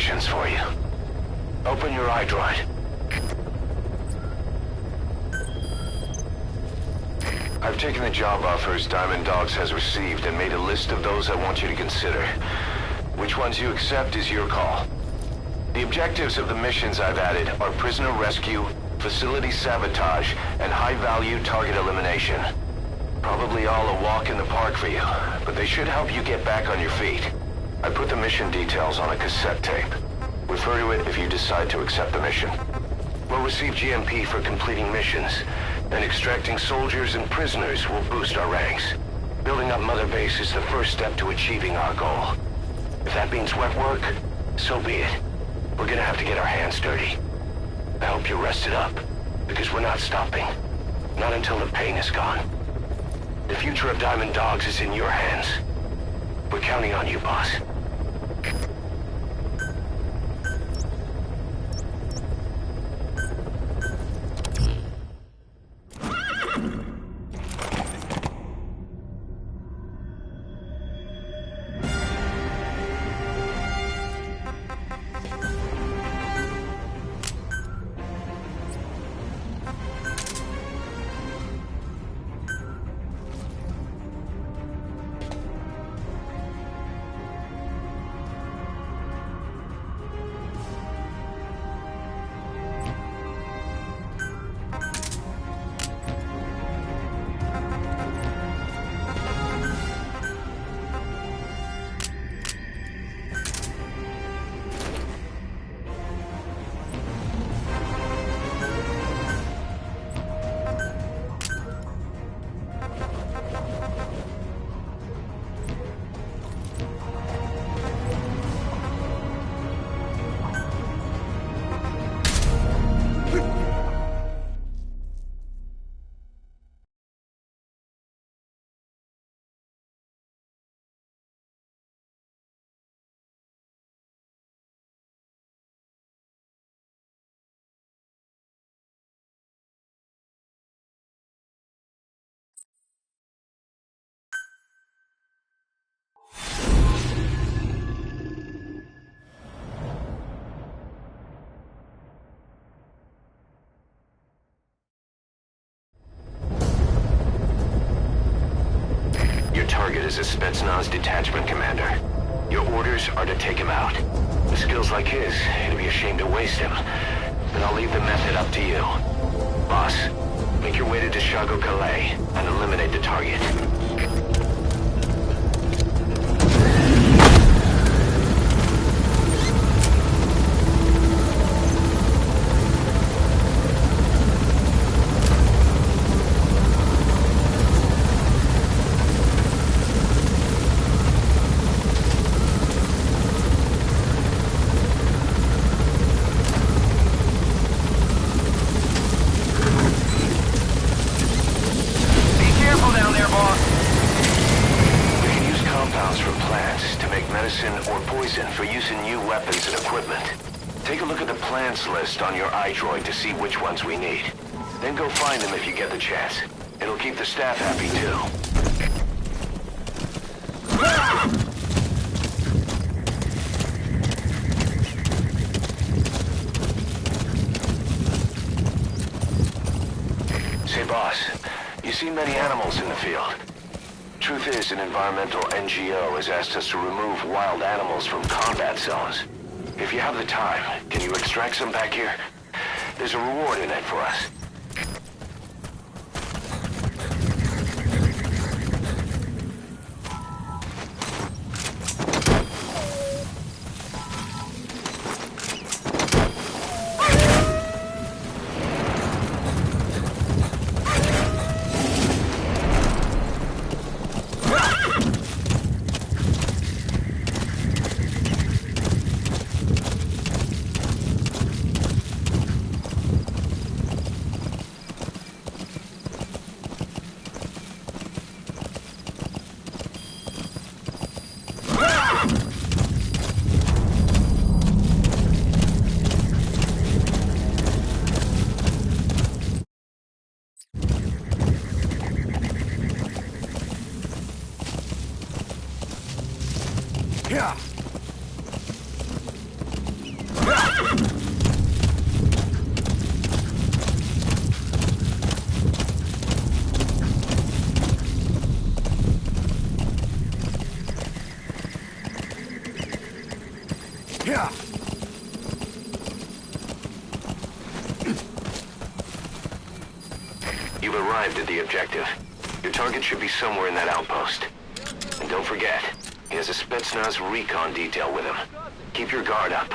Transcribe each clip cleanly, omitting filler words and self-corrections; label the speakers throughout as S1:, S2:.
S1: missions for you. Open your iDroid. I've taken the job offers Diamond Dogs has received and made a list of those I want you to consider. Which ones you accept is your call. The objectives of the missions I've added are prisoner rescue, facility sabotage, and high-value target elimination. Probably all a walk in the park for you, but they should help you get back on your feet. I put the mission details on a cassette tape. Refer to it if you decide to accept the mission. We'll receive GMP for completing missions, and extracting soldiers and prisoners will boost our ranks. Building up Mother Base is the first step to achieving our goal. If that means wet work, so be it. We're gonna have to get our hands dirty. I hope you're rested up, because we're not stopping. Not until the pain is gone. The future of Diamond Dogs is in your hands. We're counting on you, boss. Target is a Spetsnaz detachment commander. Your orders are to take him out. With skills like his, it'd be a shame to waste him. But I'll leave the method up to you. Boss, make your way to Deshago Calais and eliminate the target. For use in new weapons and equipment. Take a look at the plans list on your iDroid to see which ones we need. Then go find them if you get the chance. It'll keep the staff happy too. Say, boss, you see many animals in the field. Truth is, an environmental NGO has asked us to remove wild animals from combat zones. If you have the time, can you extract some back here? There's a reward in it for us. You've arrived at the objective. Your target should be somewhere in that outpost. And don't forget, he has a Spetsnaz recon detail with him. Keep your guard up.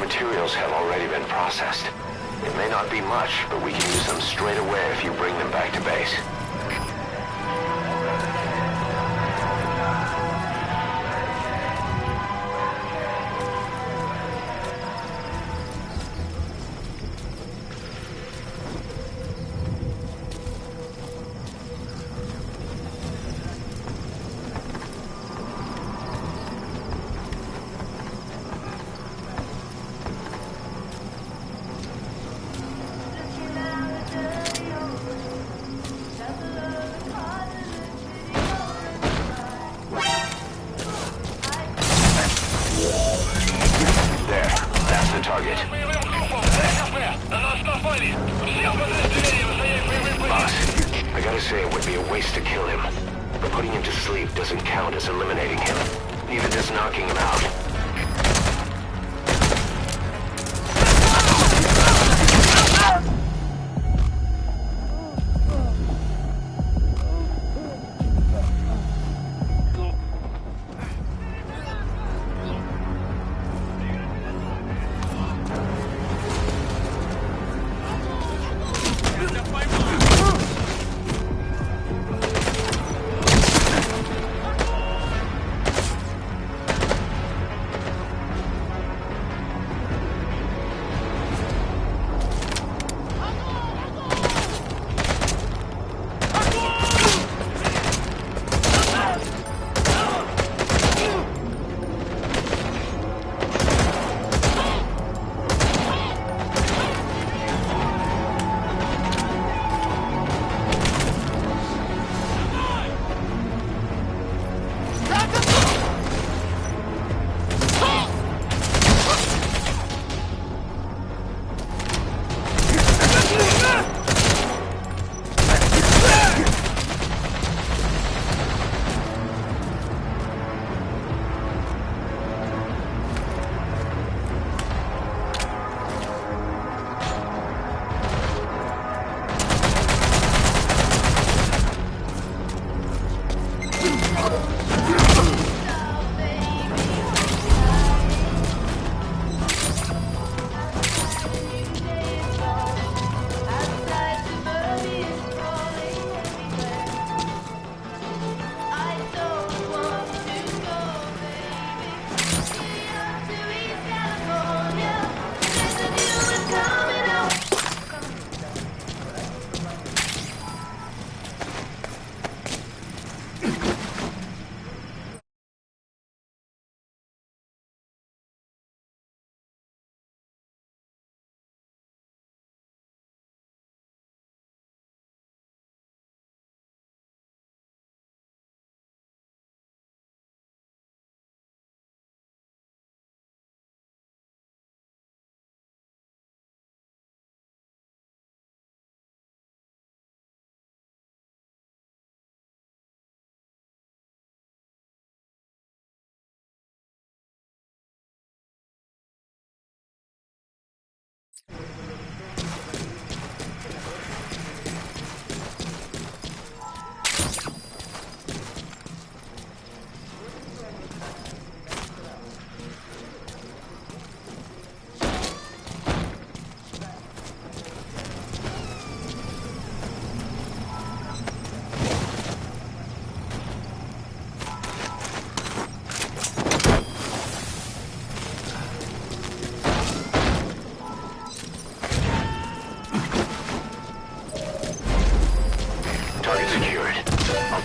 S1: materials have already been processed. It may not be much, but we can use them straight away if you bring them back to base. Target. Boss, I gotta say it would be a waste to kill him. But putting him to sleep doesn't count as eliminating him. Neither does knocking him out.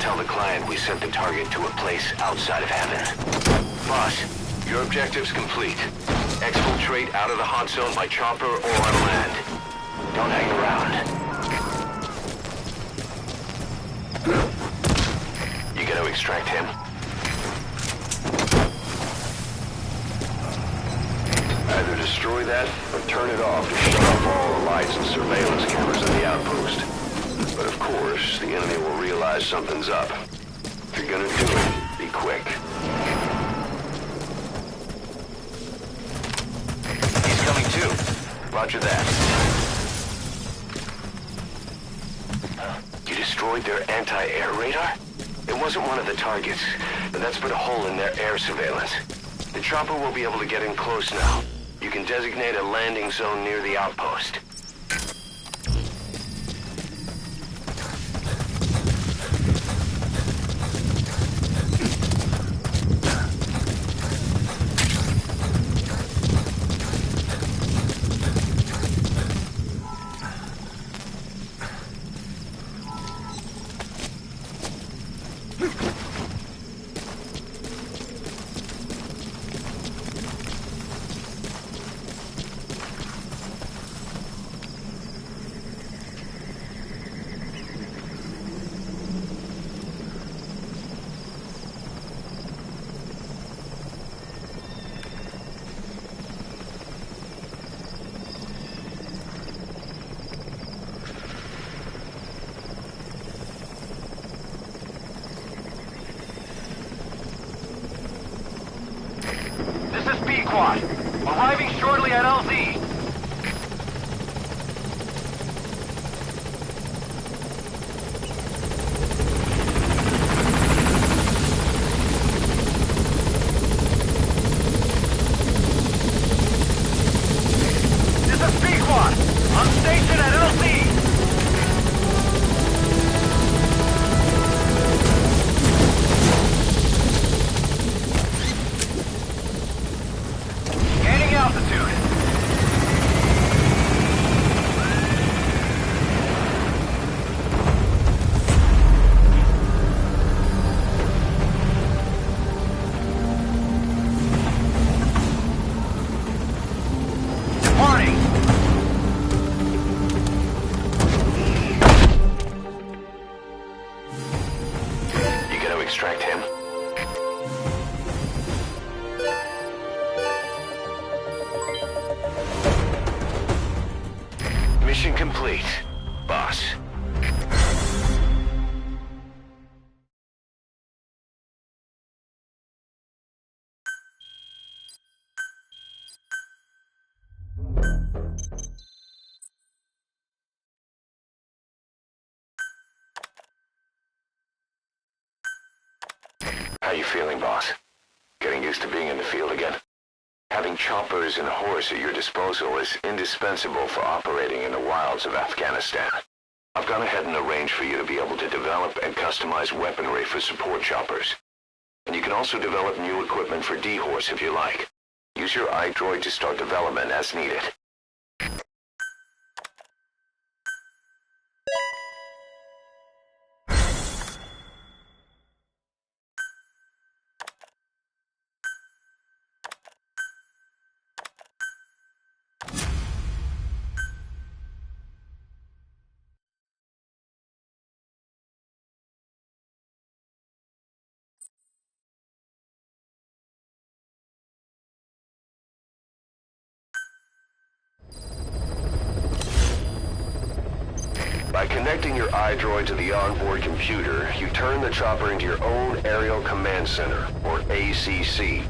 S1: Tell the client we sent the target to a place outside of heaven. Boss, your objective's complete. Exfiltrate out of the hot zone by chopper or on land. Don't hang around. You gonna extract him? Either destroy that or turn it off to shut off all the lights and surveillance cameras in the outpost. But of course, the enemy will realize something's up. If you're gonna do it, be quick. He's coming too. Roger that. You destroyed their anti-air radar? It wasn't one of the targets, but that's put a hole in their air surveillance. The chopper will be able to get in close now. You can designate a landing zone near the outpost.
S2: Arriving shortly at LZ. This is Pequod. On station at LZ.
S1: Extract him. Mission complete, boss. How you feeling, boss? Getting used to being in the field again? Having choppers and horse at your disposal is indispensable for operating in the wilds of Afghanistan. I've gone ahead and arranged for you to be able to develop and customize weaponry for support choppers. And you can also develop new equipment for D-Horse if you like. Use your iDroid to start development as needed. By connecting your iDroid to the onboard computer, you turn the chopper into your own Aerial Command Center, or ACC.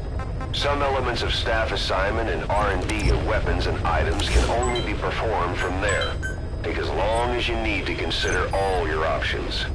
S1: Some elements of staff assignment and R&D of weapons and items can only be performed from there. Take as long as you need to consider all your options.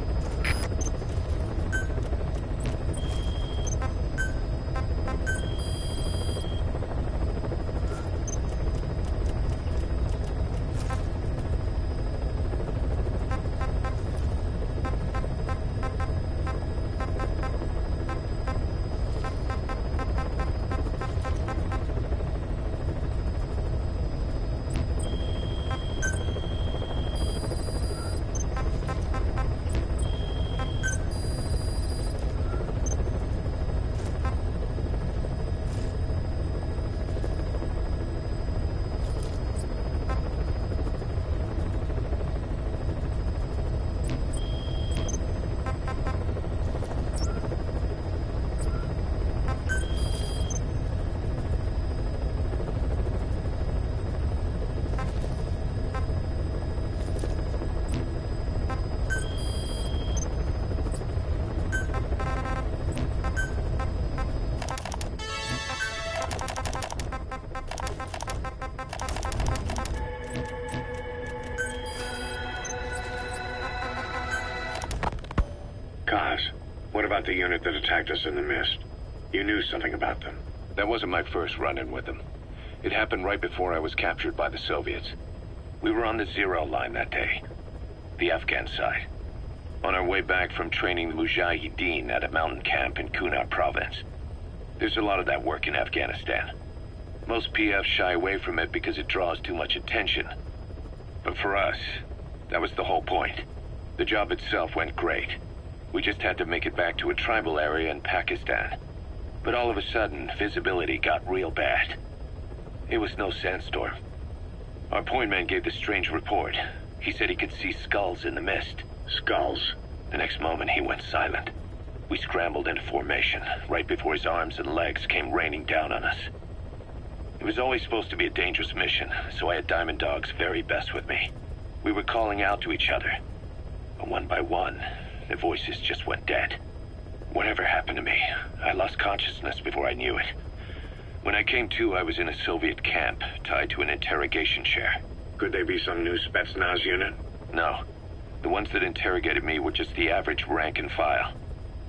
S3: What about the unit that attacked us in the mist? You knew something about them.
S1: That wasn't my first run-in with them. It happened right before I was captured by the Soviets. We were on the Zero line that day, the Afghan side, on our way back from training the Mujahideen at a mountain camp in Kunar province. There's a lot of that work in Afghanistan. Most PFs shy away from it because it draws too much attention. But for us, that was the whole point. The job itself went great. We just had to make it back to a tribal area in Pakistan. But all of a sudden, visibility got real bad. It was no sandstorm. Our point man gave this strange report. He said he could see skulls in the mist.
S3: Skulls?
S1: The next moment, he went silent. We scrambled into formation, right before his arms and legs came raining down on us. It was always supposed to be a dangerous mission, so I had Diamond Dog's very best with me. We were calling out to each other. But one by one, the voices just went dead. Whatever happened to me, I lost consciousness before I knew it. When I came to, I was in a Soviet camp, tied to an interrogation chair.
S3: Could they be some new Spetsnaz unit?
S1: No. The ones that interrogated me were just the average rank and file.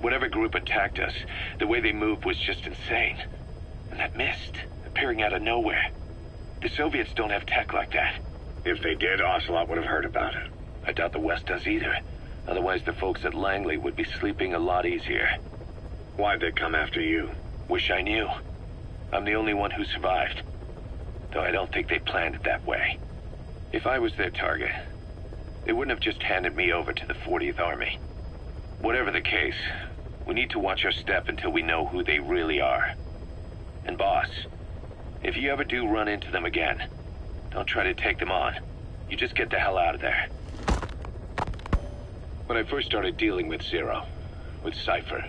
S1: Whatever group attacked us, the way they moved was just insane. And that mist, appearing out of nowhere. The Soviets don't have tech like that.
S3: If they did, Ocelot would have heard about it.
S1: I doubt the West does either. Otherwise, the folks at Langley would be sleeping a lot easier.
S3: Why'd they come after you?
S1: Wish I knew. I'm the only one who survived. Though I don't think they planned it that way. If I was their target, they wouldn't have just handed me over to the 40th Army. Whatever the case, we need to watch our step until we know who they really are. And boss, if you ever do run into them again, don't try to take them on. You just get the hell out of there. When I first started dealing with Zero, with Cypher,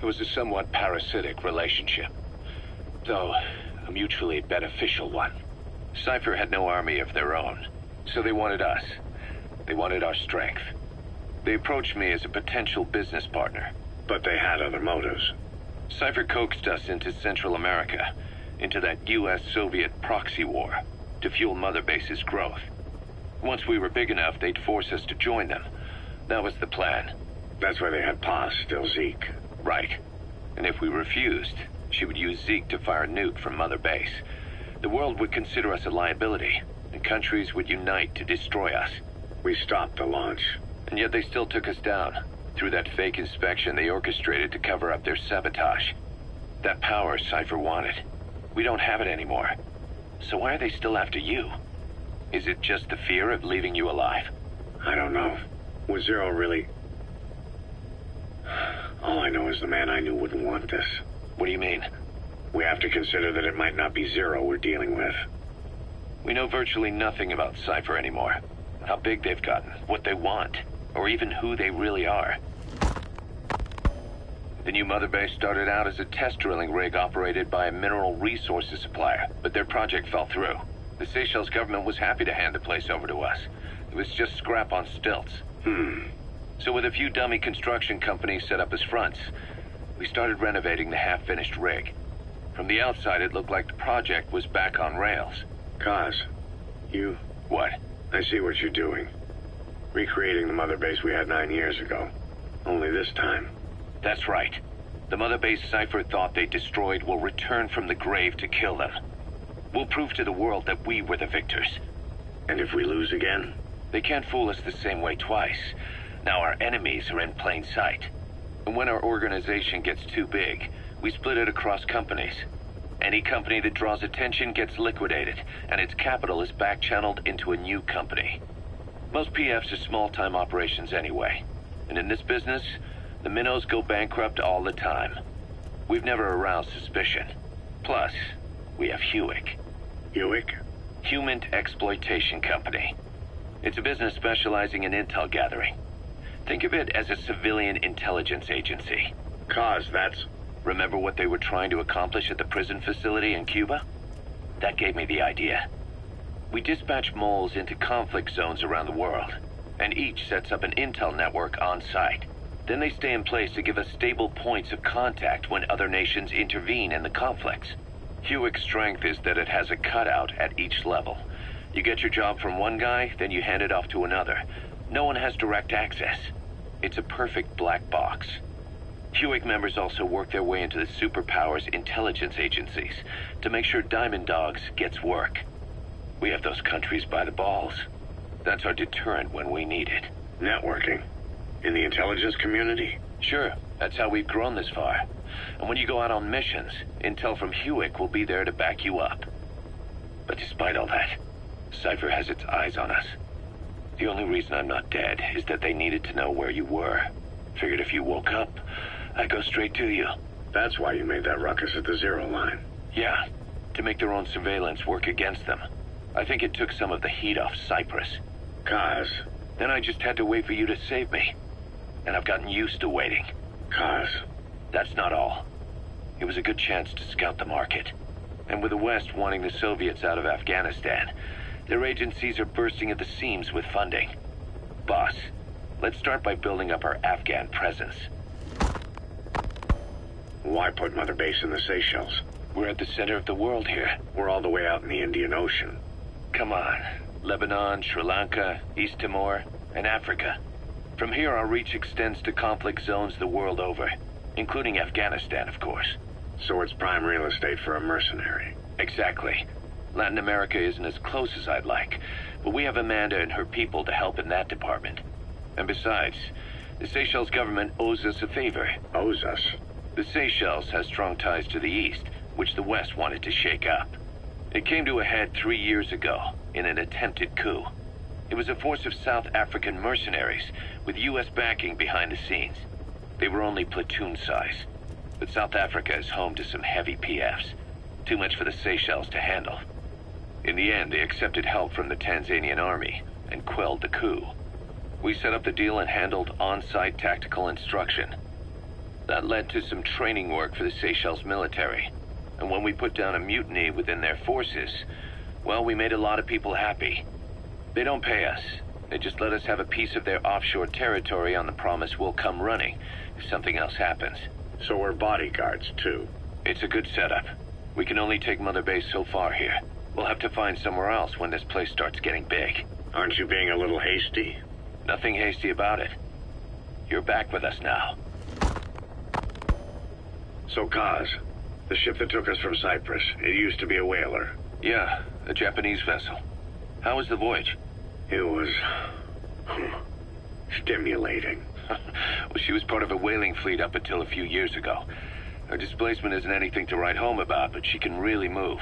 S1: it was a somewhat parasitic relationship. Though, a mutually beneficial one. Cypher had no army of their own, so they wanted us. They wanted our strength. They approached me as a potential business partner.
S3: But they had other motives.
S1: Cypher coaxed us into Central America, into that US-Soviet proxy war, to fuel Mother Base's growth. Once we were big enough, they'd force us to join them. That was the plan.
S3: That's why they had Paz, still Zeke.
S1: Right. And if we refused, she would use Zeke to fire a nuke from Mother Base. The world would consider us a liability, and countries would unite to destroy us.
S3: We stopped the launch.
S1: And yet they still took us down, through that fake inspection they orchestrated to cover up their sabotage. That power Cypher wanted. We don't have it anymore. So why are they still after you? Is it just the fear of leaving you alive?
S3: I don't know. Was Zero really... All I know is the man I knew wouldn't want this.
S1: What do you mean?
S3: We have to consider that it might not be Zero we're dealing with.
S1: We know virtually nothing about Cypher anymore. How big they've gotten, what they want, or even who they really are. The new Mother Base started out as a test drilling rig operated by a mineral resources supplier, but their project fell through. The Seychelles government was happy to hand the place over to us. It was just scrap on stilts. So with a few dummy construction companies set up as fronts, we started renovating the half-finished rig. From the outside, it looked like the project was back on rails.
S3: Kaz, you...
S1: What?
S3: I see what you're doing. Recreating the Mother Base we had 9 years ago. Only this time.
S1: That's right. The Mother Base Cypher thought they destroyed will return from the grave to kill them. We'll prove to the world that we were the victors.
S3: And if we lose again?
S1: They can't fool us the same way twice. Now our enemies are in plain sight. And when our organization gets too big, we split it across companies. Any company that draws attention gets liquidated, and its capital is back-channeled into a new company. Most PFs are small-time operations anyway. And in this business, the minnows go bankrupt all the time. We've never aroused suspicion. Plus, we have Hewick.
S3: Hewick?
S1: Human Exploitation Company. It's a business specializing in intel gathering. Think of it as a civilian intelligence agency.
S3: Kaz, that's...
S1: Remember what they were trying to accomplish at the prison facility in Cuba? That gave me the idea. We dispatch moles into conflict zones around the world, and each sets up an intel network on site. Then they stay in place to give us stable points of contact when other nations intervene in the conflicts. Hewick's strength is that it has a cutout at each level. You get your job from one guy, then you hand it off to another. No one has direct access. It's a perfect black box. Hewick members also work their way into the superpowers intelligence agencies to make sure Diamond Dogs gets work. We have those countries by the balls. That's our deterrent when we need it.
S3: Networking? In the intelligence community?
S1: Sure, that's how we've grown this far. And when you go out on missions, intel from Hewick will be there to back you up. But despite all that, Cypher has its eyes on us. The only reason I'm not dead is that they needed to know where you were. Figured if you woke up, I'd go straight to you.
S3: That's why you made that ruckus at the Zero Line.
S1: Yeah, to make their own surveillance work against them. I think it took some of the heat off Cyprus.
S3: Kaz.
S1: Then I just had to wait for you to save me. And I've gotten used to waiting.
S3: Kaz.
S1: That's not all. It was a good chance to scout the market. And with the West wanting the Soviets out of Afghanistan, their agencies are bursting at the seams with funding. Boss, let's start by building up our Afghan presence.
S3: Why put Mother Base in the Seychelles?
S1: We're at the center of the world here.
S3: We're all the way out in the Indian Ocean.
S1: Come on. Lebanon, Sri Lanka, East Timor, and Africa. From here, our reach extends to conflict zones the world over, including Afghanistan, of course.
S3: So it's prime real estate for a mercenary.
S1: Exactly. Latin America isn't as close as I'd like, but we have Amanda and her people to help in that department. And besides, the Seychelles government owes us a favor.
S3: Owes us?
S1: The Seychelles has strong ties to the east, which the West wanted to shake up. It came to a head 3 years ago, in an attempted coup. It was a force of South African mercenaries, with U.S. backing behind the scenes. They were only platoon size, but South Africa is home to some heavy PFs. Too much for the Seychelles to handle. In the end, they accepted help from the Tanzanian army, and quelled the coup. We set up the deal and handled on-site tactical instruction. That led to some training work for the Seychelles military. And when we put down a mutiny within their forces, well, we made a lot of people happy. They don't pay us. They just let us have a piece of their offshore territory on the promise we'll come running if something else happens.
S3: So we're bodyguards, too.
S1: It's a good setup. We can only take Mother Base so far here. We'll have to find somewhere else when this place starts getting big.
S3: Aren't you being a little hasty?
S1: Nothing hasty about it. You're back with us now.
S3: So, Kaz, the ship that took us from Cyprus, it used to be a whaler.
S1: Yeah, a Japanese vessel. How was the voyage?
S3: It was... stimulating.
S1: Well, she was part of a whaling fleet up until a few years ago. Her displacement isn't anything to write home about, but she can really move.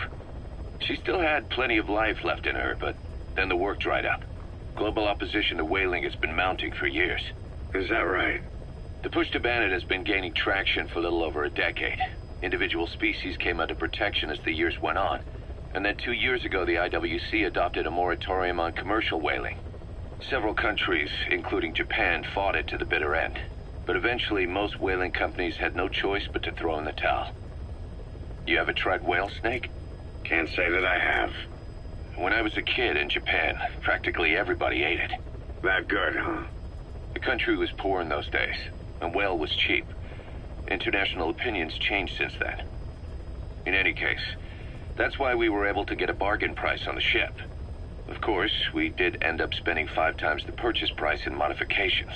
S1: She still had plenty of life left in her, but then the work dried up. Global opposition to whaling has been mounting for years.
S3: Is that right?
S1: The push to ban it has been gaining traction for a little over a decade. Individual species came under protection as the years went on. And then 2 years ago, the IWC adopted a moratorium on commercial whaling. Several countries, including Japan, fought it to the bitter end. But eventually, most whaling companies had no choice but to throw in the towel. You ever tried whale snake?
S3: Can't say that I have.
S1: When I was a kid in Japan, practically everybody ate it.
S3: That good, huh?
S1: The country was poor in those days, and whale was cheap. International opinions changed since then. In any case, that's why we were able to get a bargain price on the ship. Of course, we did end up spending 5 times the purchase price in modifications.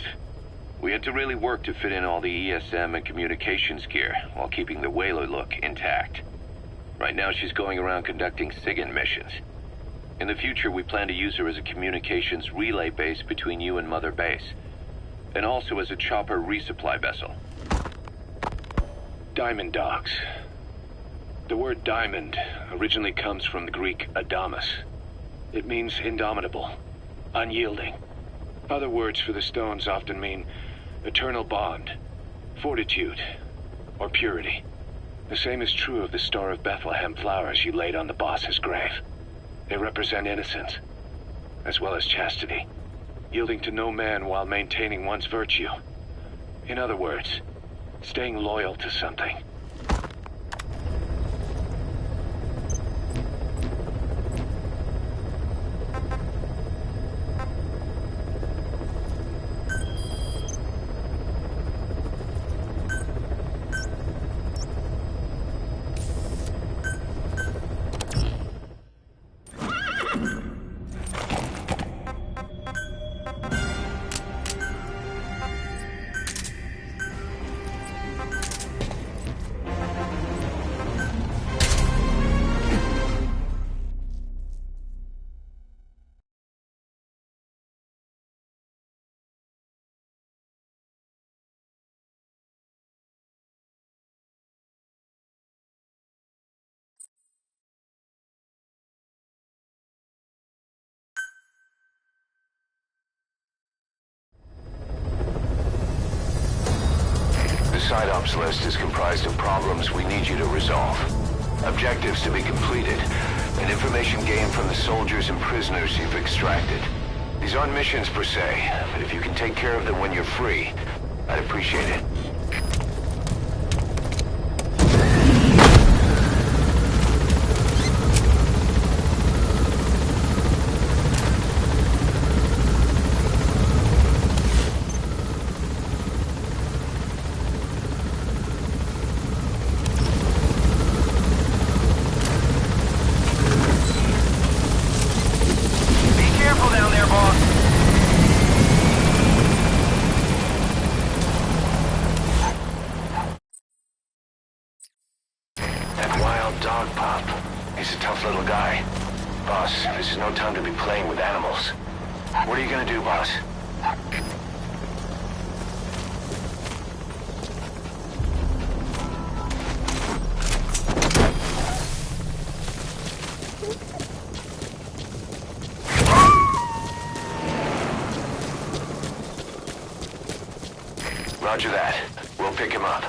S1: We had to really work to fit in all the ESM and communications gear while keeping the whaler look intact. Right now, she's going around conducting SIGINT missions. In the future, we plan to use her as a communications relay base between you and Mother Base, and also as a chopper resupply vessel. Diamond Dogs. The word diamond originally comes from the Greek adamas. It means indomitable, unyielding. Other words for the stones often mean eternal bond, fortitude, or purity. The same is true of the Star of Bethlehem flowers you laid on the boss's grave. They represent innocence, as well as chastity, yielding to no man while maintaining one's virtue. In other words, staying loyal to something. side ops list is comprised of problems we need you to resolve. Objectives to be completed, and information gained from the soldiers and prisoners you've extracted. These aren't missions per se, but if you can take care of them when you're free, I'd appreciate it. This is no time to be playing with animals. What are you gonna do, boss? Roger that. We'll pick him up.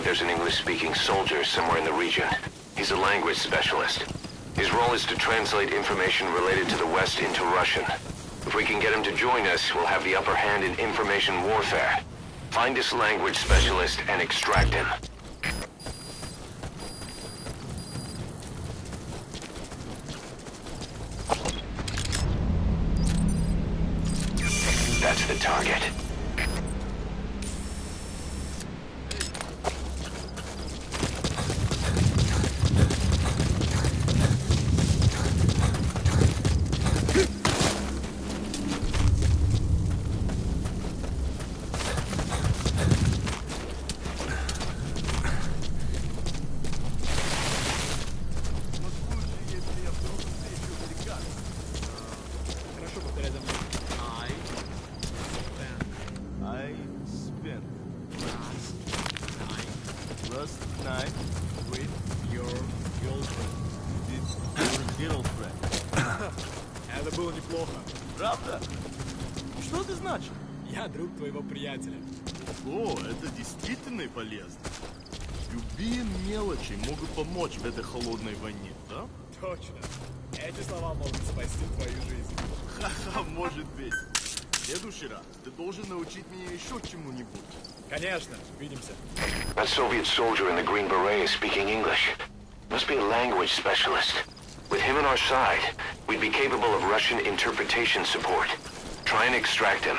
S1: There's an English-speaking soldier somewhere in the region. He's a language specialist. His role is to translate information related to the West into Russian. If we can get him to join us, we'll have the upper hand in information warfare. Find this language specialist and extract him. That's the target.
S4: Это было неплохо.
S5: Правда? Что это значит?
S4: Я друг твоего приятеля.
S5: О, это действительно полезно. Любые мелочи могут помочь в этой холодной войне, да?
S4: Точно. Эти слова могут спасти твою жизнь.
S5: Ха-ха, может быть. В следующий раз ты должен научить меня еще чему-нибудь.
S4: Конечно, увидимся.
S1: That Soviet soldier in the green beret is speaking English. Must be a language specialist. With him on our side, we'd be capable of Russian interpretation support. Try and extract him.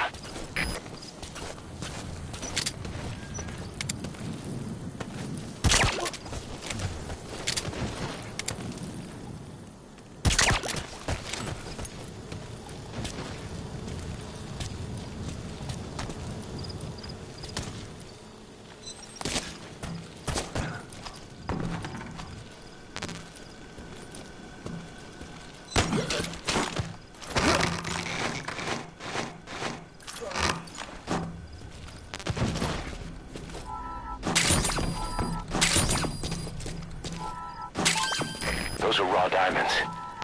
S1: Those are raw diamonds.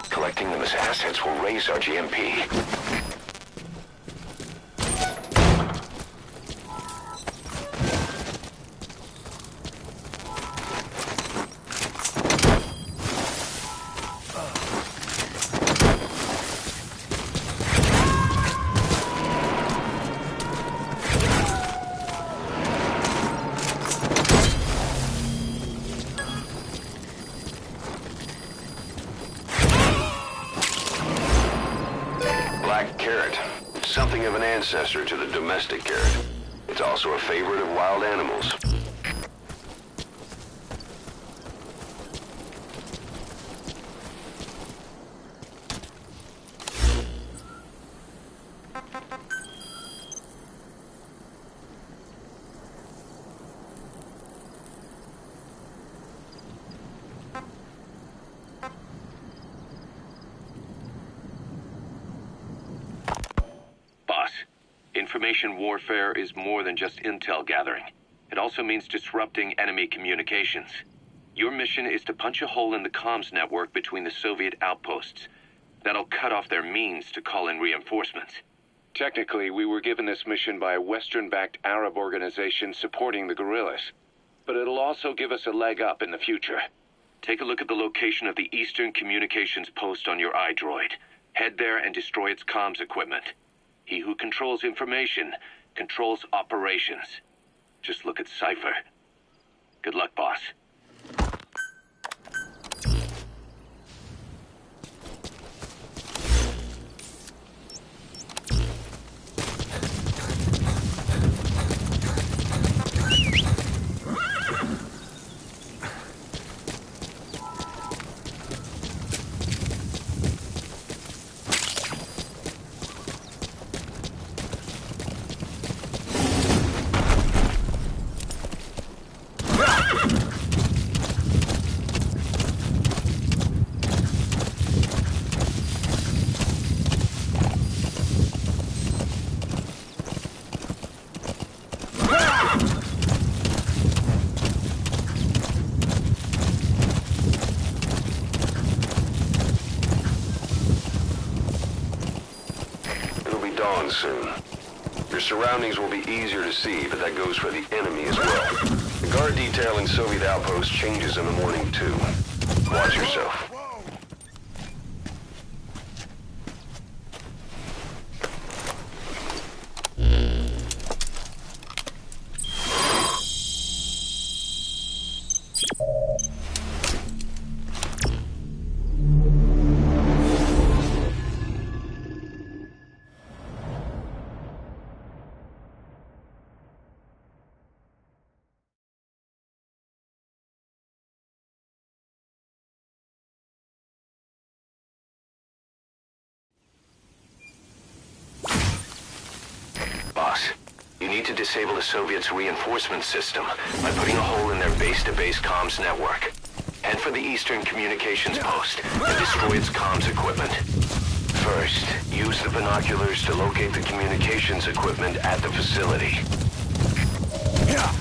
S1: Collecting them as assets will raise our GMP. Something of an ancestor to the domestic carrot. It's also a favorite of wild animals. Information warfare is more than just intel gathering. It also means disrupting enemy communications. Your mission is to punch a hole in the comms network between the Soviet outposts. That'll cut off their means to call in reinforcements. Technically, we were given this mission by a Western-backed Arab organization supporting the guerrillas. But it'll also give us a leg up in the future. Take a look at the location of the Eastern Communications Post on your iDroid. Head there and destroy its comms equipment. He who controls information controls operations. Just look at Cypher. Good luck, boss. Soon. Your surroundings will be easier to see, but that goes for the enemy as well. The guard detail in Soviet outposts changes in the morning, too. Watch yourself. You need to disable the Soviets' reinforcement system by putting a hole in their base-to-base comms network. Head for the Eastern Communications Post and destroy its comms equipment. First, use the binoculars to locate the communications equipment at the facility. Yeah.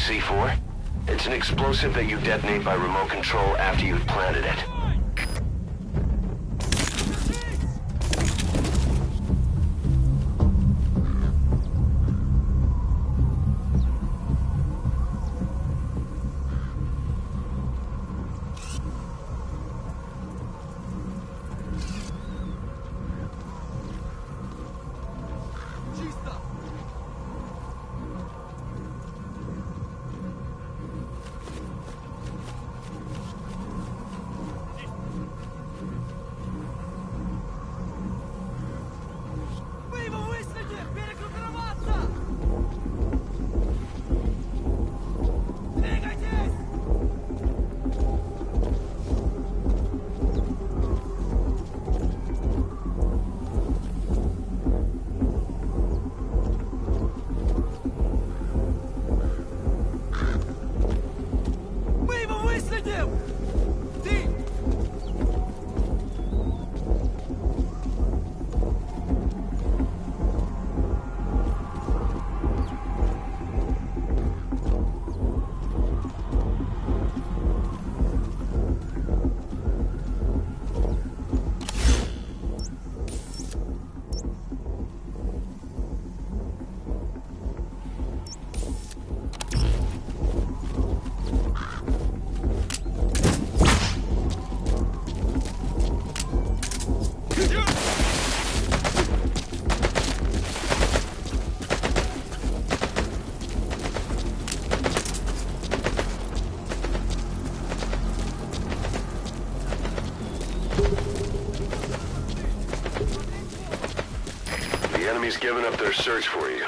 S1: C4? It's an explosive that you detonate by remote control after you've planted it. The enemy's given up their search for you,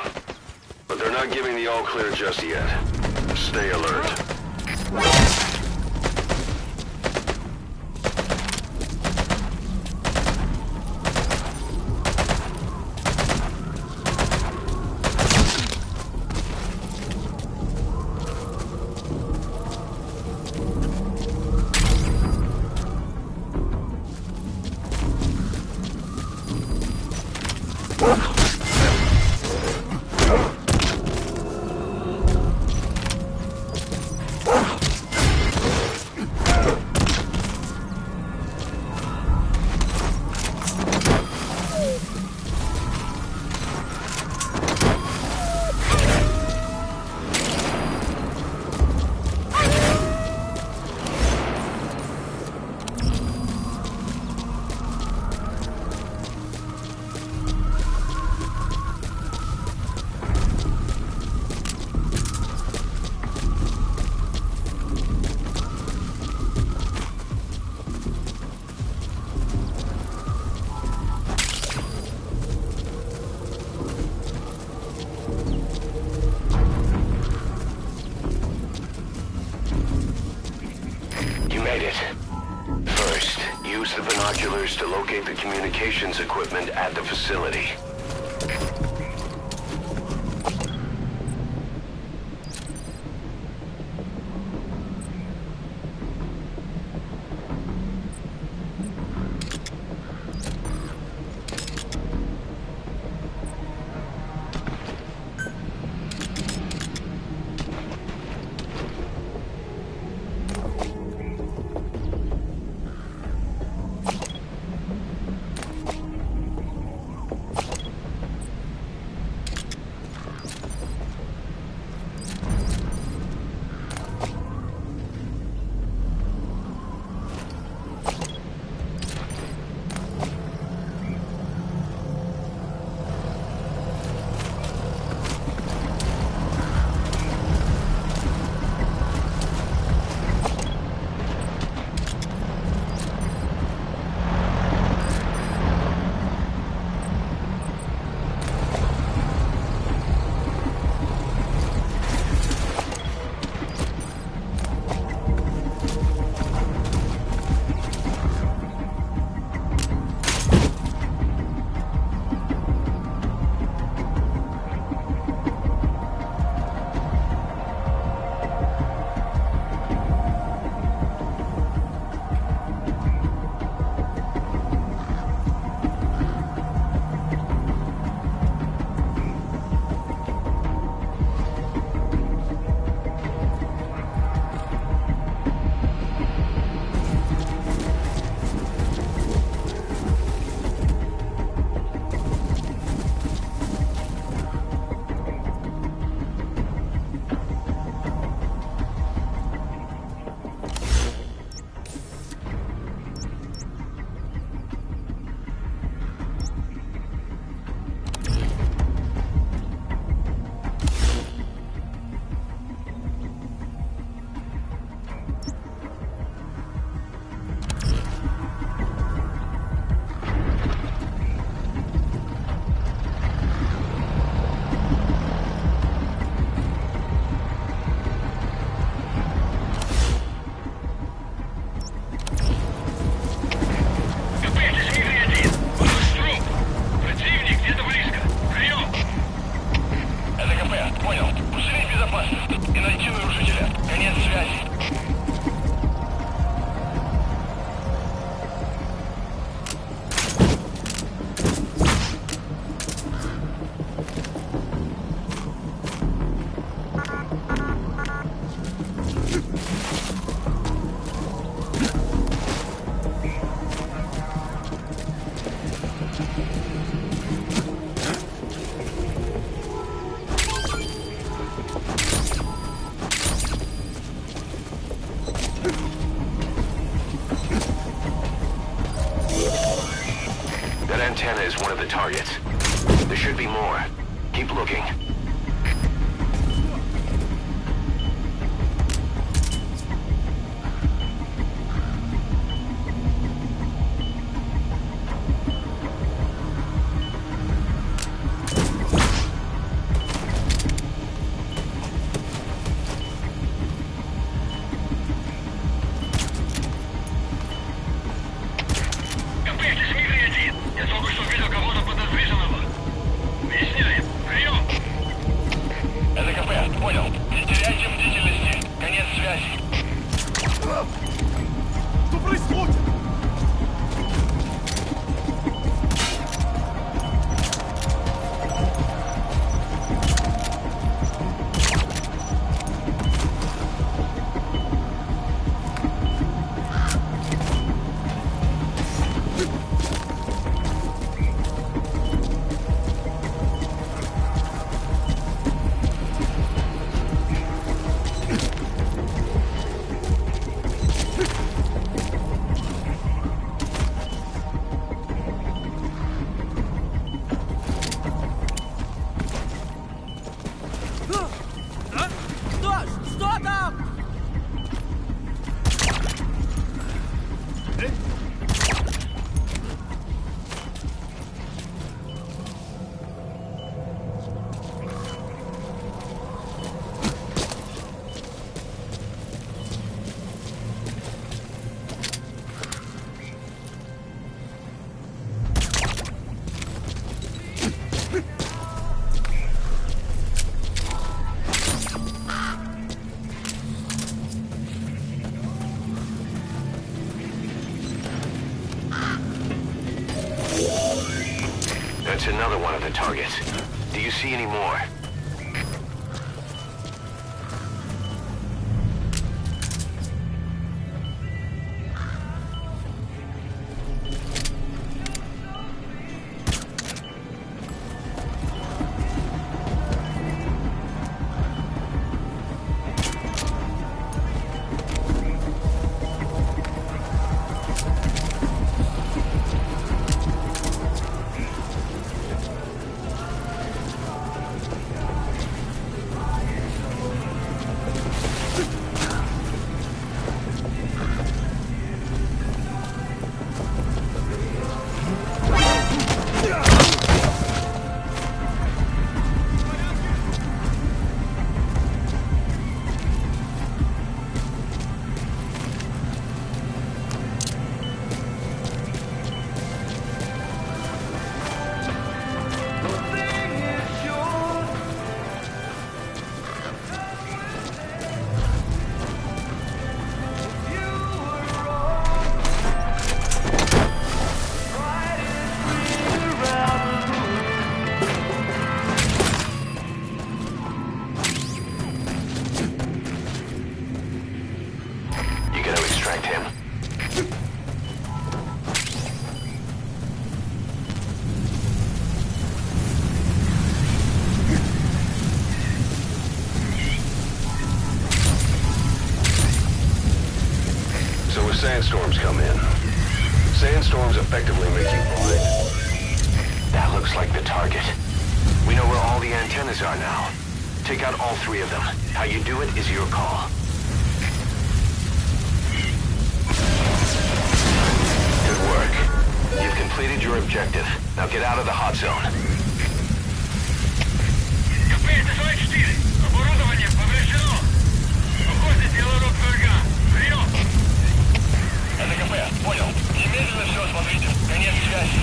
S1: but they're not giving the all-clear just yet. Stay alert. First, use the binoculars to locate the communications equipment at the facility. That antenna is one of the targets. There should be more. Keep looking.
S5: Что происходит?
S4: Что там?
S1: That's another one of the targets. Do you see any more? Sandstorms come in. Sandstorms effectively make you blind. That looks like the target. We know where all the antennas are now. Take out all three of them. How you do it is your call. Good work. You've completed your objective. Now get out of the hot zone.
S2: Оборудование повреждено. Охотник делает врага. Прием. Это КП, понял. Немедленно все осмотрите. Конец связи.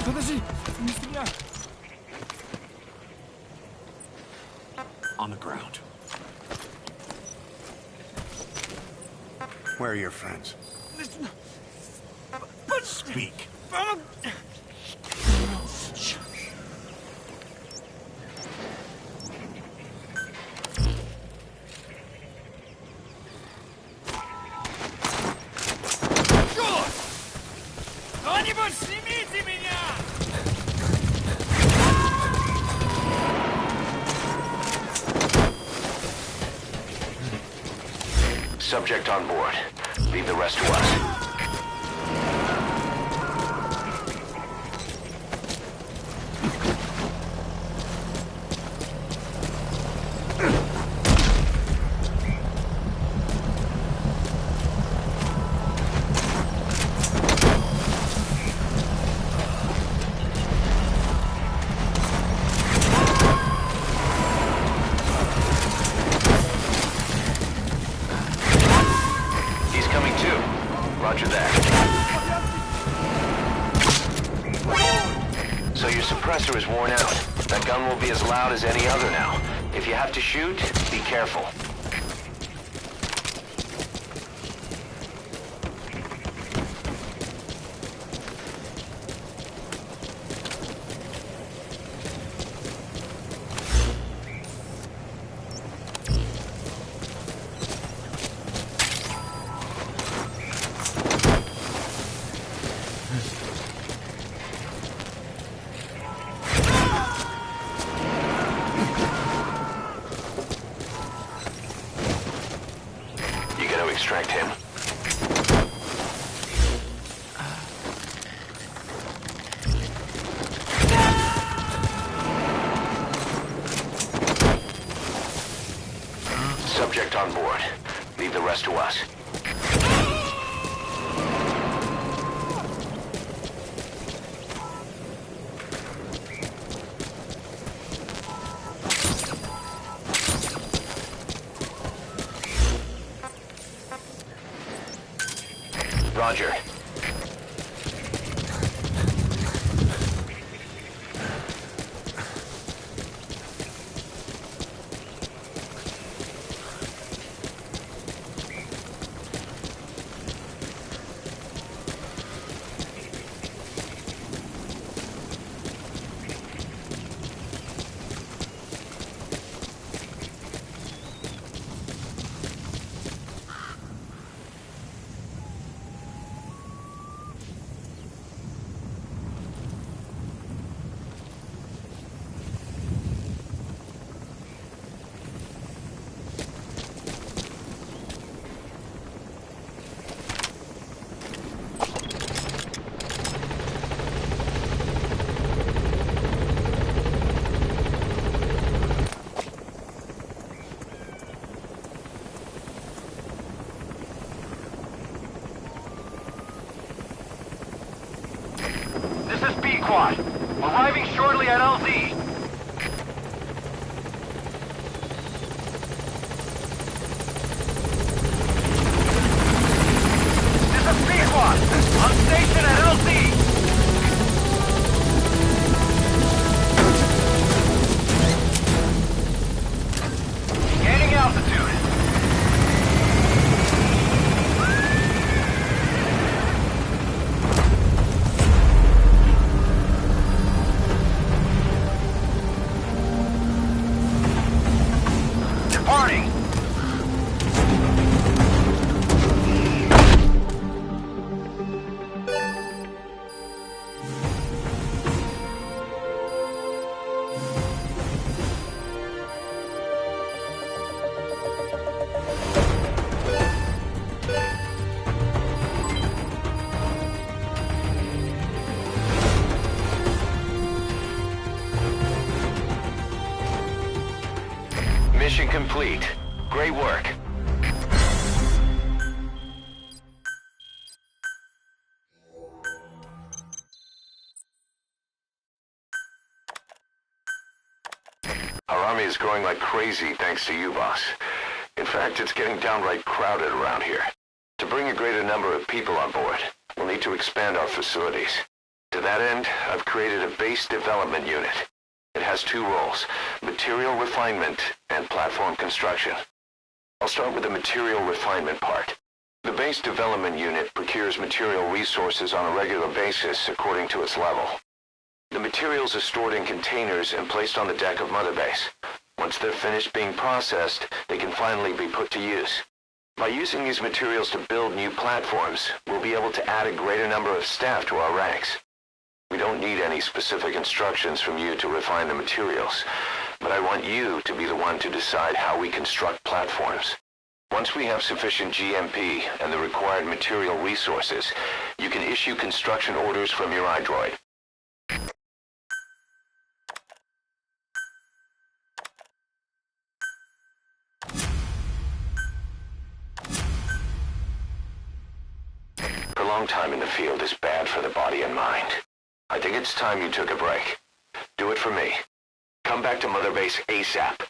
S4: Подожди, не стреляй.
S6: On the ground.
S3: Where are your friends?
S6: Speak.
S4: Кто-нибудь снимите меня!
S1: Subject on board. Leave the rest to us. Roger that. So your suppressor is worn out. That gun will be as loud as any other now. If you have to shoot, be careful. Extract him. Subject on board. Leave the rest to us. Roger.
S2: This is B-Quad. Arriving shortly at LZ. This is B-Quad. On station at LZ. Gaining altitude. Departing.
S1: Mission complete. Great work. Our army is growing like crazy thanks to you, boss. In fact, it's getting downright crowded around here. To bring a greater number of people on board, we'll need to expand our facilities. To that end, I've created a base development unit. It has two roles, material refinement and platform construction. I'll start with the material refinement part. The base development unit procures material resources on a regular basis according to its level. The materials are stored in containers and placed on the deck of Mother Base. Once they're finished being processed, they can finally be put to use. By using these materials to build new platforms, we'll be able to add a greater number of staff to our ranks. We don't need any specific instructions from you to refine the materials, but I want you to be the one to decide how we construct platforms. Once we have sufficient GMP and the required material resources, you can issue construction orders from your iDroid. Prolonged time in the field is bad for the body and mind. I think it's time you took a break. Do it for me. Come back to Mother Base ASAP.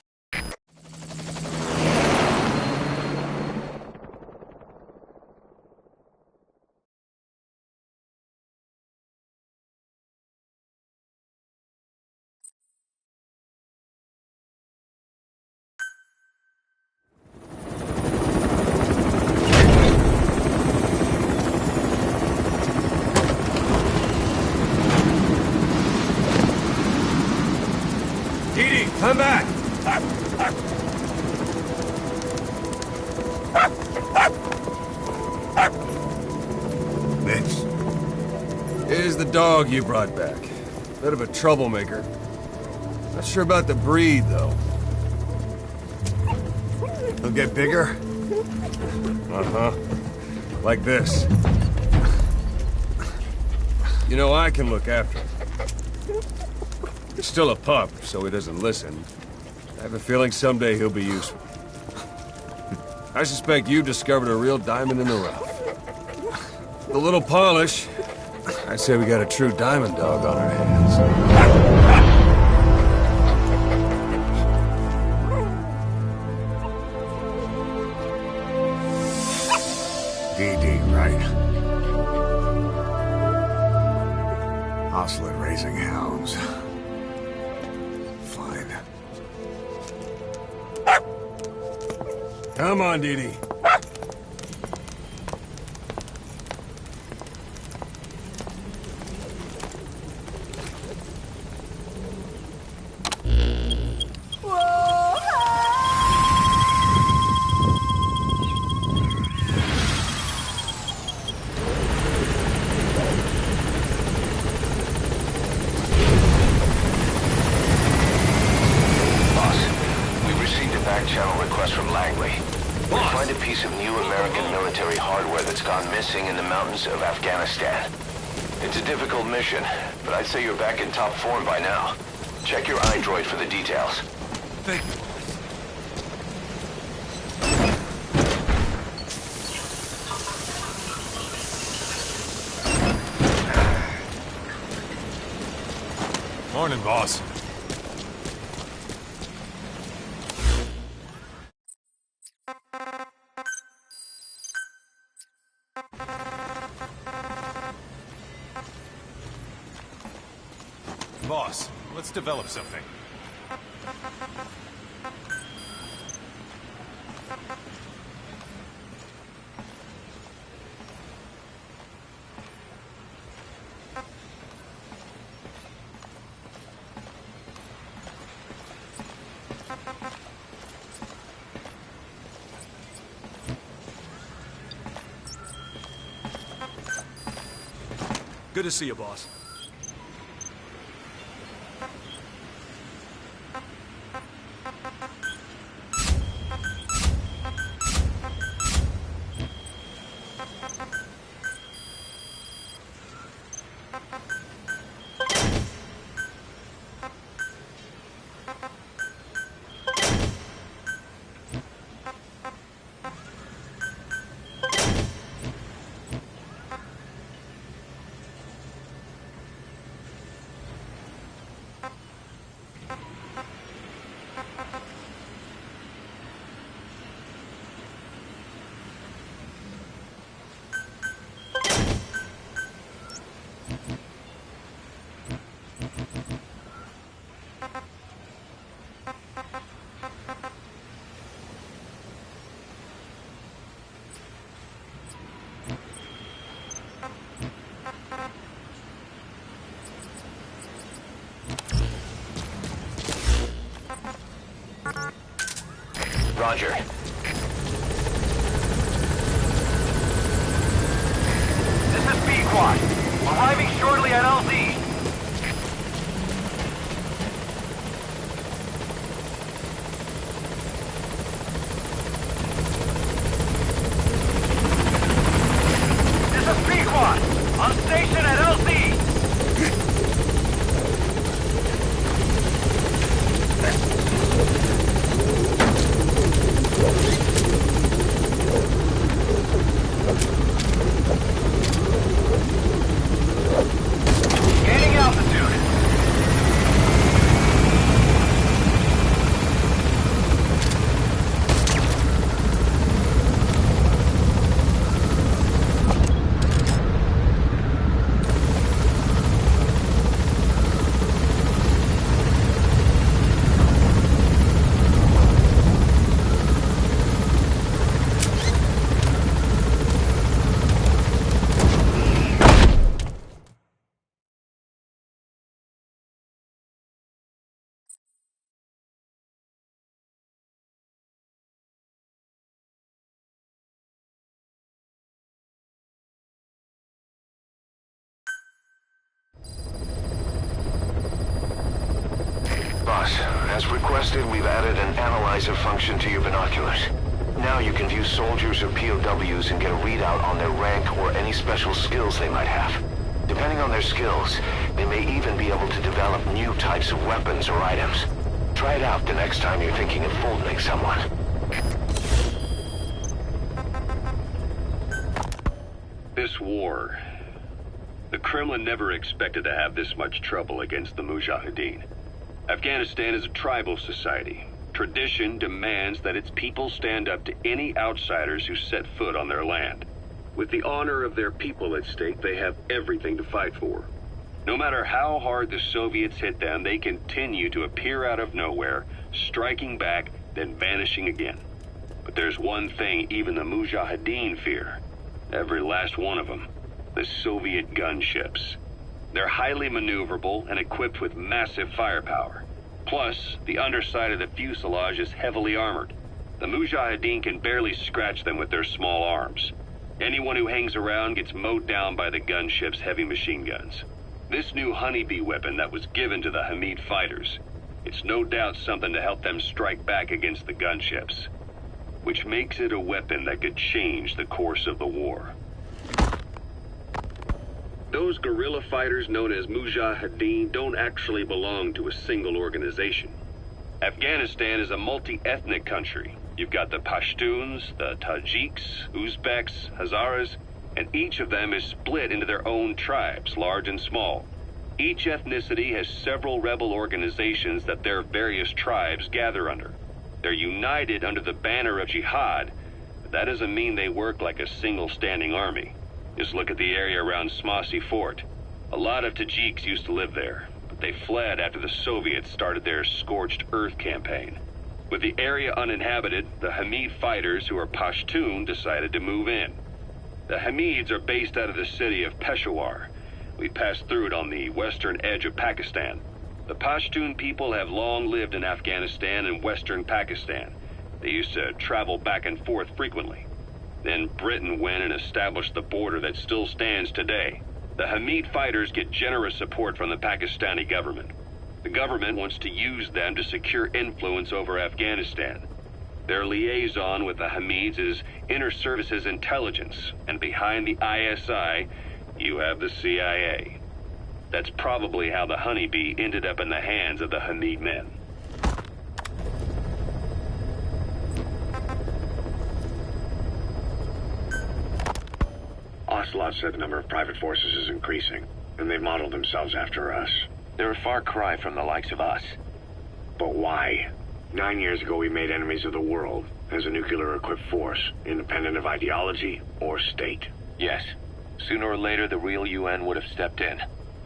S6: Come back!
S3: Mitch.
S6: Here's the dog you brought back. Bit of a troublemaker. Not sure about the breed, though.
S3: He'll get bigger?
S6: Uh-huh. Like this. You know, I can look after him. He's still a pup, so he doesn't listen. I have a feeling someday he'll be useful. I suspect you discovered a real diamond in the rough. With a little polish, I'd say we got a true diamond dog on our hands.
S3: DD, right? Hostile at raising hounds. Fine.
S6: Come on, Dee Dee.
S1: Channel request from Langley. We find a piece of new American military hardware that's gone missing in the mountains of Afghanistan. It's a difficult mission, but I'd say you're back in top form by now. Check your iDroid for the details.
S6: Thank you.
S4: Morning, boss. Boss, let's develop something. Good to see you, boss.
S1: Roger.
S2: This is B-Quad. Arriving shortly at LZ. This is B-Quad. On station at LZ. Gaining altitude.
S1: Boss, as requested, we've added an analyzer function to your binoculars. Now you can view soldiers or POWs and get a readout on their rank or any special skills they might have. Depending on their skills, they may even be able to develop new types of weapons or items. Try it out the next time you're thinking of folding someone.
S7: This war, the Kremlin never expected to have this much trouble against the Mujahideen. Afghanistan is a tribal society. Tradition demands that its people stand up to any outsiders who set foot on their land. With the honor of their people at stake, they have everything to fight for. No matter how hard the Soviets hit them, they continue to appear out of nowhere, striking back, then vanishing again. But there's one thing even the Mujahideen fear. Every last one of them. The Soviet gunships. They're highly maneuverable and equipped with massive firepower. Plus, the underside of the fuselage is heavily armored. The Mujahideen can barely scratch them with their small arms. Anyone who hangs around gets mowed down by the gunship's heavy machine guns. This new honeybee weapon that was given to the Hamid fighters, it's no doubt something to help them strike back against the gunships, which makes it a weapon that could change the course of the war. Those guerrilla fighters known as Mujahideen don't actually belong to a single organization. Afghanistan is a multi-ethnic country. You've got the Pashtuns, the Tajiks, Uzbeks, Hazaras, and each of them is split into their own tribes, large and small. Each ethnicity has several rebel organizations that their various tribes gather under. They're united under the banner of jihad, but that doesn't mean they work like a single standing army. Just look at the area around Smasi Fort. A lot of Tajiks used to live there, but they fled after the Soviets started their Scorched Earth campaign. With the area uninhabited, the Hamid fighters, who are Pashtun, decided to move in. The Hamids are based out of the city of Peshawar. We passed through it on the western edge of Pakistan. The Pashtun people have long lived in Afghanistan and western Pakistan. They used to travel back and forth frequently. Then Britain went and established the border that still stands today. The Hamid fighters get generous support from the Pakistani government. The government wants to use them to secure influence over Afghanistan. Their liaison with the Hamids is Inter-Services Intelligence, and behind the ISI, you have the CIA. That's probably how the honeybee ended up in the hands of the Hamid men.
S3: Ocelot said the number of private forces is increasing, and they've modeled themselves after us.
S1: They're a far cry from the likes of us.
S3: But why? 9 years ago, we made enemies of the world as a nuclear-equipped force, independent of ideology or state.
S1: Yes. Sooner or later, the real UN would have stepped in.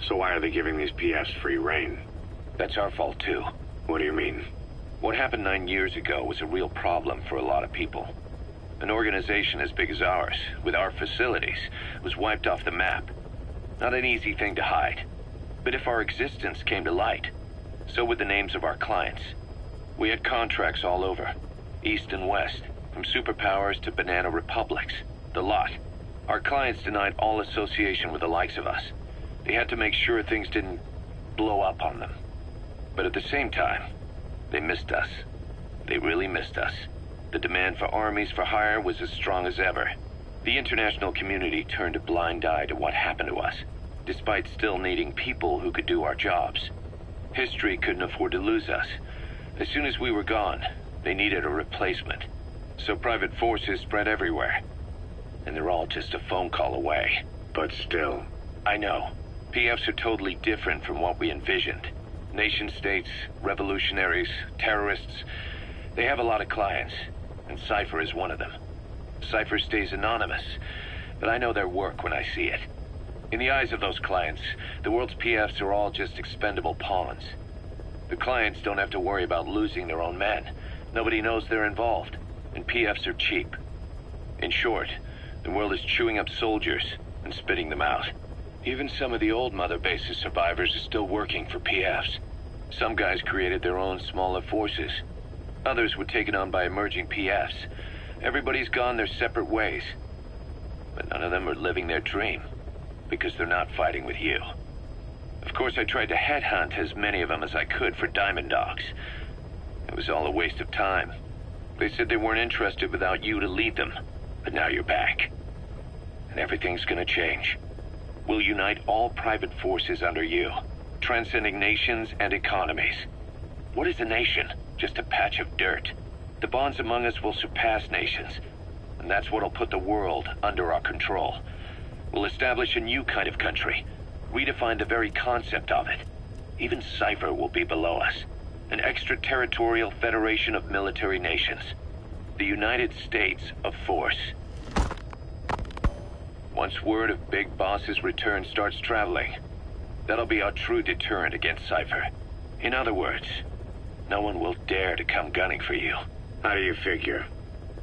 S3: So why are they giving these PFs free rein?
S1: That's our fault, too.
S3: What do you mean?
S1: What happened 9 years ago was a real problem for a lot of people. An organization as big as ours, with our facilities, was wiped off the map. Not an easy thing to hide. But if our existence came to light, so would the names of our clients. We had contracts all over.
S7: East and West, from superpowers to banana republics. The lot. Our clients denied all association with the likes of us. They had to make sure things didn't blow up on them. But at the same time, they missed us. They really missed us. The demand for armies for hire was as strong as ever. The international community turned a blind eye to what happened to us, despite still needing people who could do our jobs. History couldn't afford to lose us. As soon as we were gone, they needed a replacement. So private forces spread everywhere. And they're all just a phone call away.
S3: But still.
S7: I know. PFs are totally different from what we envisioned. Nation-states, revolutionaries, terrorists. They have a lot of clients, and Cypher is one of them. Cypher stays anonymous, but I know their work when I see it. In the eyes of those clients, the world's PFs are all just expendable pawns. The clients don't have to worry about losing their own men. Nobody knows they're involved, and PFs are cheap. In short, the world is chewing up soldiers and spitting them out. Even some of the old Mother Base's survivors are still working for PFs. Some guys created their own smaller forces. Others were taken on by emerging PFs. Everybody's gone their separate ways. But none of them are living their dream, because they're not fighting with you. Of course, I tried to headhunt as many of them as I could for Diamond Dogs. It was all a waste of time. They said they weren't interested without you to lead them. But now you're back. And everything's gonna change. We'll unite all private forces under you, transcending nations and economies. What is a nation? Just a patch of dirt. The bonds among us will surpass nations, and that's what'll put the world under our control. We'll establish a new kind of country, redefine the very concept of it. Even Cypher will be below us, an extraterritorial federation of military nations. The United States of Force. Once word of Big Boss's return starts traveling, that'll be our true deterrent against Cypher. In other words, no one will dare to come gunning for you.
S3: How do you figure?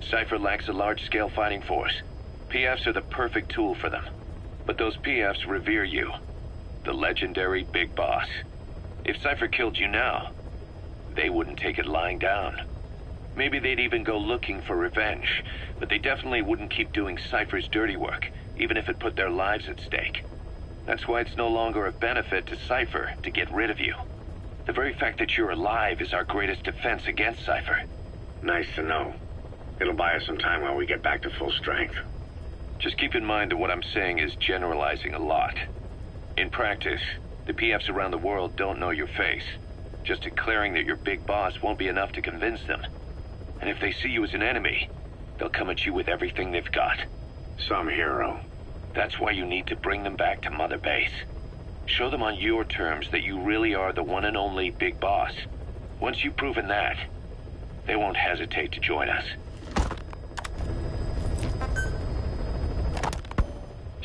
S7: Cypher lacks a large-scale fighting force. PFs are the perfect tool for them. But those PFs revere you, the legendary Big Boss. If Cypher killed you now, they wouldn't take it lying down. Maybe they'd even go looking for revenge, but they definitely wouldn't keep doing Cypher's dirty work, even if it put their lives at stake. That's why it's no longer a benefit to Cypher to get rid of you. The very fact that you're alive is our greatest defense against Cypher.
S3: Nice to know. It'll buy us some time while we get back to full strength.
S7: Just keep in mind that what I'm saying is generalizing a lot. In practice, the PFs around the world don't know your face. Just declaring that you're Big Boss won't be enough to convince them. And if they see you as an enemy, they'll come at you with everything they've got.
S3: Some hero.
S7: That's why you need to bring them back to Mother Base. Show them on your terms that you really are the one and only Big Boss. Once you've proven that, they won't hesitate to join us.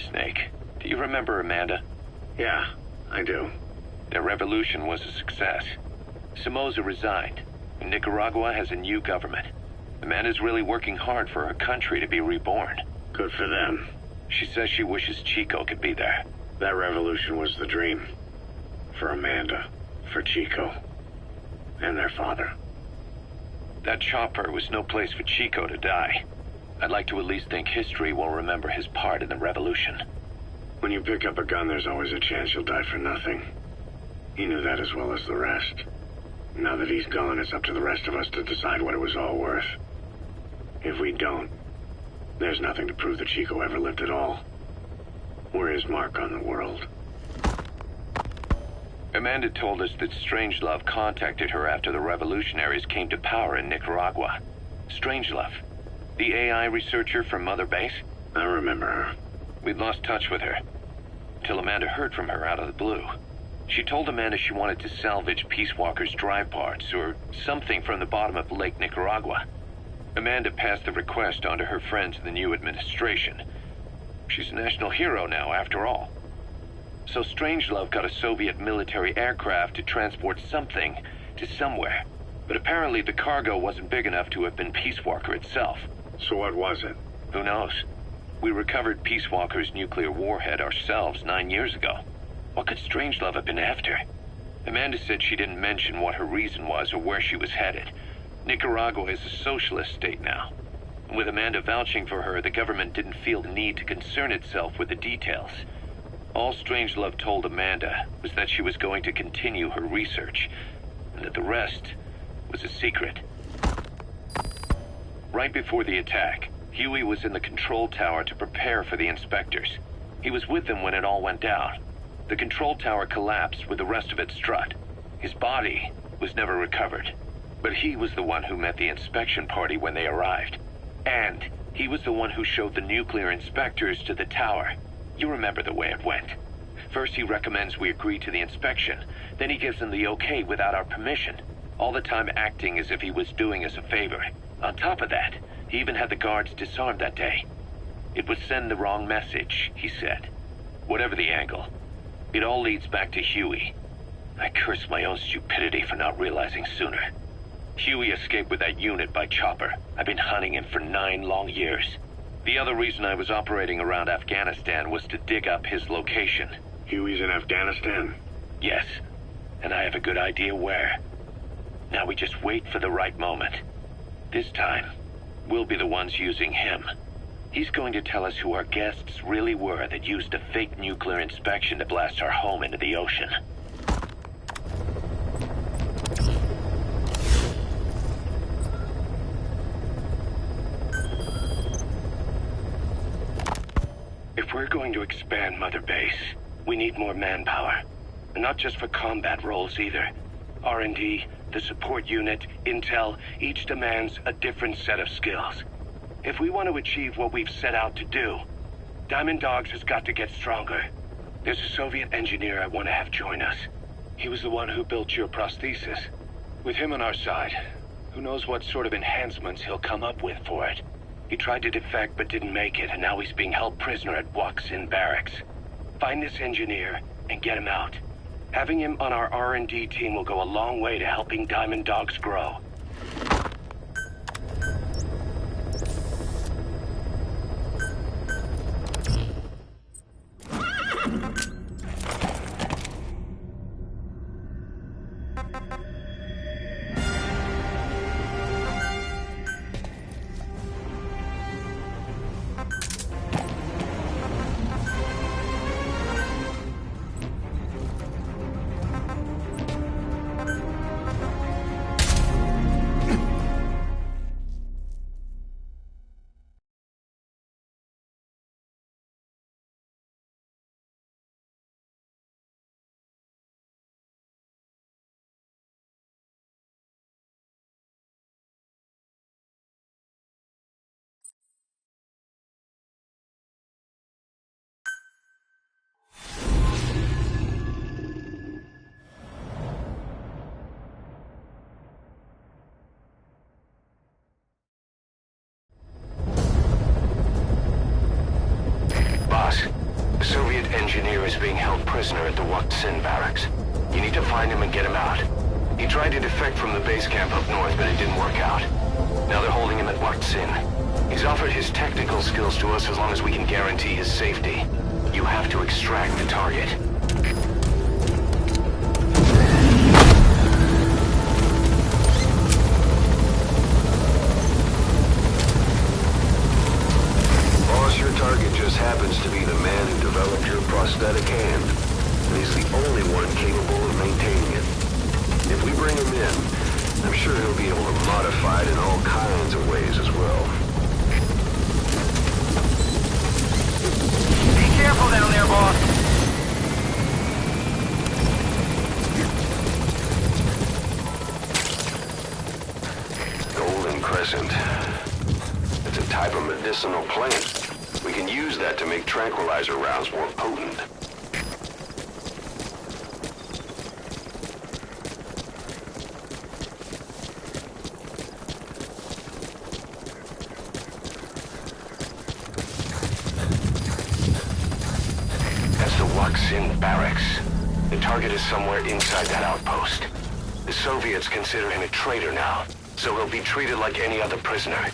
S7: Snake, do you remember Amanda?
S3: Yeah, I do.
S7: Their revolution was a success. Somoza resigned, and Nicaragua has a new government. Amanda's really working hard for her country to be reborn.
S3: Good for them.
S7: She says she wishes Chico could be there.
S3: That revolution was the dream. For Amanda, for Chico, and their father.
S7: That chopper was no place for Chico to die. I'd like to at least think history will remember his part in the revolution.
S3: When you pick up a gun, there's always a chance you'll die for nothing. He knew that as well as the rest. Now that he's gone, it's up to the rest of us to decide what it was all worth. If we don't, there's nothing to prove that Chico ever lived at all. We're his mark on the world.
S7: Amanda told us that Strangelove contacted her after the revolutionaries came to power in Nicaragua. Strangelove, the AI researcher from Mother Base?
S3: I remember her.
S7: We'd lost touch with her, till Amanda heard from her out of the blue. She told Amanda she wanted to salvage Peace Walker's drive parts, or something from the bottom of Lake Nicaragua. Amanda passed the request on to her friends in the new administration. She's a national hero now, after all. So Strangelove got a Soviet military aircraft to transport something to somewhere. But apparently the cargo wasn't big enough to have been Peace Walker itself.
S3: So what was it?
S7: Who knows? We recovered Peace Walker's nuclear warhead ourselves 9 years ago. What could Strangelove have been after? Amanda said she didn't mention what her reason was or where she was headed. Nicaragua is a socialist state now. With Amanda vouching for her, the government didn't feel the need to concern itself with the details. All Strangelove told Amanda was that she was going to continue her research, and that the rest was a secret. Right before the attack, Huey was in the control tower to prepare for the inspectors. He was with them when it all went down. The control tower collapsed with the rest of it struck. His body was never recovered, but he was the one who met the inspection party when they arrived. And he was the one who showed the nuclear inspectors to the tower. You remember the way it went. First he recommends we agree to the inspection, then he gives them the okay without our permission, all the time acting as if he was doing us a favor. On top of that, he even had the guards disarmed that day. It would send the wrong message, he said. Whatever the angle, it all leads back to Huey. I curse my own stupidity for not realizing sooner. Huey escaped with that unit by chopper. I've been hunting him for 9 long years. The other reason I was operating around Afghanistan was to dig up his location.
S3: Huey's in Afghanistan?
S7: Yes, and I have a good idea where. Now we just wait for the right moment. This time, we'll be the ones using him. He's going to tell us who our guests really were that used a fake nuclear inspection to blast our home into the ocean. If we're going to expand Mother Base, we need more manpower. And not just for combat roles either. R&D, the support unit, intel, each demands a different set of skills. If we want to achieve what we've set out to do, Diamond Dogs has got to get stronger. There's a Soviet engineer I want to have join us. He was the one who built your prosthesis. With him on our side, who knows what sort of enhancements he'll come up with for it. He tried to defect but didn't make it, and now he's being held prisoner at Waksin Barracks. Find this engineer and get him out. Having him on our R&D team will go a long way to helping Diamond Dogs grow. The Soviet engineer is being held prisoner at the Waksin Barracks. You need to find him and get him out. He tried to defect from the base camp up north, but it didn't work out. Now they're holding him at Waksin. He's offered his technical skills to us as long as we can guarantee his safety. You have to extract the target.
S1: Your target just happens to be the man who developed your prosthetic hand, and he's the only one capable of maintaining it. If we bring him in, I'm sure he'll be able to modify it in all kinds of ways as well.
S2: Be careful down there, boss.
S1: Golden Crescent. It's a type of medicinal plant. We can use that to make tranquilizer rounds more potent. That's the Waksin Barracks. The target is somewhere inside that outpost. The Soviets consider him a traitor now, so he'll be treated like any other prisoner.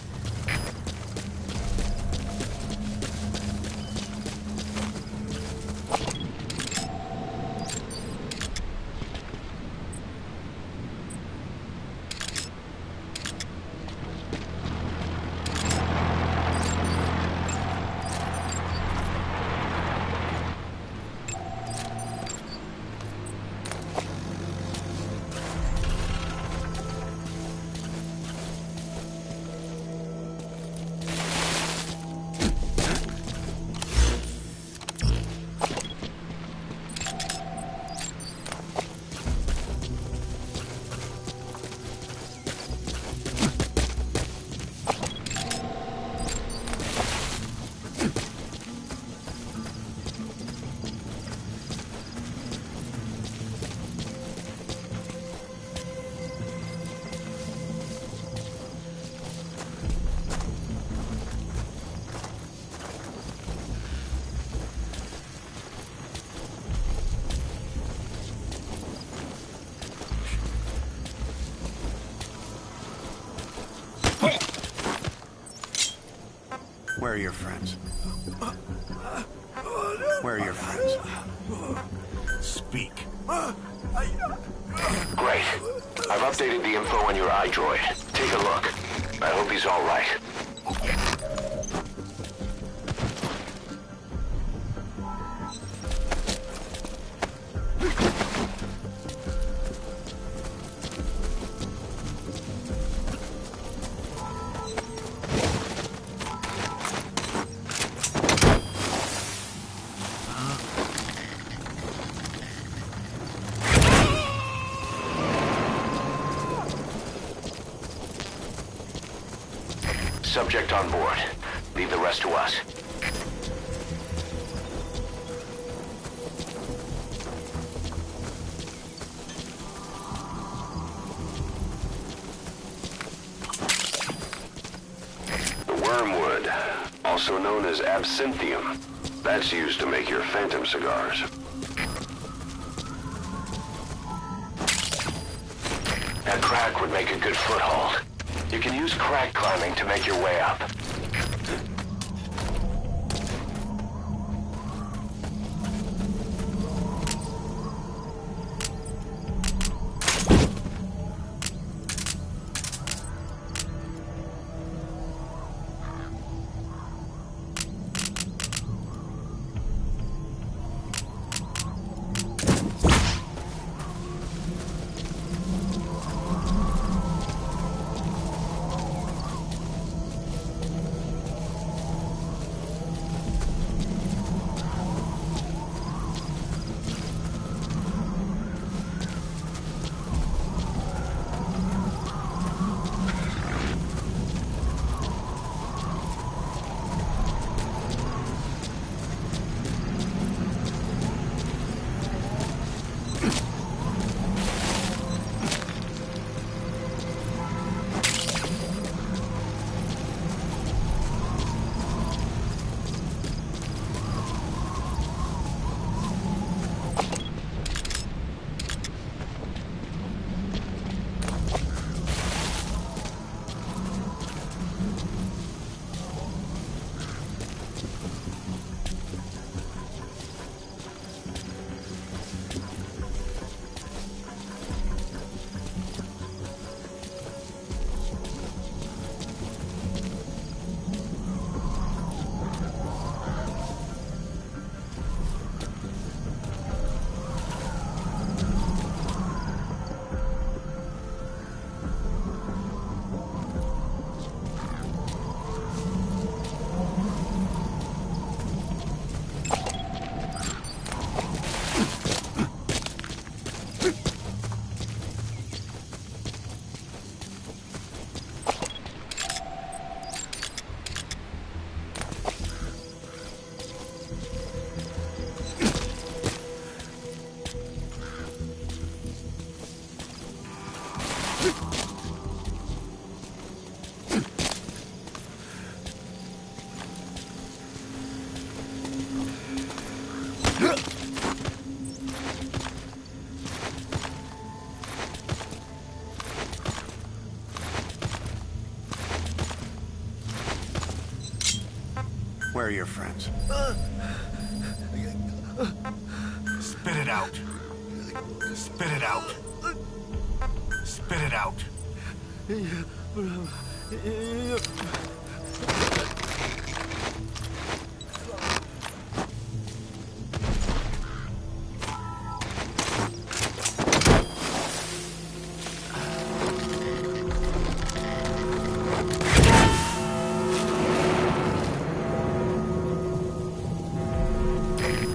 S3: Where are your friends? Where are your friends? Speak.
S1: Great. I've updated the info on your iDroid. Take a look. I hope he's all right. Subject on board. Leave the rest to us. The wormwood, also known as absinthium. That's used to make your phantom cigars. That crack would make a good foothold. You can use crack climbing to make your way up.
S3: Where are your friends? Spit it out. Spit it out. Spit it out.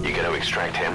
S1: You gonna extract him?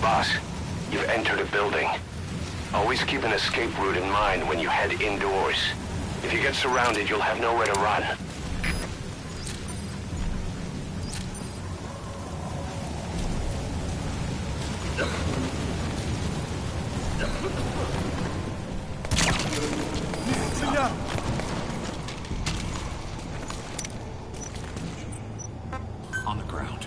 S1: Boss, you've entered a building. Always keep an escape route in mind when you head indoors. If you get surrounded, you'll have nowhere to run.
S8: On the ground.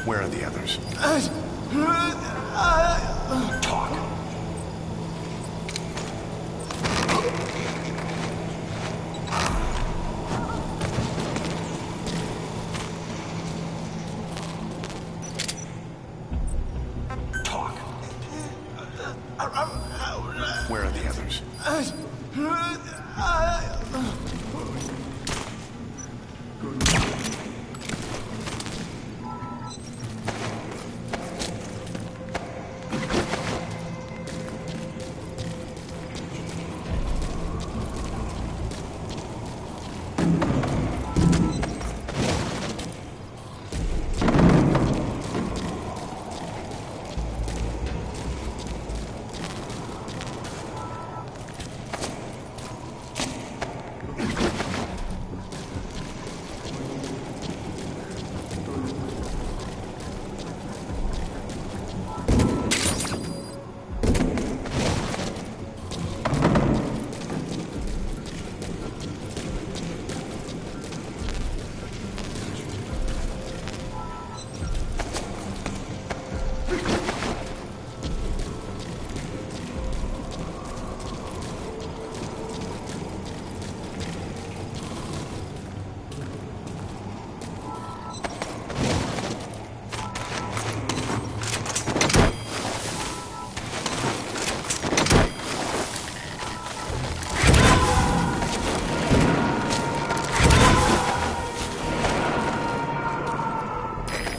S3: Where are the others?
S8: Talk. Talk.
S3: Where are the others?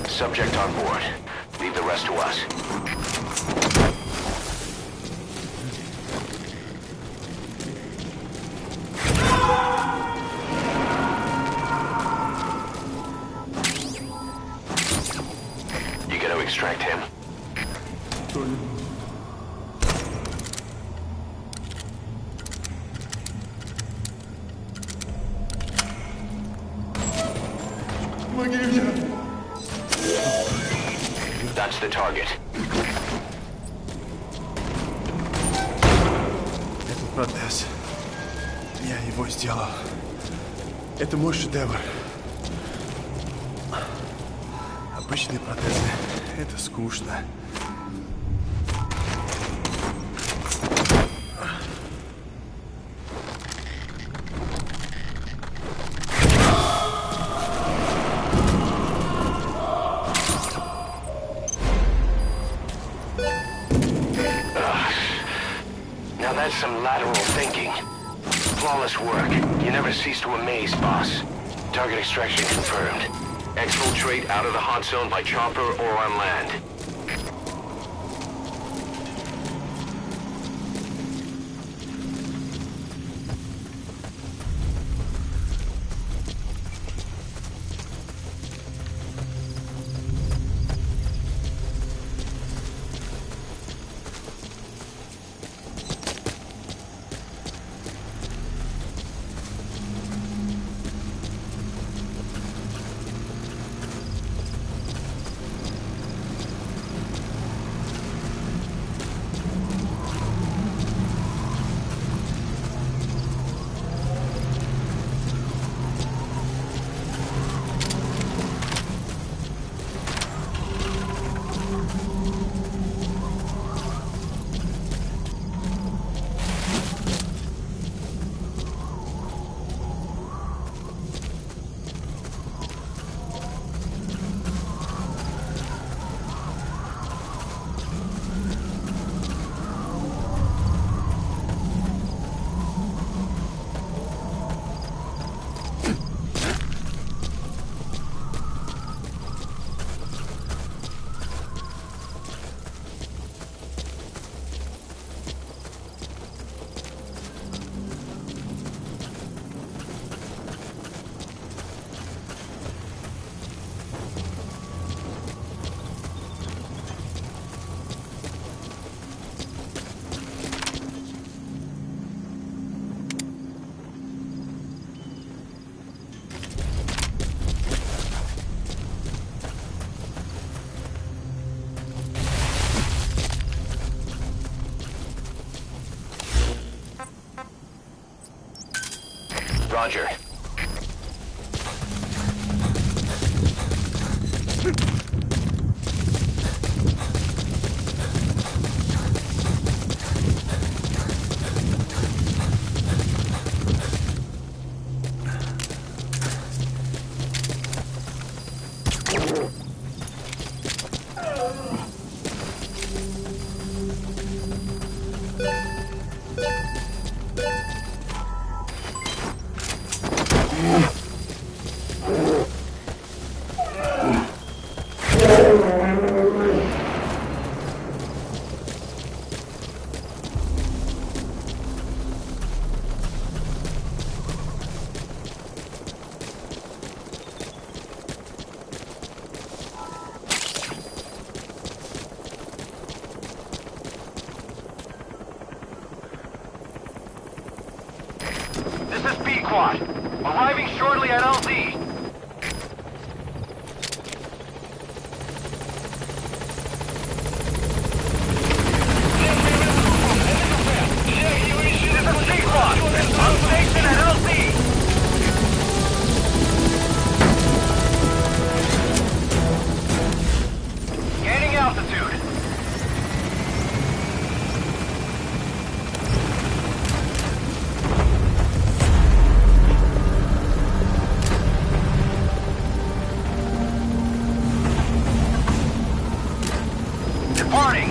S1: Subject on board. Leave the rest to us. You gotta extract him. That's the target.
S9: Это протез. Я его сделал. Это мой шедевр. Обычные протезы — это скучно.
S1: Now that's some lateral thinking. Flawless work. You never cease to amaze, boss. Target extraction confirmed. Exfiltrate out of the hot zone by chopper or on land. Roger.
S2: This is B-Quad. Arriving shortly at LZ. This is B-Quad. I'm stationed at LZ. Gaining altitude. Departing.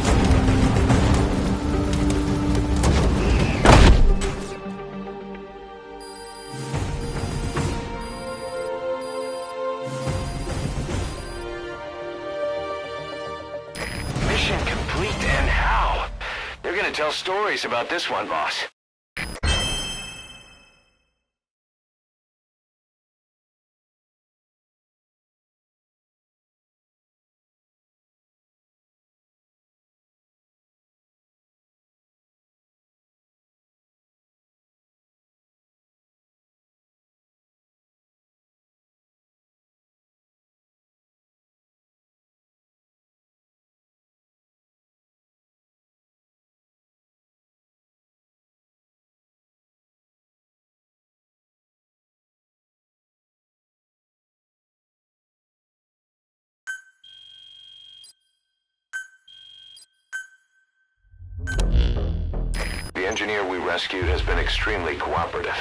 S1: Mission complete, and how? They're gonna tell stories about this one, boss. The engineer we rescued has been extremely cooperative.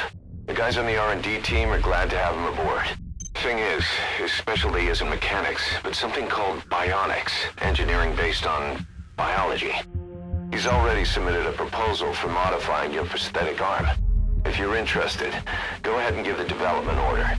S1: The guys on the R&D team are glad to have him aboard. Thing is, his specialty isn't mechanics, but something called bionics, engineering based on biology. He's already submitted a proposal for modifying your prosthetic arm. If you're interested, go ahead and give the development order.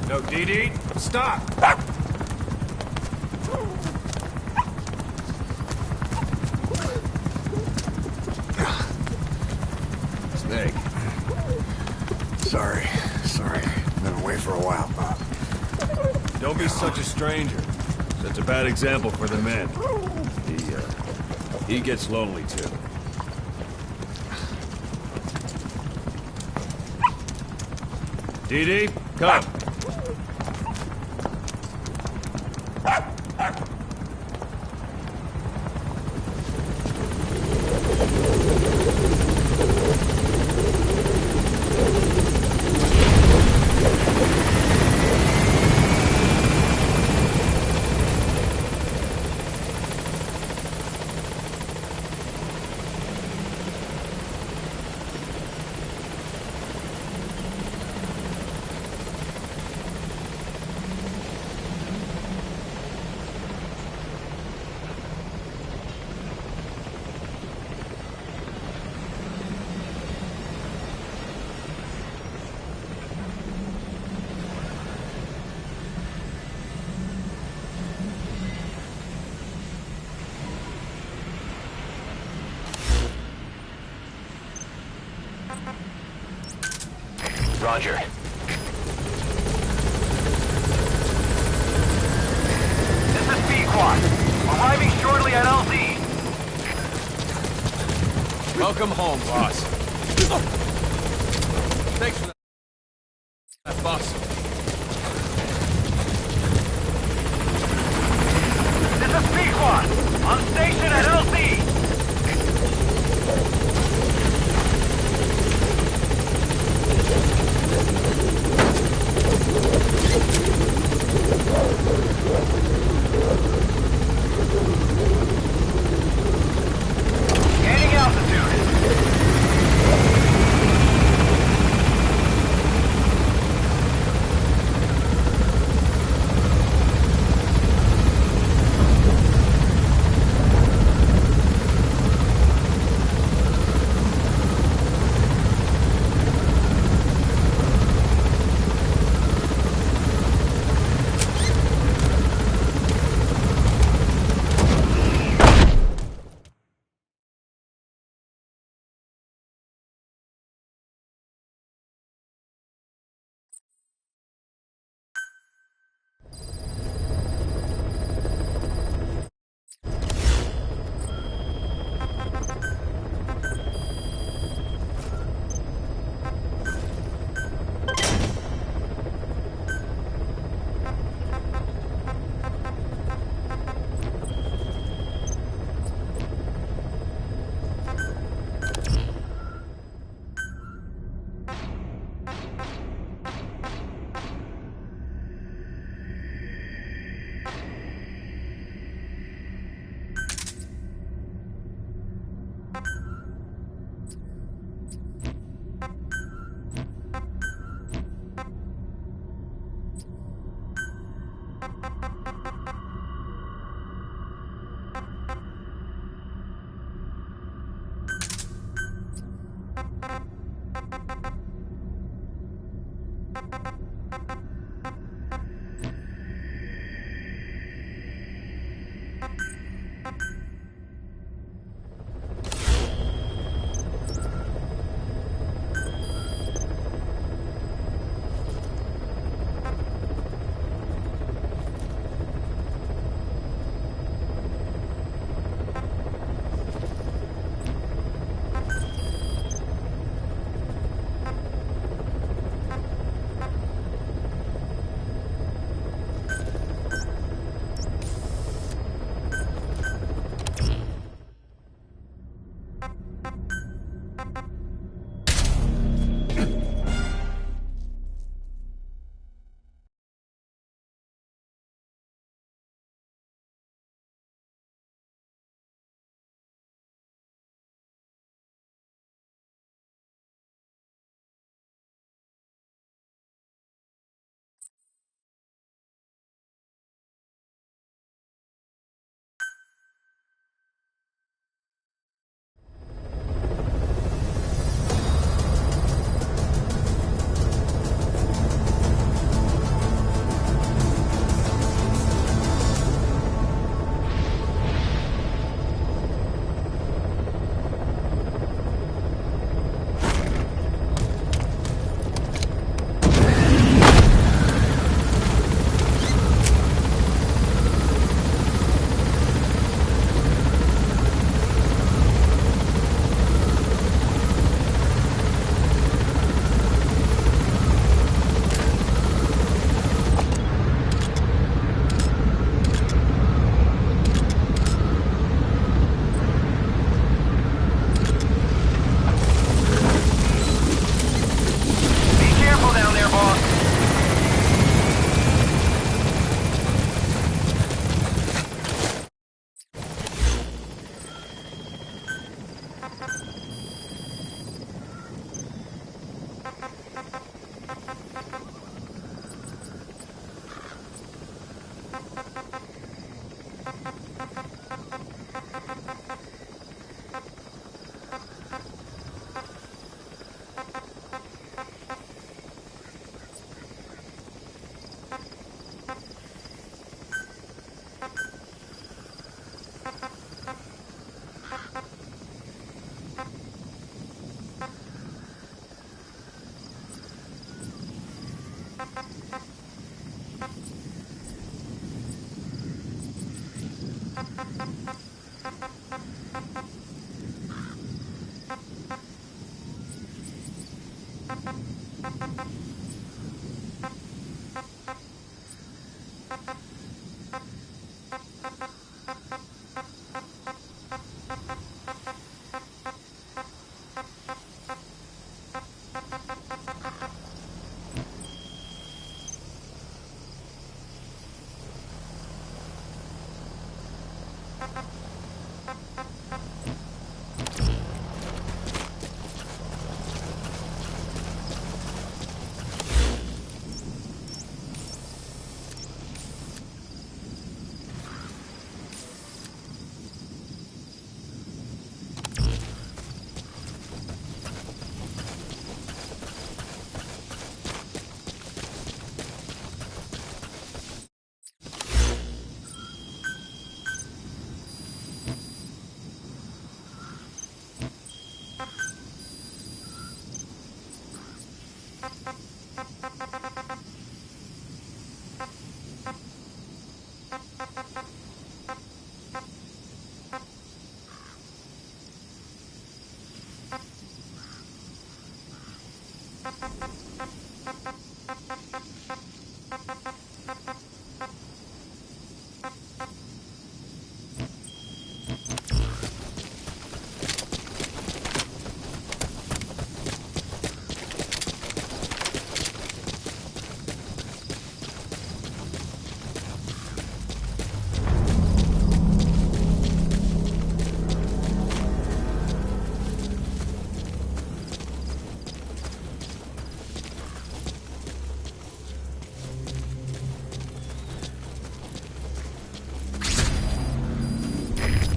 S6: No, DD, stop! take.
S9: Sorry. Been away for a while, Bob.
S6: Don't be such a stranger. That's a bad example for the men. He gets lonely too. Dee, come.
S1: Roger.
S2: This is Pequod. Arriving shortly at LZ.
S6: Welcome home, boss. Thanks for that, boss.
S2: This is Pequod. On station at LZ. Gaining altitude.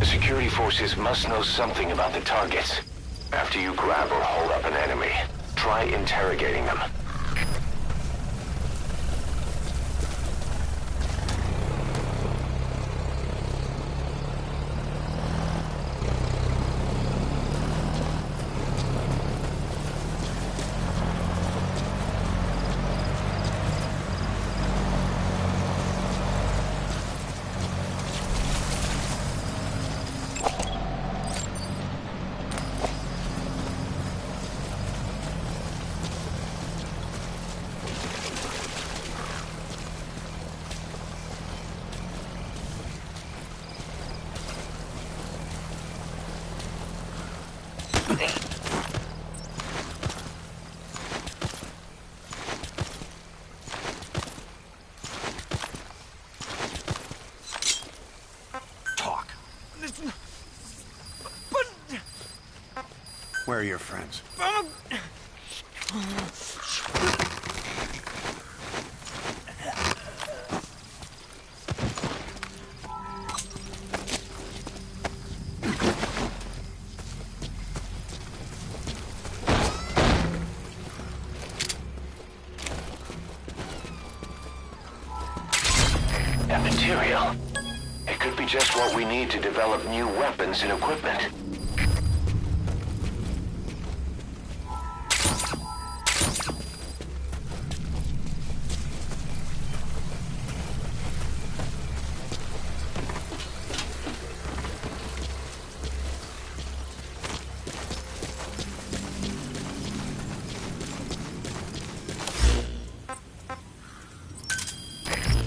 S1: Security forces must know something about the targets. After you grab or hold up an enemy, try interrogating them.
S8: Talk.
S9: Where are your friends?
S1: That material. It could be just what we need to develop new weapons and equipment.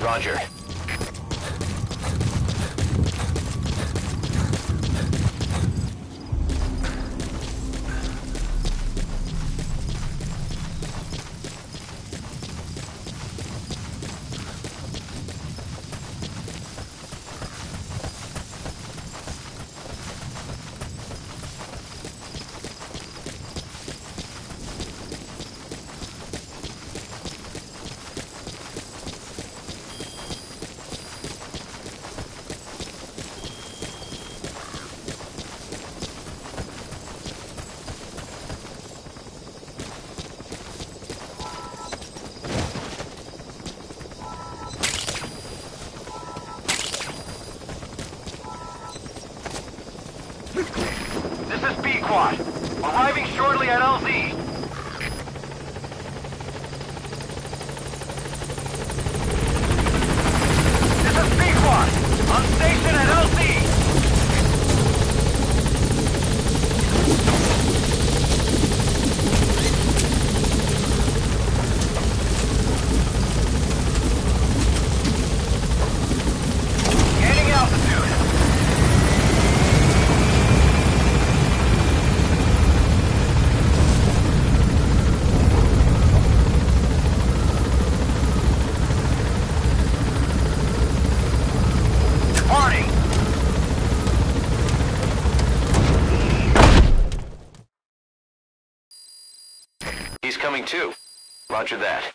S1: Roger. He's coming too. Roger that.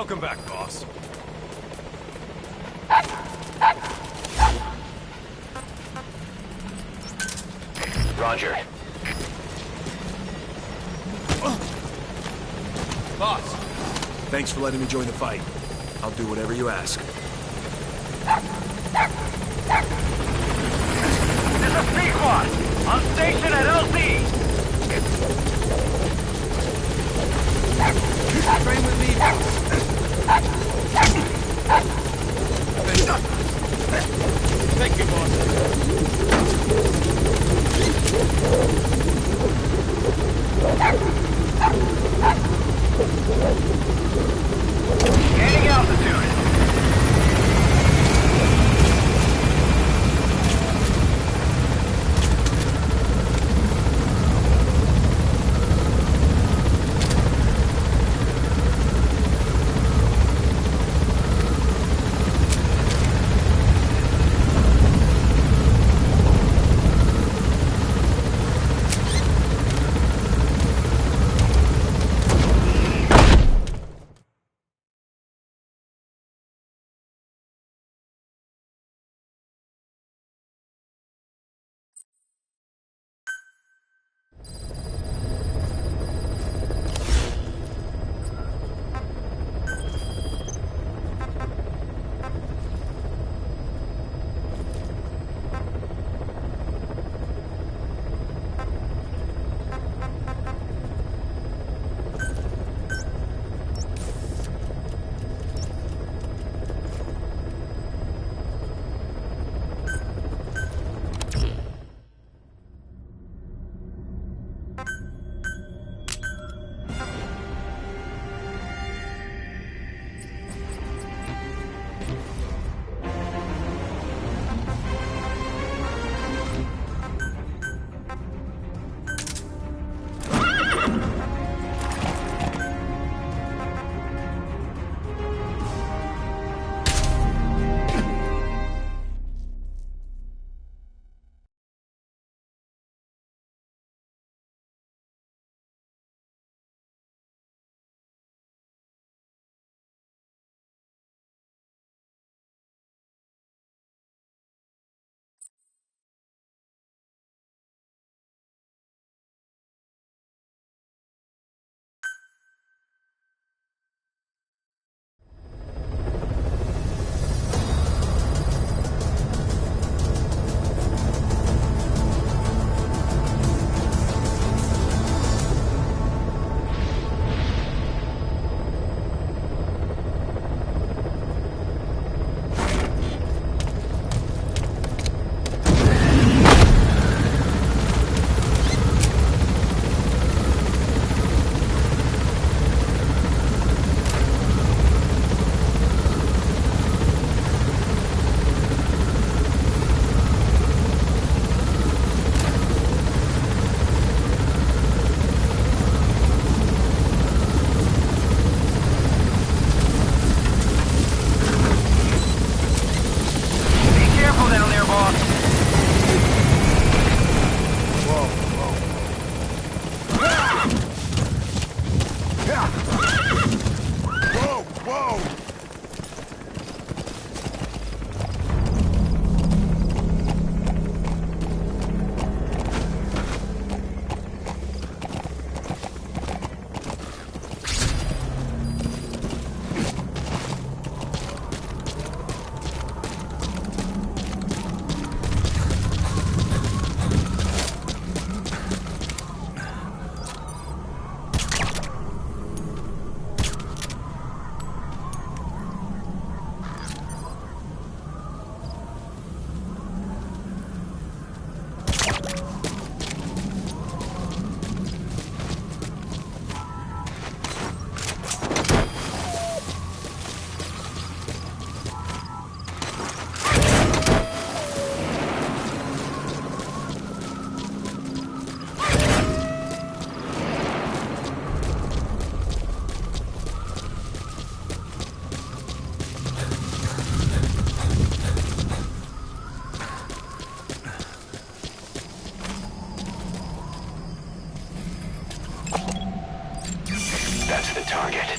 S6: Welcome back, boss.
S1: Roger.
S6: Boss! Thanks for letting me join the fight. I'll do whatever you ask.
S2: This is C-Squad! On station at LZ!
S6: Train with me, Thank you, boss.
S2: Gaining altitude.
S1: target.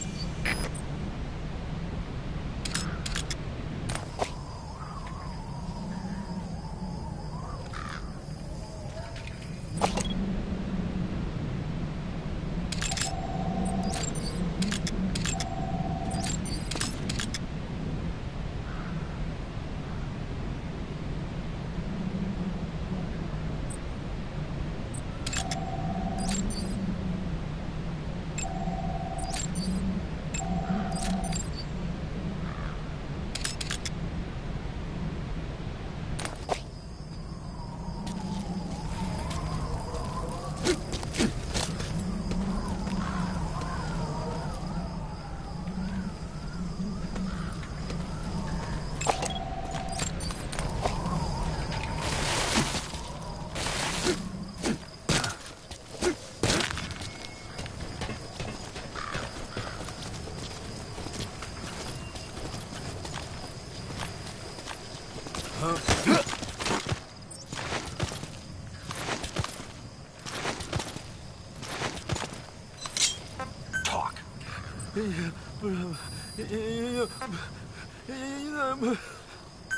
S8: Talk.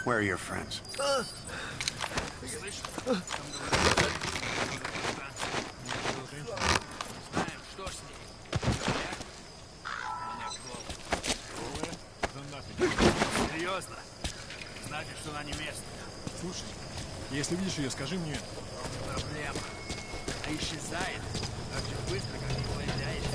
S9: Where are your friends?
S4: Серьезно? Значит, что она не местная. Слушай, если видишь ее, скажи мне. Проблема. Она исчезает так же быстро, как и появляется.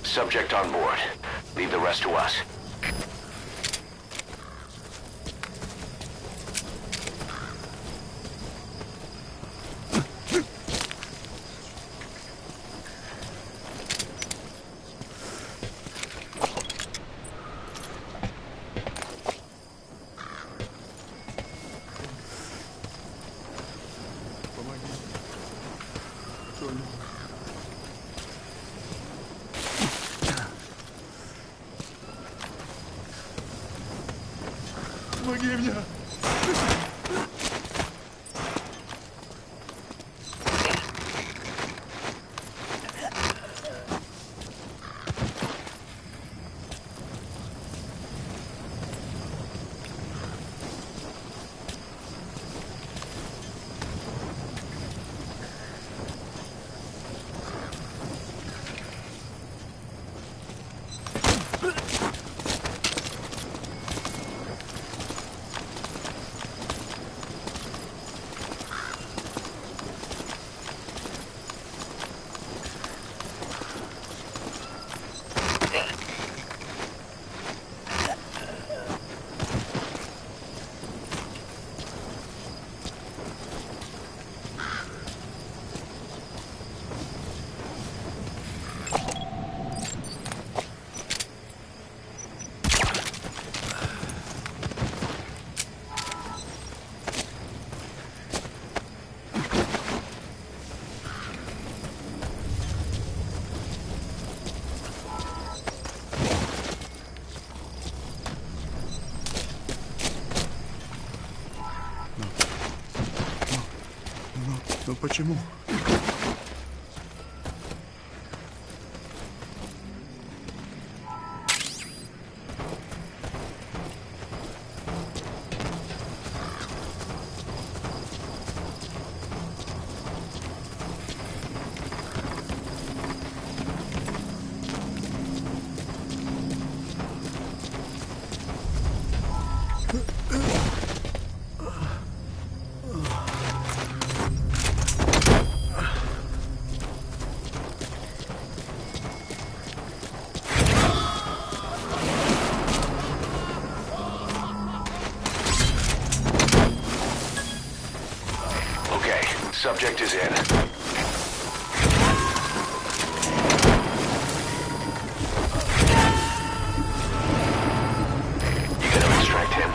S1: Subject on board. Leave the rest to us.
S4: Помоги мне!
S9: Но почему?
S1: Subject is in. You gotta extract him.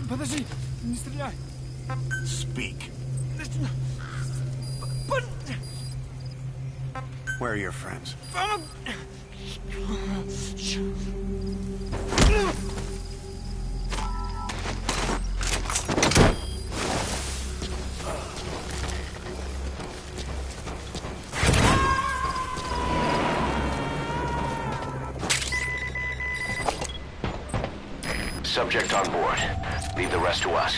S4: Подожди, не стреляй.
S9: Speak. Where are your friends?
S1: Subject on board. Leave the rest to us.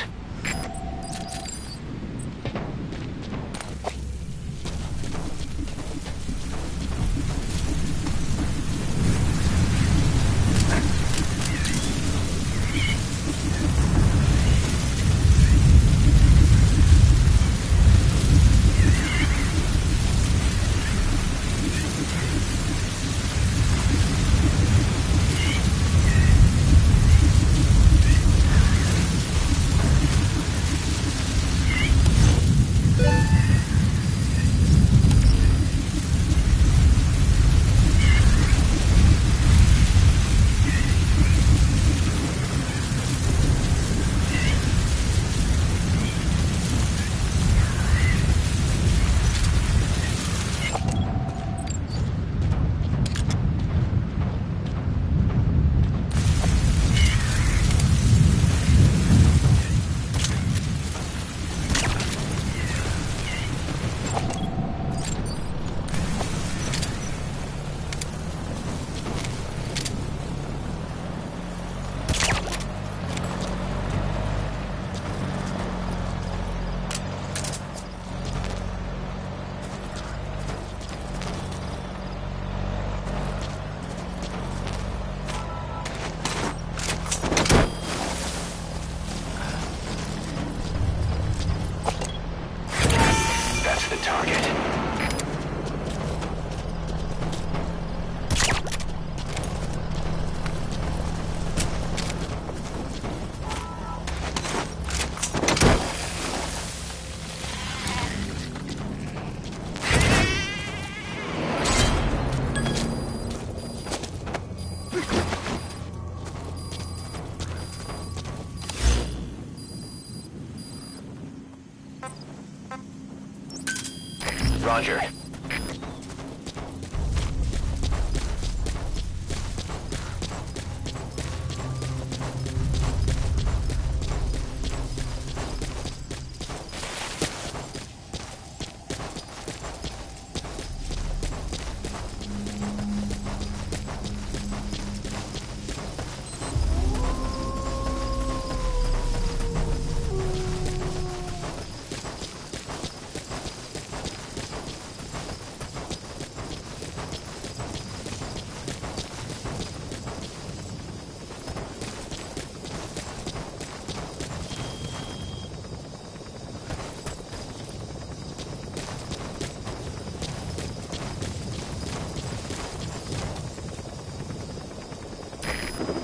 S1: Roger.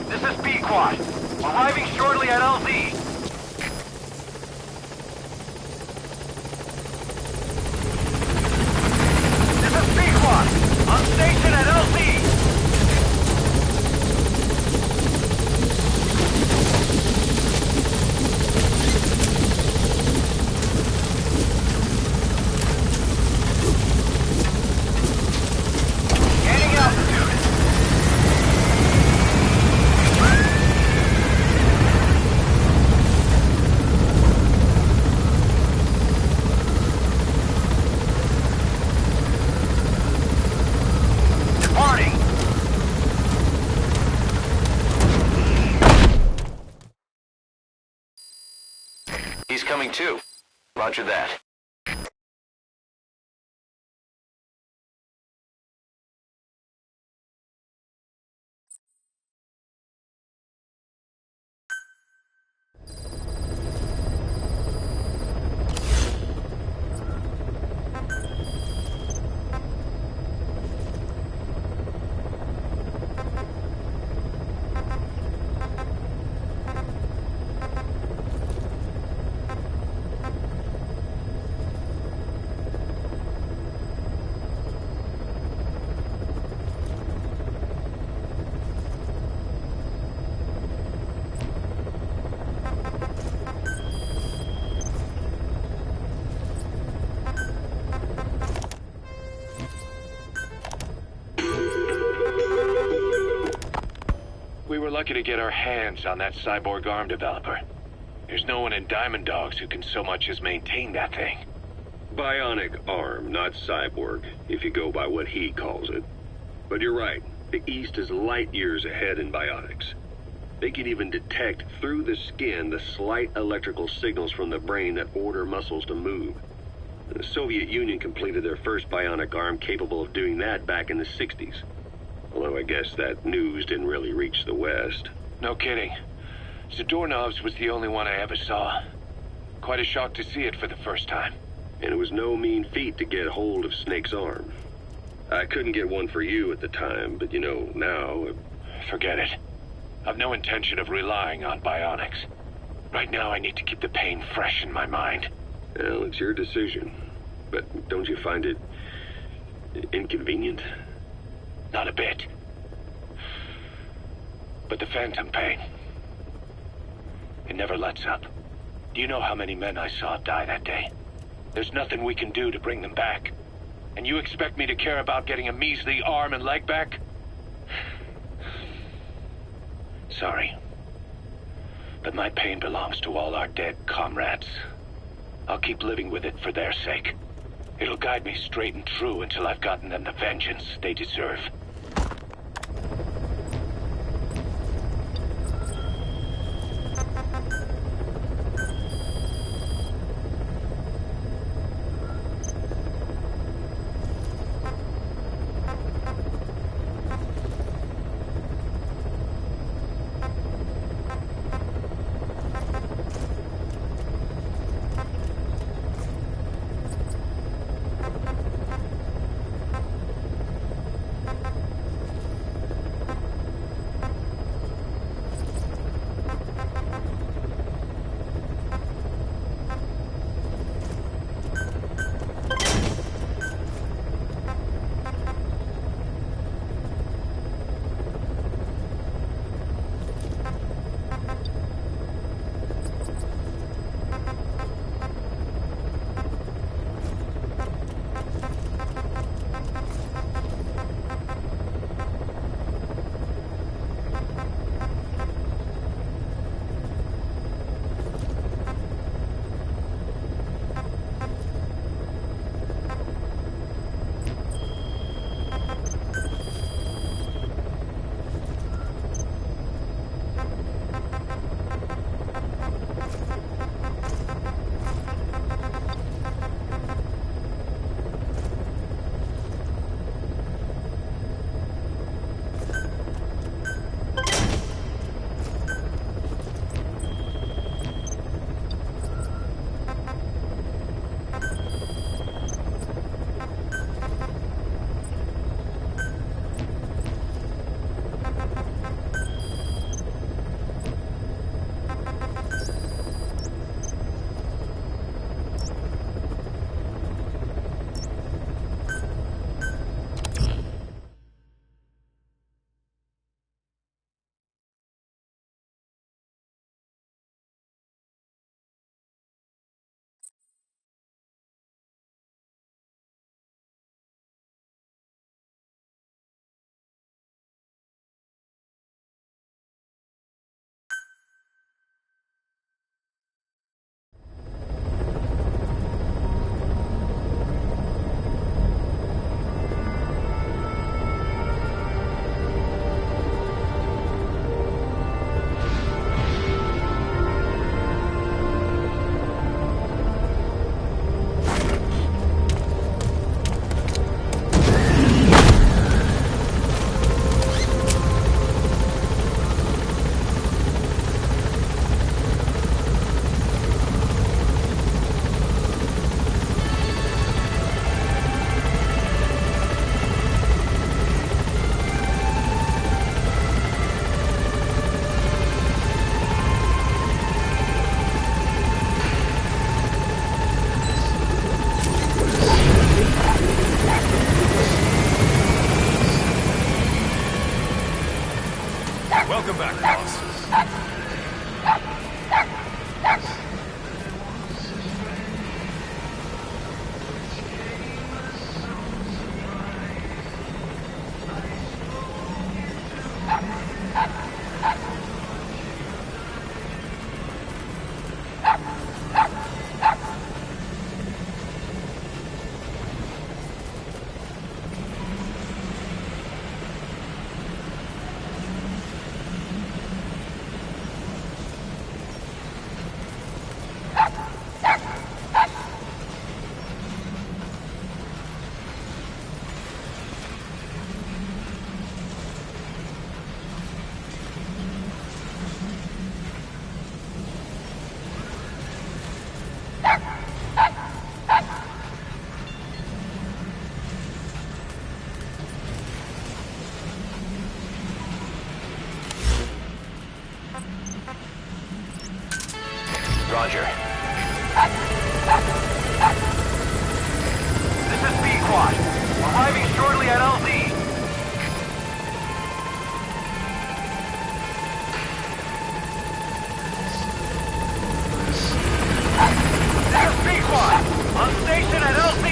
S2: This is B-Quad. Arriving shortly at LZ. This is B-Quad. On station at LZ. Gaining altitude. Departing.
S1: He's coming too. Roger that.
S7: We were lucky to get our hands on that cyborg arm developer. There's no one in Diamond Dogs who can so much as maintain that thing.
S10: Bionic arm, not cyborg, if you go by what he calls it. But you're right, the East is light years ahead in bionics. They can even detect through the skin the slight electrical signals from the brain that order muscles to move. The Soviet Union completed their first bionic arm capable of doing that back in the 60s. Although I guess that news didn't really reach the West.
S7: No kidding. Zadornov's was the only one I ever saw. Quite a shock to see it for the first time.
S10: And it was no mean feat to get hold of Snake's arm. I couldn't get one for you at the time, but you know, now...
S7: Forget it. I've no intention of relying on bionics. Right now I need to keep the pain fresh in my mind.
S10: Well, it's your decision. But don't you find it... inconvenient?
S7: Not a bit. But the phantom pain, it never lets up. Do you know how many men I saw die that day? There's nothing we can do to bring them back. And you expect me to care about getting a measly arm and leg back? Sorry. But my pain belongs to all our dead comrades. I'll keep living with it for their sake. It'll guide me straight and true until I've gotten them the vengeance they deserve.
S1: Roger.
S2: This is B-Quad. Arriving shortly at LZ. This is B-Quad. On station at LZ.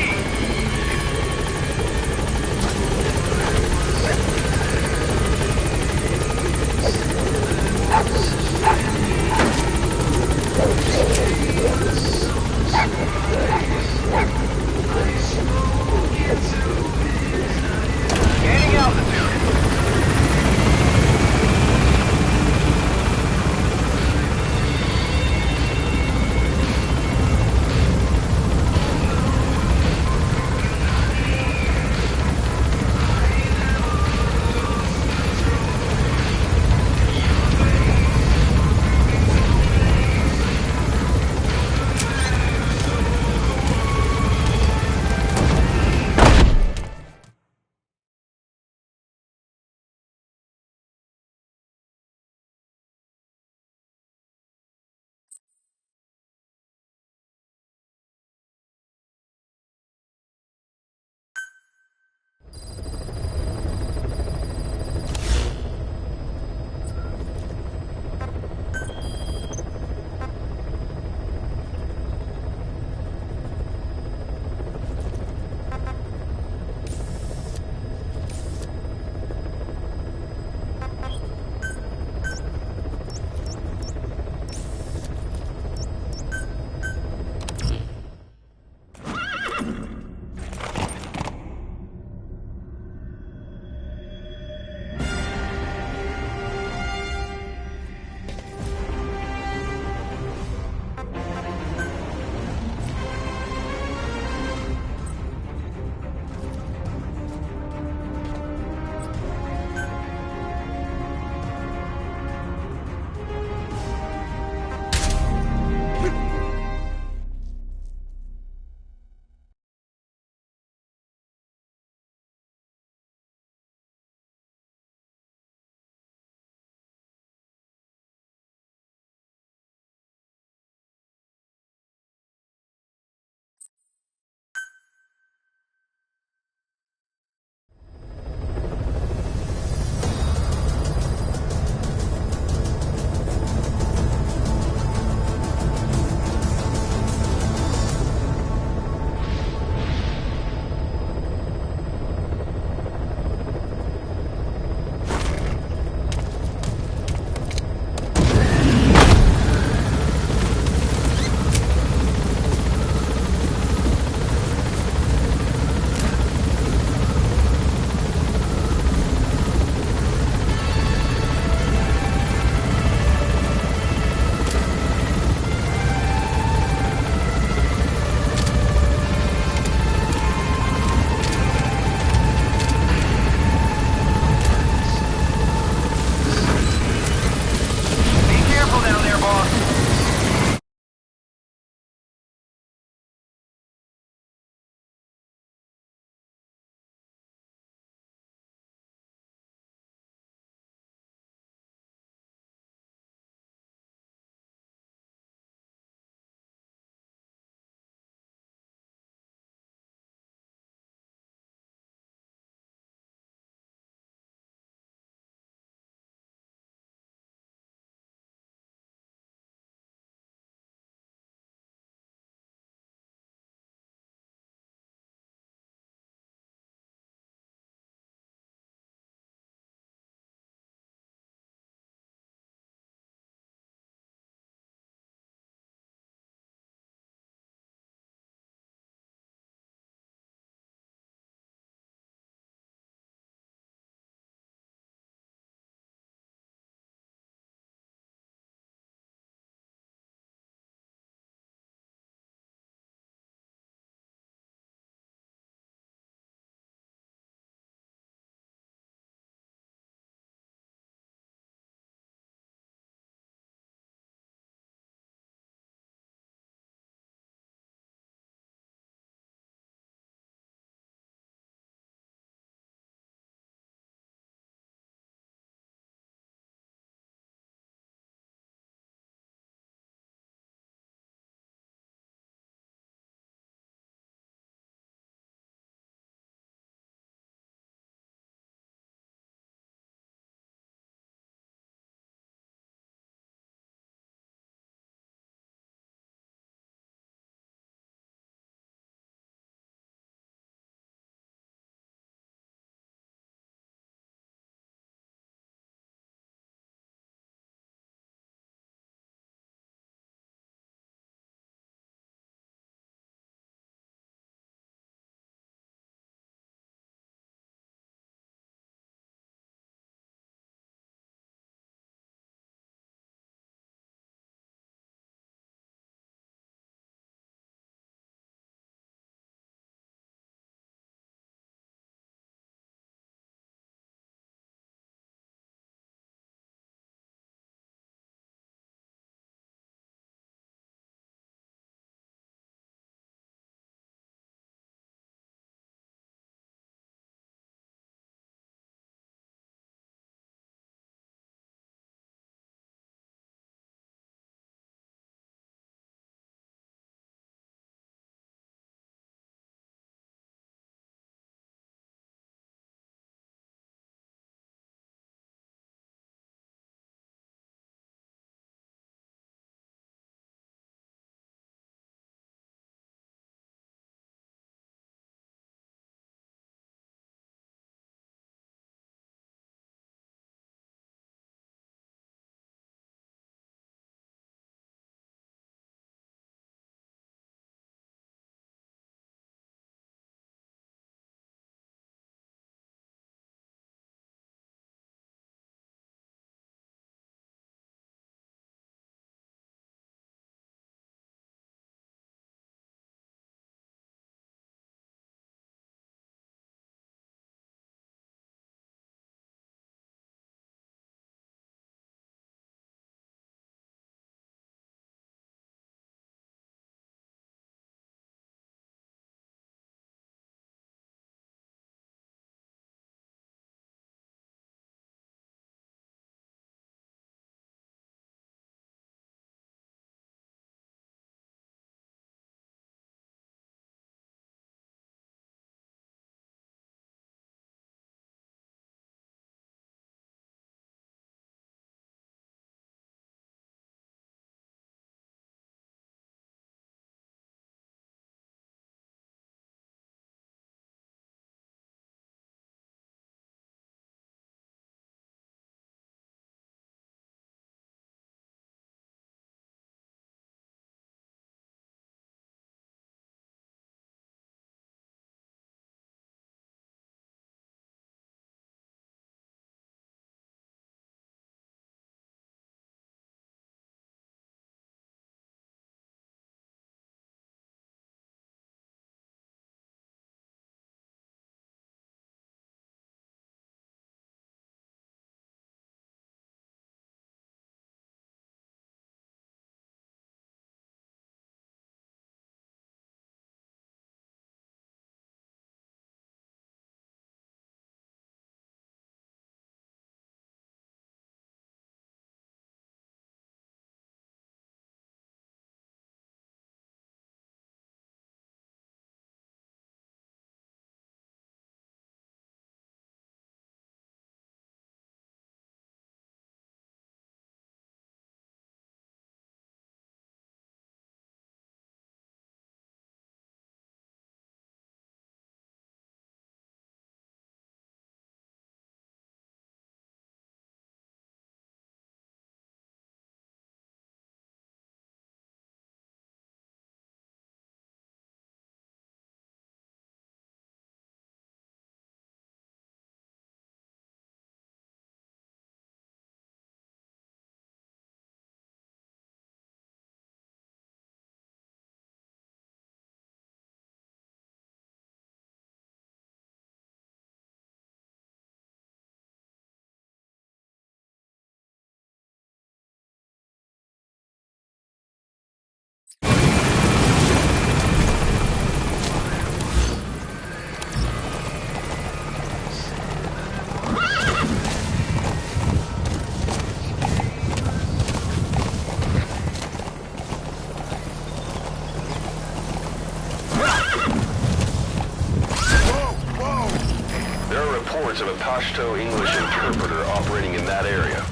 S1: reports of a Pashto English interpreter operating in that area.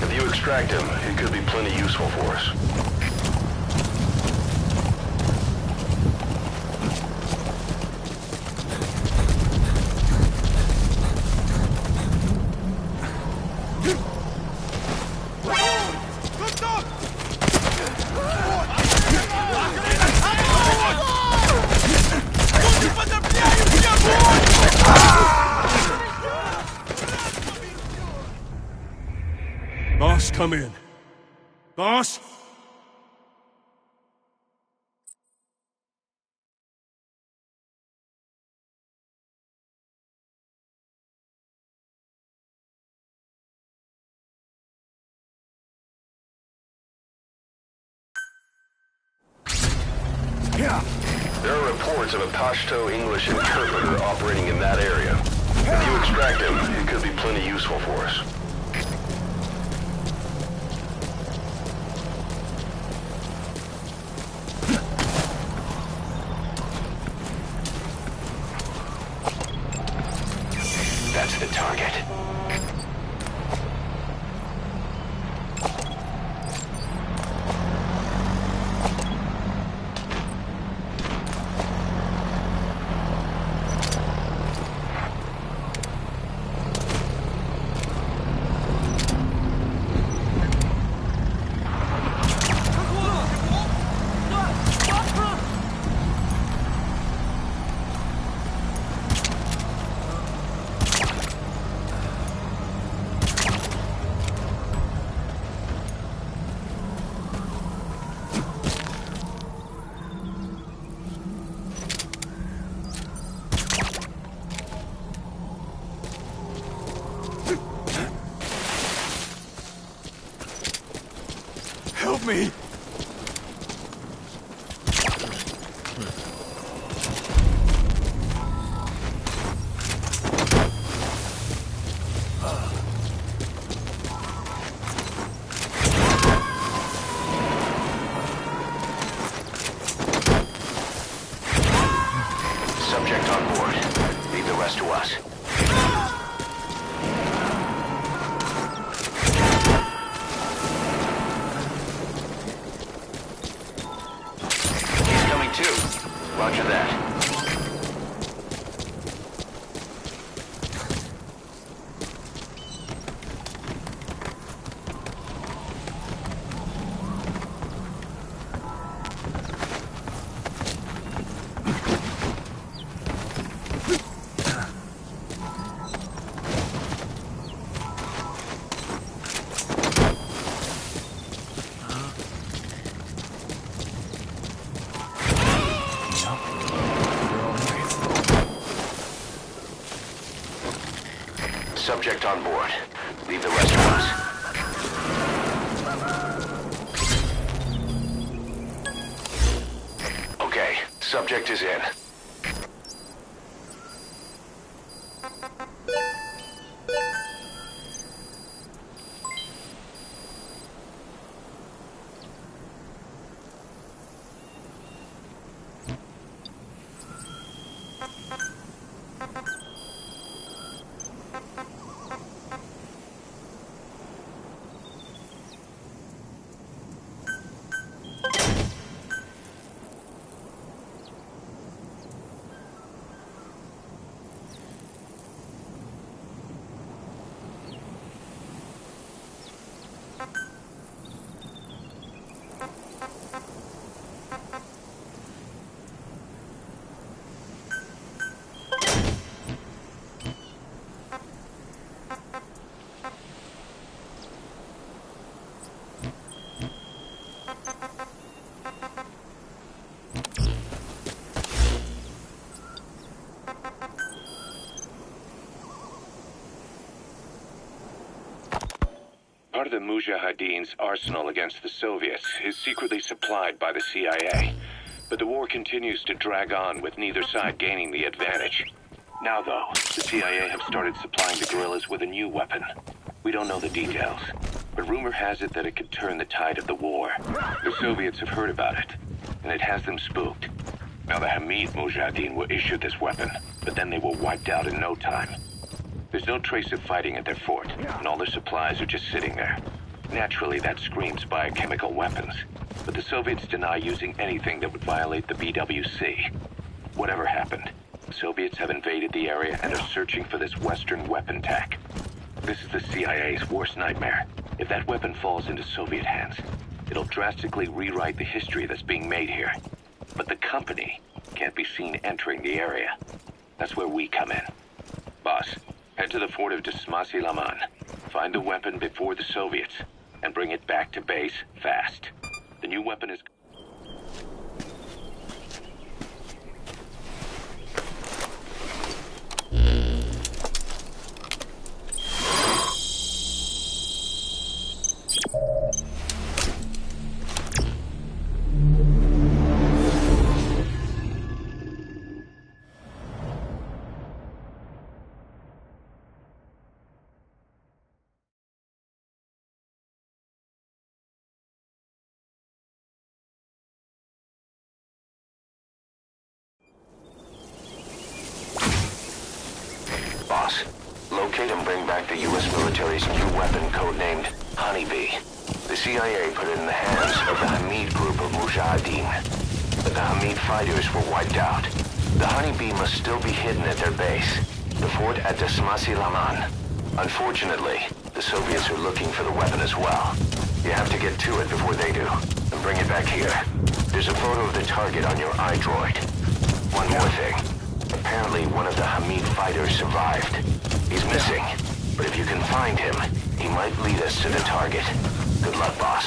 S1: If you extract him, he could be plenty useful for us.
S6: Boss, come in. Boss?
S1: There are reports of a Pashto English interpreter operating in that area. If you extract him, he could be plenty useful for us. That's the target.
S6: Help me!
S1: Subject on board. Leave the rest to us. He's coming too. Roger that. Subject on board. Leave the rest to us. Okay, subject is in.
S10: Part of the Mujahideen's arsenal against the Soviets is secretly supplied by the CIA. But the war continues to drag on with neither side gaining the advantage. Now though, the CIA have started supplying the guerrillas with a new weapon. We don't know the details, but rumor has it that it could turn the tide of the war. The Soviets have heard about it, and it has them spooked. Now the Hamid Mujahideen will issue this weapon, but then they will wiped out in no time.
S1: There's no trace of fighting at their fort, and all their supplies are just sitting there. Naturally, that screams biochemical weapons, but the Soviets deny using anything that would violate the BWC. Whatever happened, the Soviets have invaded the area and are searching for this Western weapon tech. This is the CIA's worst nightmare. If that weapon falls into Soviet hands, it'll drastically rewrite the history that's being made here. But the company can't be seen entering the area. That's where we come in. Boss, head to the fort of Desmasi-Laman. Find the weapon before the Soviets, and bring it back to base fast. The new weapon is... Boss, locate and bring back the U.S. military's new weapon codenamed Honeybee. The CIA put it in the hands of the Hamid group of Mujahideen. But the Hamid fighters were wiped out. The Honeybee must still be hidden at their base, the fort at Desmasi-Laman. Unfortunately, the Soviets are looking for the weapon as well. You have to get to it before they do, and bring it back here. There's a photo of the target on your iDroid. One more thing. Apparently, one of the Hamid fighters survived. He's missing, but if you can find him, he might lead us to the target. Good luck, boss.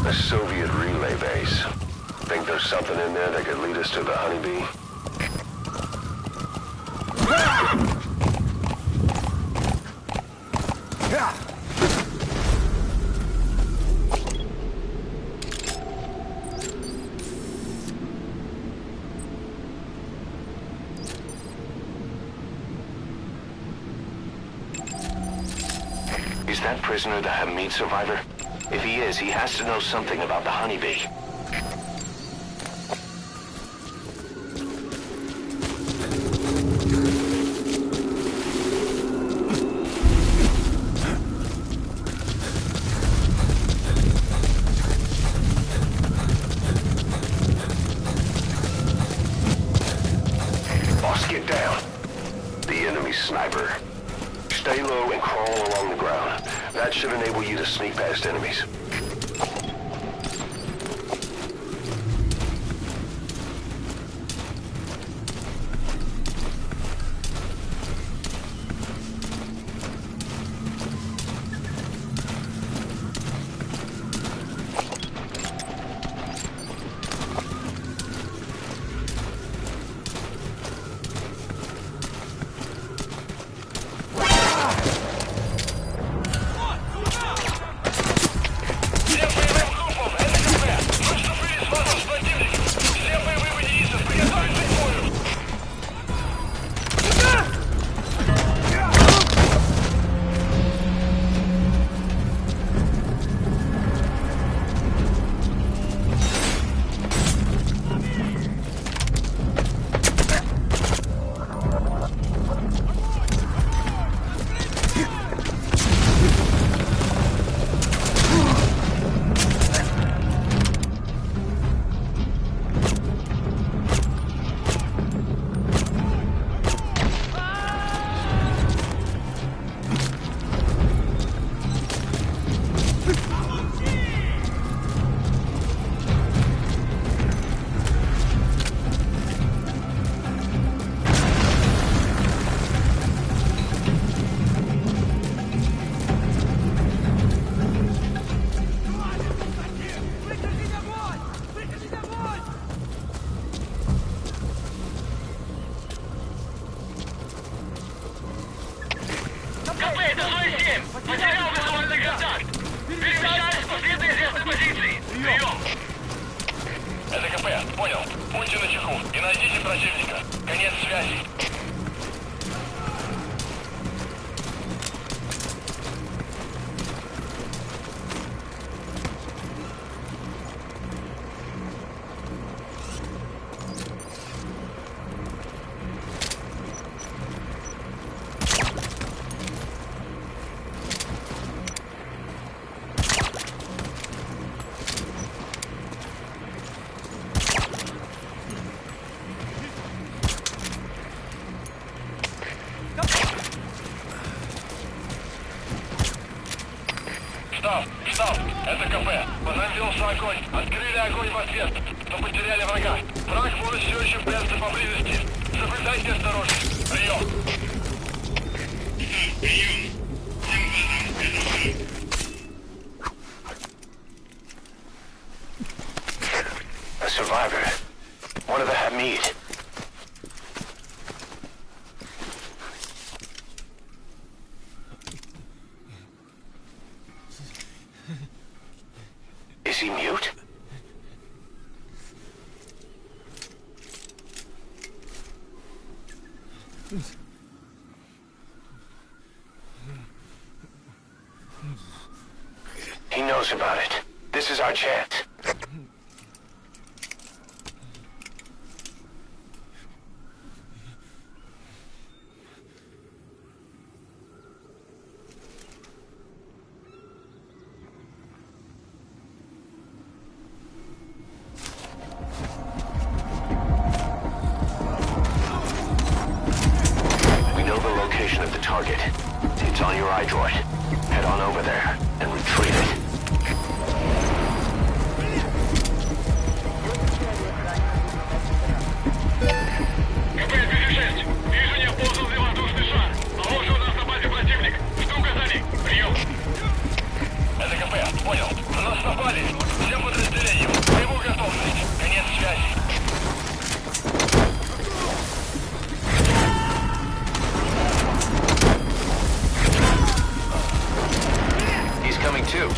S1: A Soviet relay base. Think there's something in there that could lead us to the Honeybee? Is that prisoner the Hamid survivor? If he is, he has to know something about the Honeybee. Boss, get down. The enemy sniper. Stay low and crawl along the ground. That should enable you to sneak past enemies.
S2: и найдите противника. Конец связи. Штаб, это кафе. Позаимствовался огонь. Открыли огонь в ответ. Но потеряли врага. Враг может все еще прятаться поблизости. Соблюдайте осторожность. Прием.
S1: A survivor. One of the Hamid. Is he mute? He knows about it. This is our chance. Of the target. It's on your iDroid. Head on over there and retrieve it.
S2: КП-56. Вижу неопознанный воздушный шар. Похоже, у нас на базе противник. Жду указаний. Прием. Это КП. Понял. На нас напали. Всем подразделениям. Боевую готовность. Конец связи.
S1: Coming too.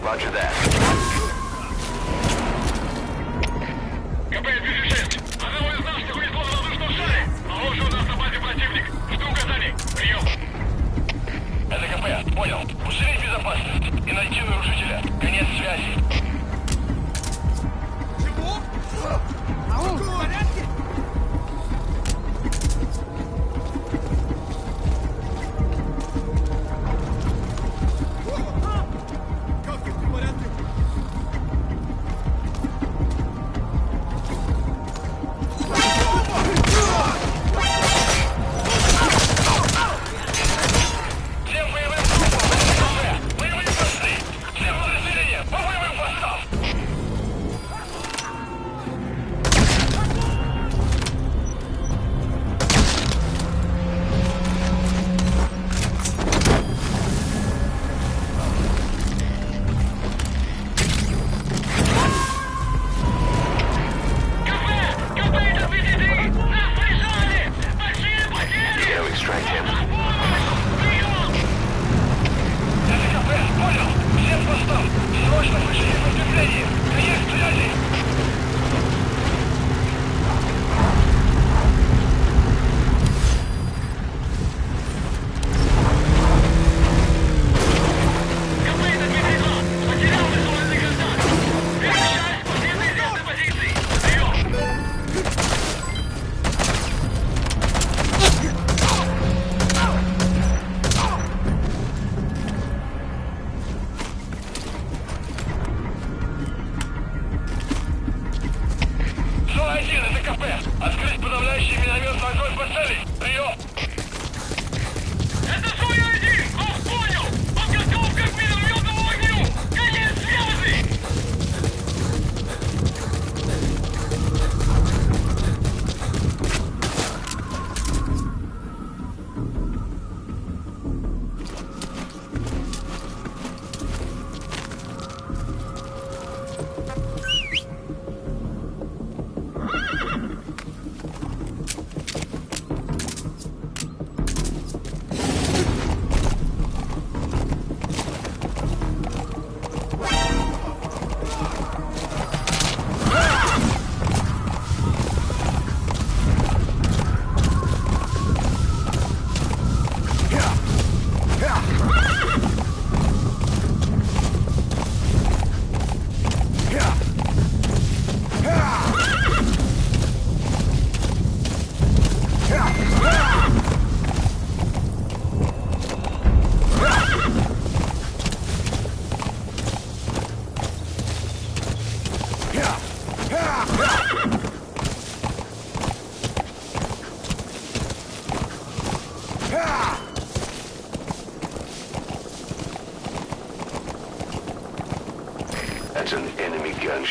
S1: Roger that.
S2: КП-56. Одного из наших унесло на воздушном шаре. Похоже, у нас на базе противник. Жду указаний. Прием. Это КП. Понял. Усилить безопасность и найти нарушителя. Конец связи.
S4: Чего? Ау, в порядке?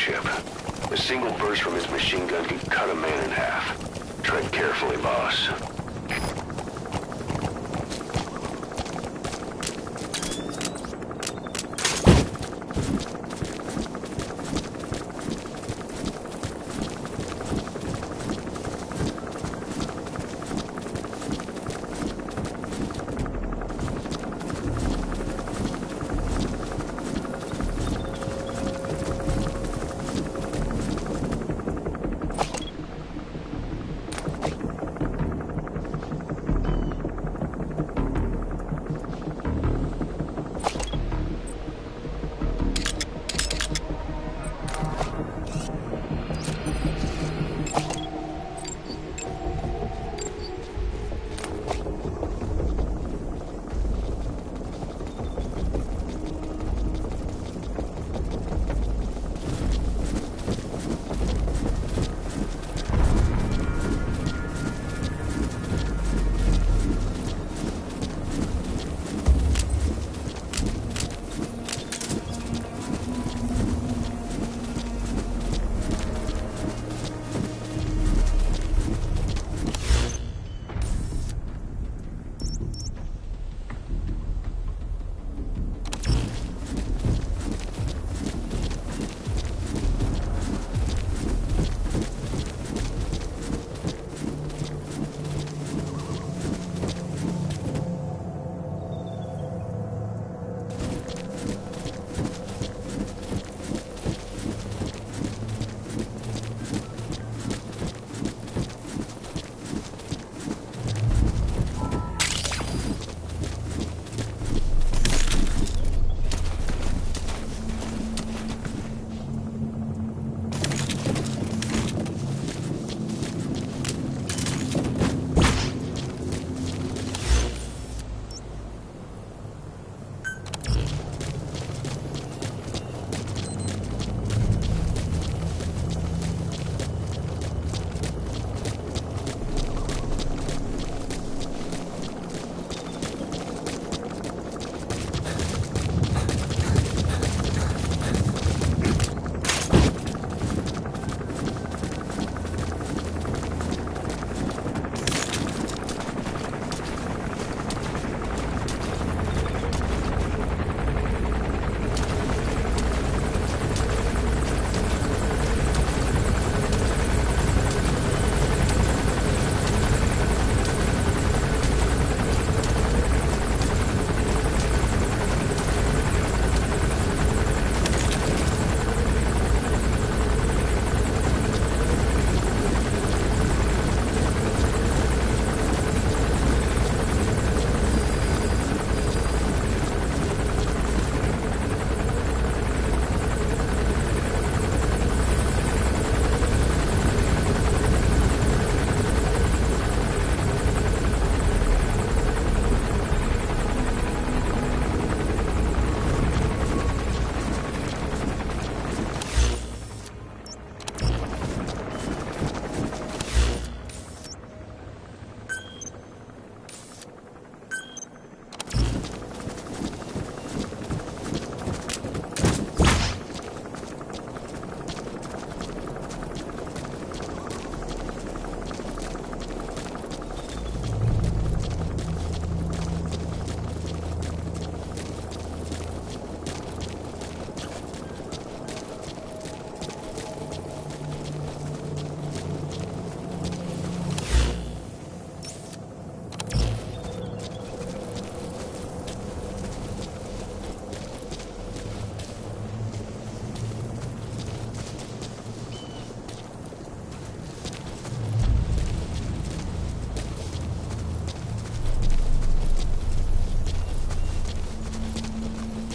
S1: ship. A single burst from his machine gun could cut a man in half. Tread carefully, boss.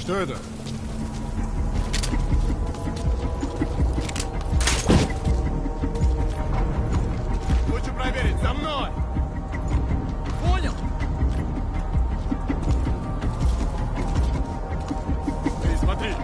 S4: Что это? Лучше проверить, за мной! Понял? Эй, смотри!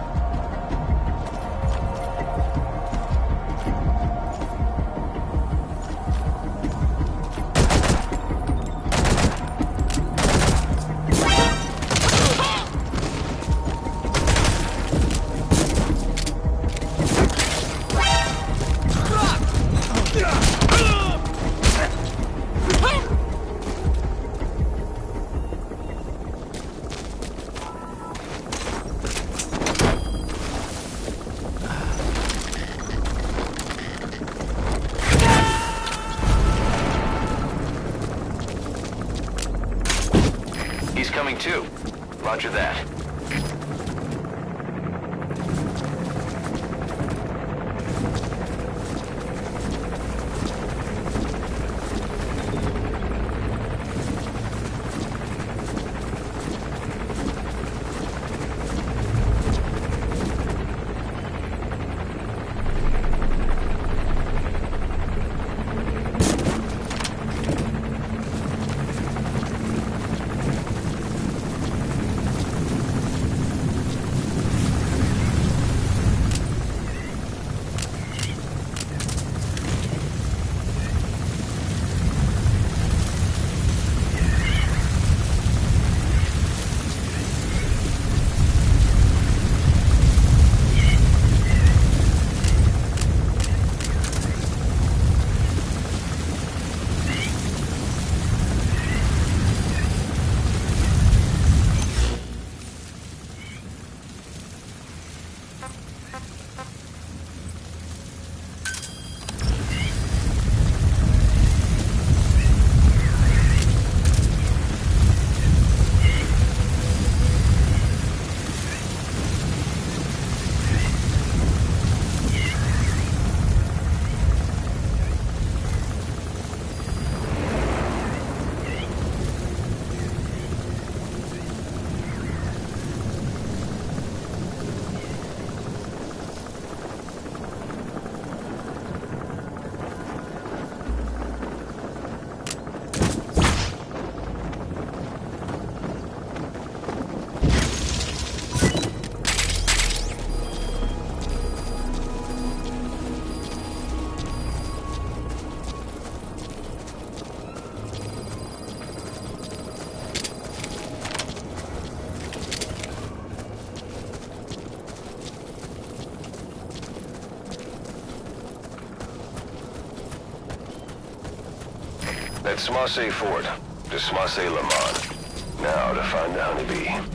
S1: coming too. Roger that. That's Smasse Fort, to Smasse Le Mans. Now to find the honeybee.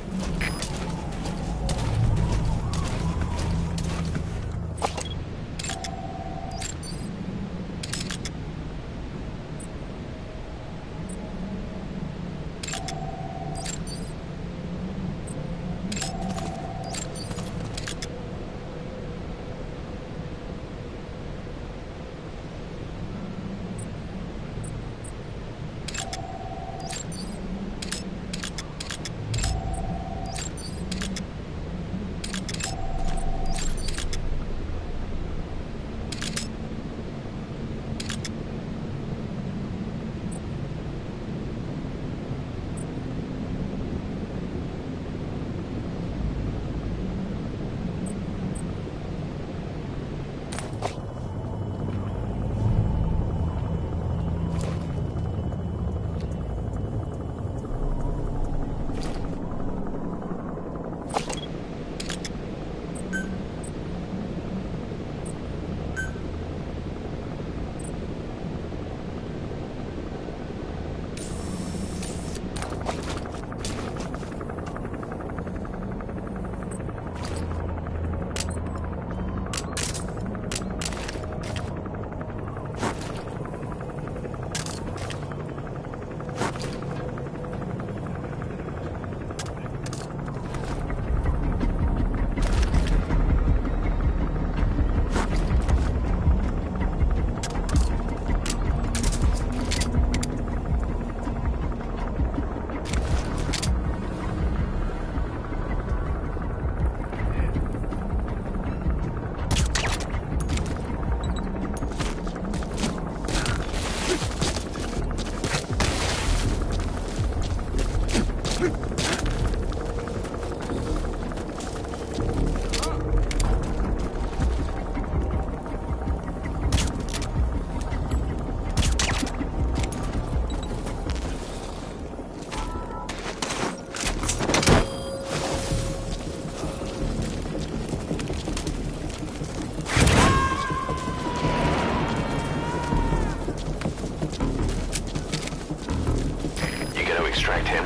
S1: Extract him.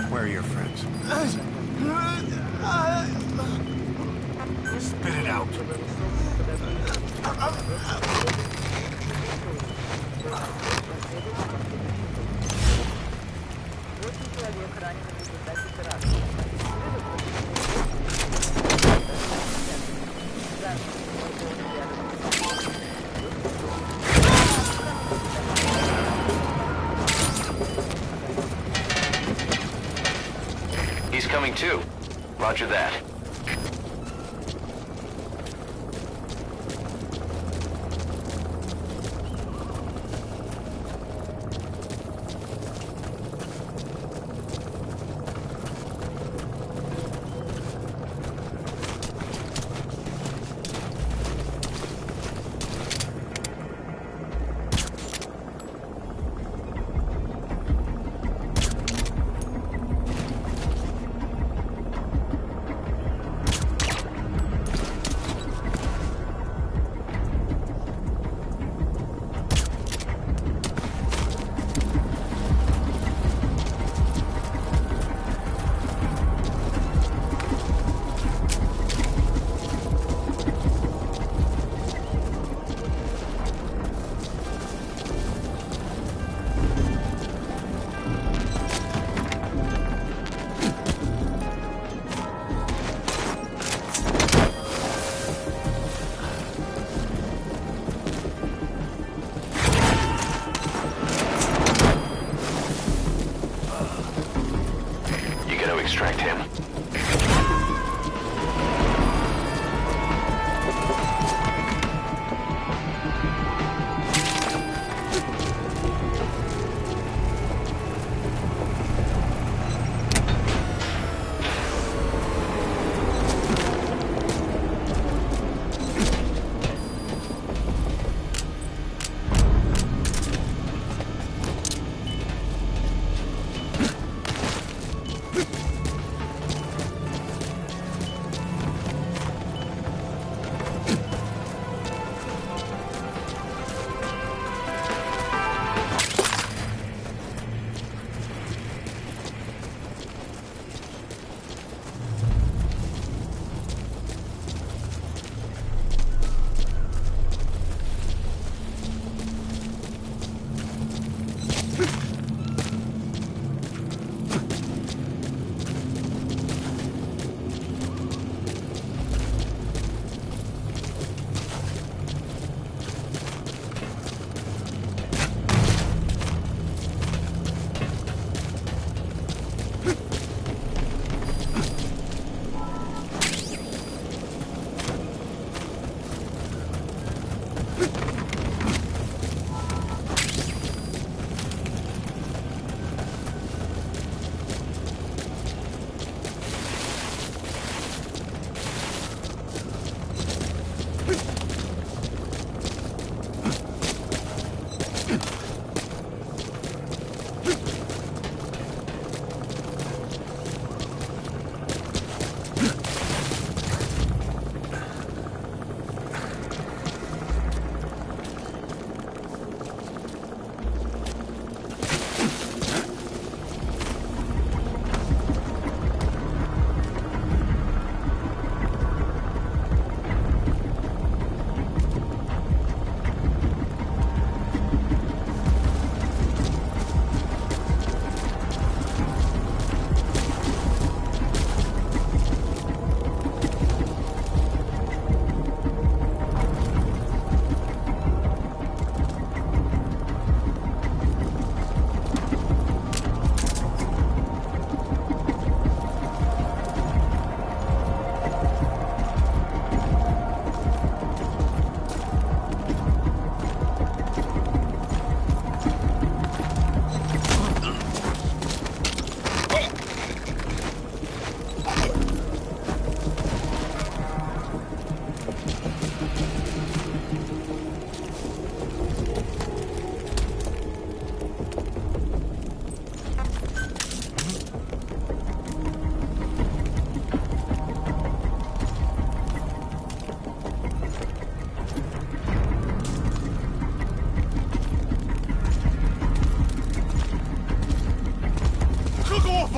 S9: Where are your friends? Spit it out.
S1: He's coming too. Roger that. Extract him.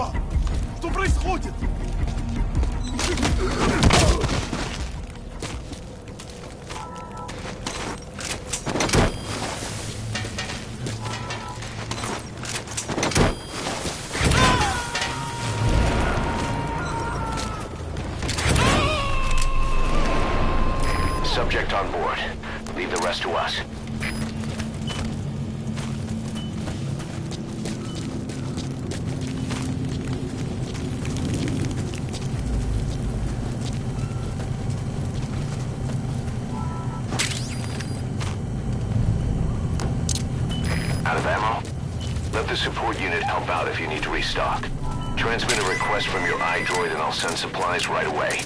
S5: Eva! Что происходит?
S1: Subject on board. Leave the rest to us. Out of ammo? Let the support unit help out if you need to restock. Transmit a request from your iDroid and I'll send supplies right away.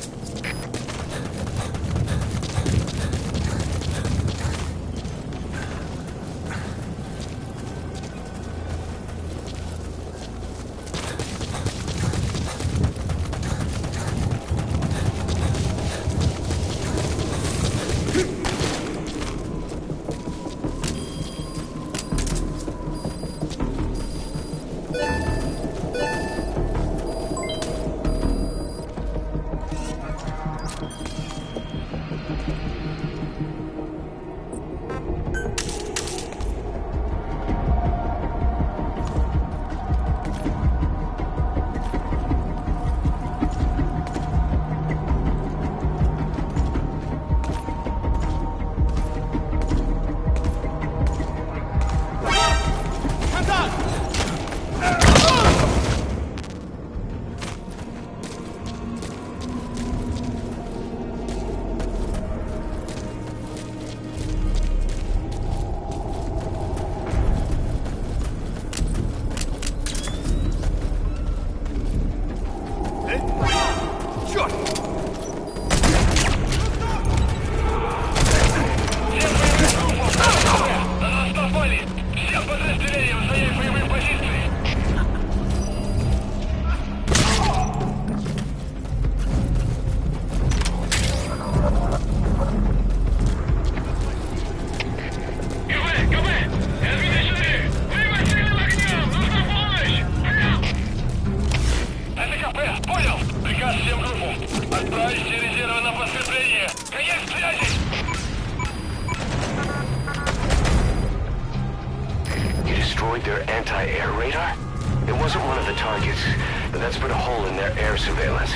S1: Their anti-air radar? It wasn't one of the targets, but that's put a hole in their air surveillance.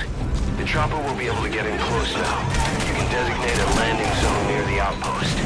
S1: The chopper will be able to get in close now. You can designate a landing zone near the outpost.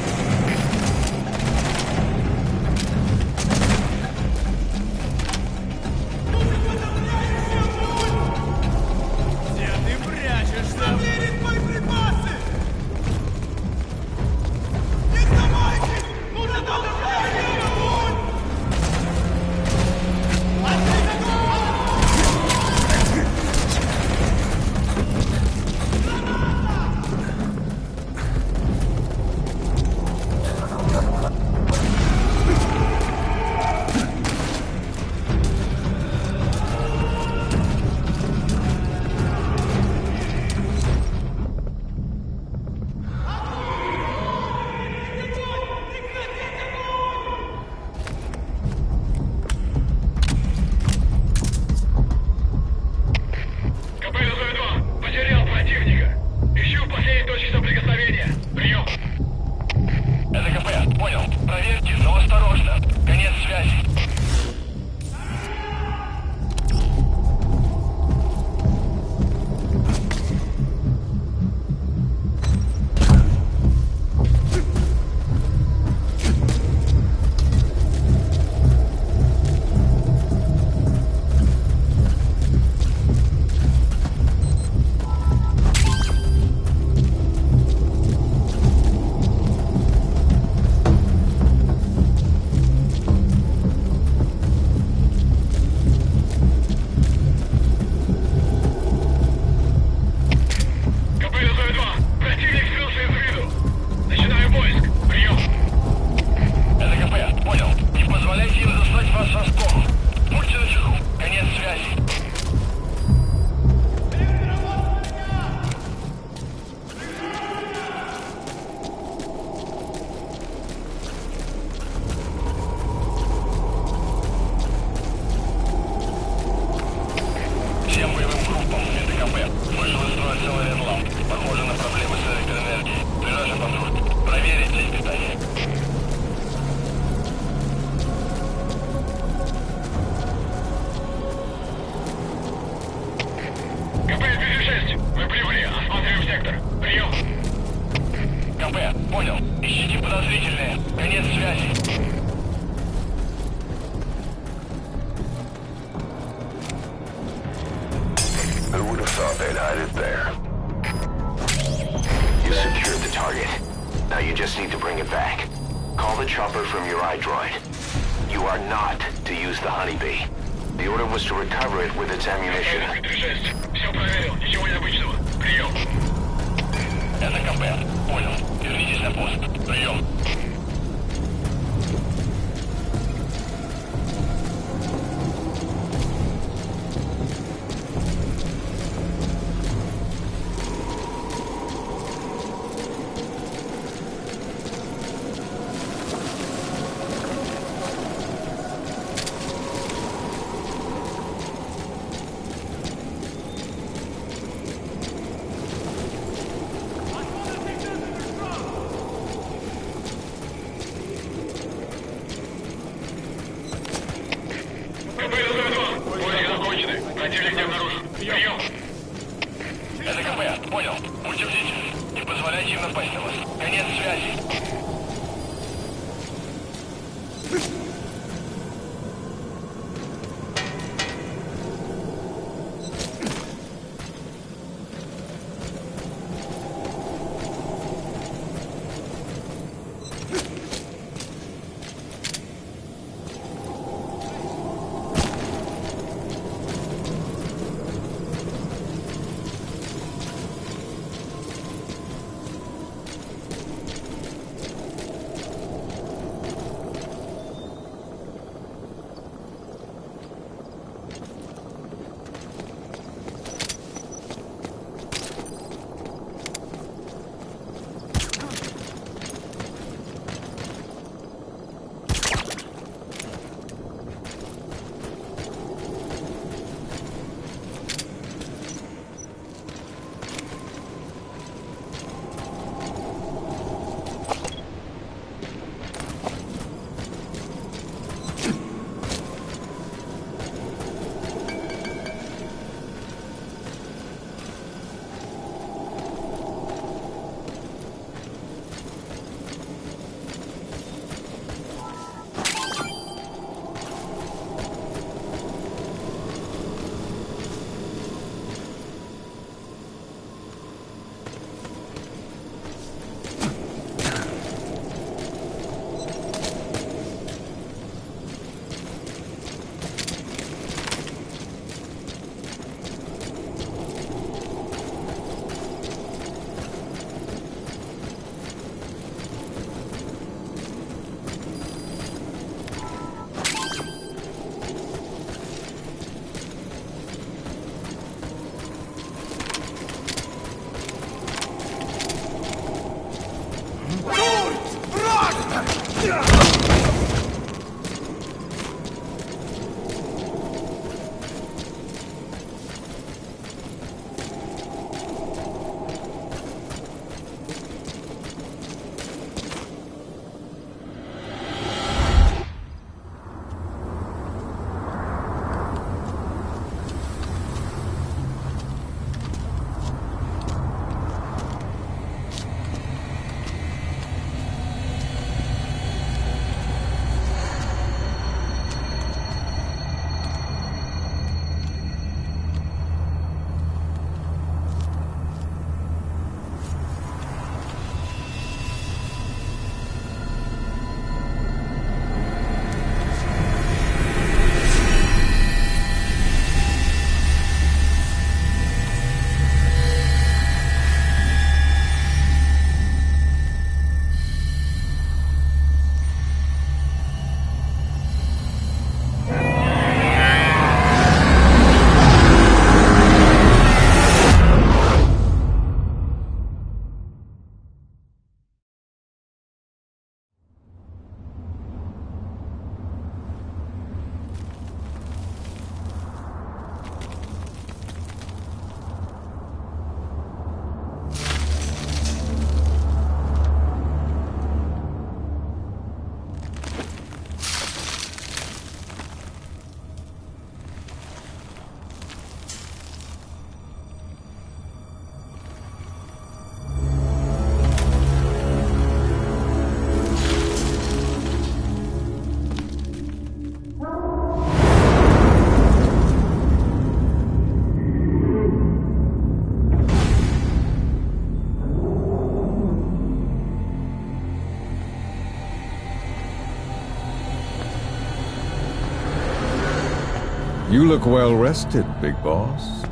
S2: КП. Слышал из строя целый редлам. Похоже на проблемы с электроэнергией. Ближайший патруль. Проверить здесь питание. КП-206. Мы прибыли. Осматриваем сектор. Прием. КП. Понял. Ищите подозрительные. Конец связи.
S1: Who would have thought they'd hide it there? You secured the target. Now you just need to bring it back. Call the chopper from your iDroid. You are not to use the honeybee. The order was to recover it with its ammunition.
S2: 206. Все проверил. Ничего необычного. Прием. Это КП. Понял. Вернитесь на пост. Прием. Противник не обнаружен. Прием. Это КП. Понял. Будьте бдительны. Не позволяйте им напасть на вас. Конец связи.
S11: You look well rested, big boss.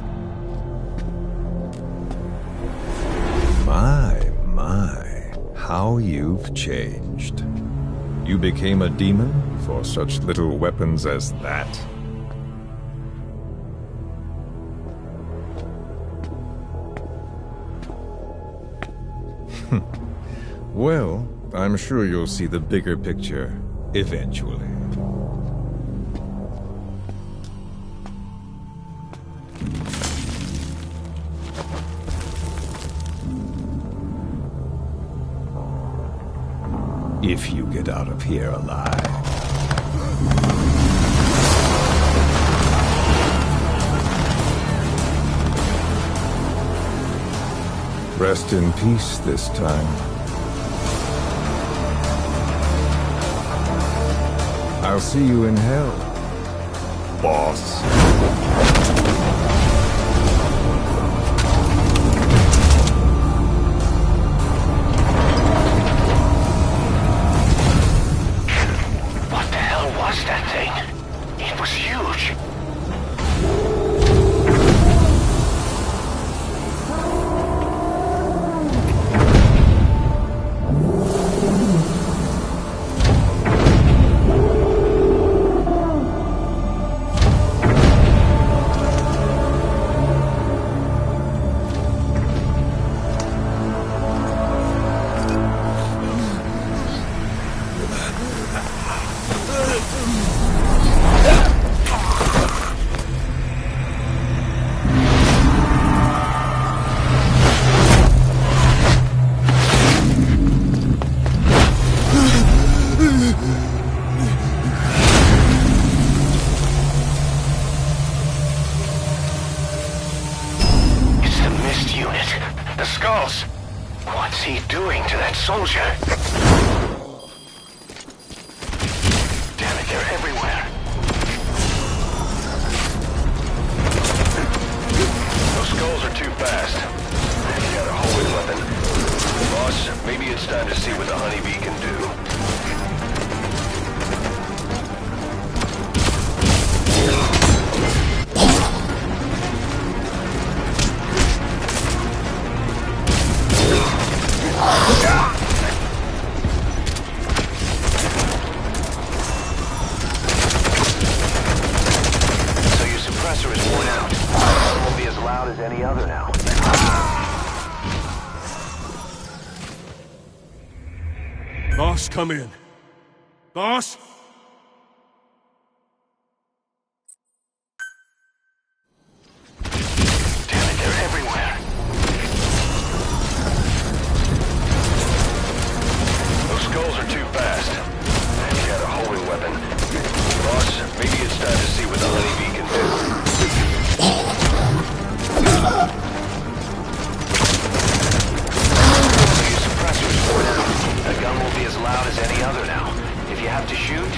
S11: My, how you've changed. You became a demon for such little weapons as that? Well, I'm sure you'll see the bigger picture eventually. If you get out of here alive. Rest in peace this time. I'll see you in hell, boss.
S1: Soldier! Damn it, they're everywhere. Those skulls are too fast. You got a homing weapon. Boss, maybe it's time to see what the honeybee can do. Any other now.
S6: Boss, come in. Boss?
S1: Damn it, they're everywhere. Those skulls are too fast. You got a homing weapon. Boss, maybe it's time to see what the honeybee can do. That gun will be as loud as any other now. If you have to shoot,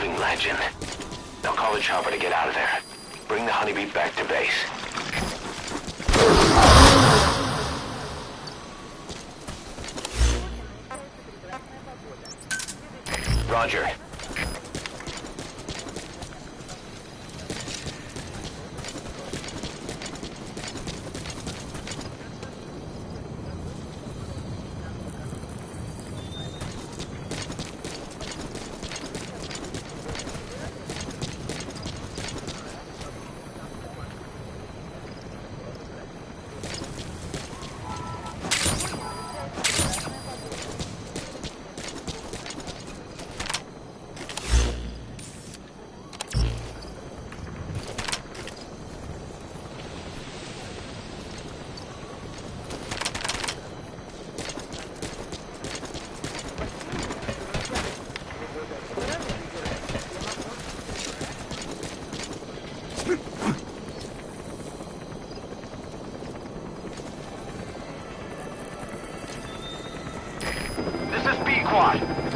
S1: living legend. Now call the chopper to get out of there. Bring the honeybee back to base. Roger.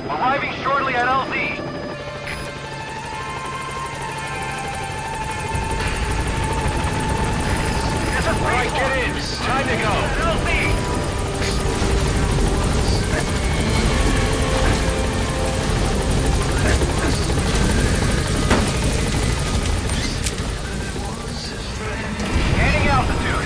S2: Arriving shortly at LZ. This is Alright, get in. Time to go. LZ! Gaining altitude.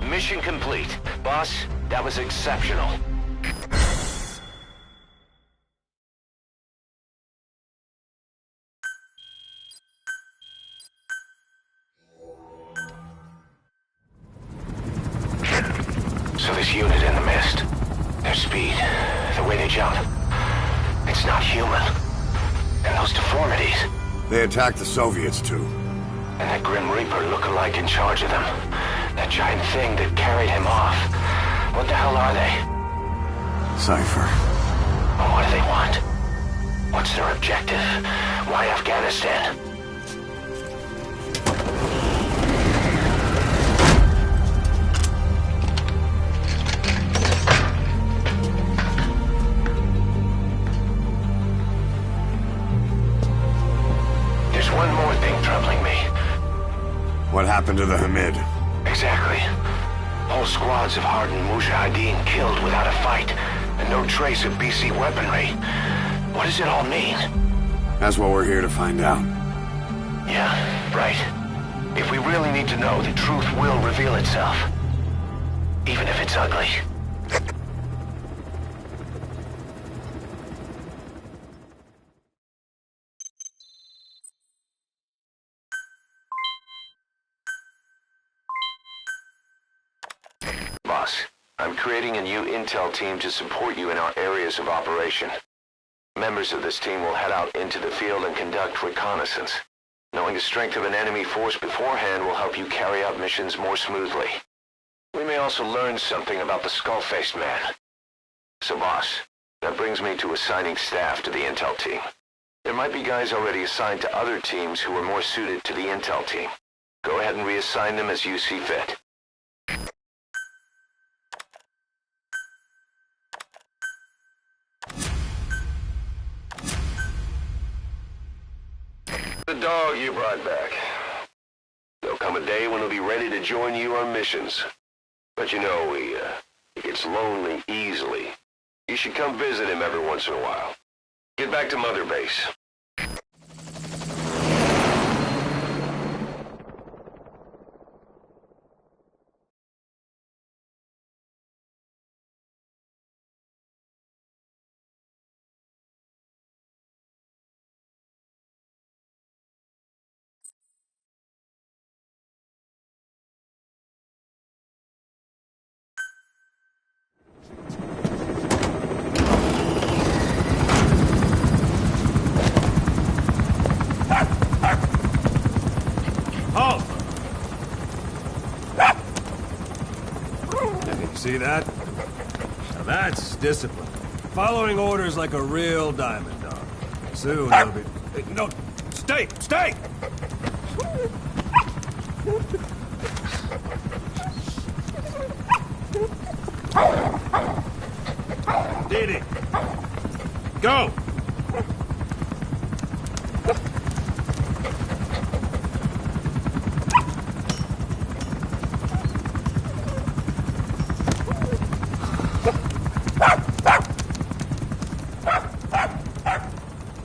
S1: Mission complete. Boss, that was exceptional. So this unit in the mist, their speed, the way they jump, it's not human. And those deformities.
S9: They attacked the Soviets too.
S1: And that Grim Reaper look-alike in charge of them. That giant thing that carried him off. What the hell are they?
S9: Cypher.
S1: Well, what do they want? What's their objective? Why Afghanistan? There's one more thing troubling me.
S9: What happened to the Hamid?
S1: Exactly. Whole squads of hardened Mujahideen killed without a fight, and no trace of BC weaponry. What does it all mean?
S9: That's what we're here to find out.
S1: Yeah, right. If we really need to know, the truth will reveal itself. Even if it's ugly. Boss, I'm creating a new intel team to support you in our areas of operation. Members of this team will head out into the field and conduct reconnaissance. Knowing the strength of an enemy force beforehand will help you carry out missions more smoothly. We may also learn something about the skull-faced man. So boss, that brings me to assigning staff to the intel team. There might be guys already assigned to other teams who are more suited to the intel team. Go ahead and reassign them as you see fit. The dog you brought back. There'll come a day when he'll be ready to join you on missions. But you know, he gets lonely easily. You should come visit him every once in a while. Get back to Mother Base.
S6: See that? Now that's discipline. Following orders like a real diamond dog. Soon they'll be... No! Stay! Stay! Did it! Go!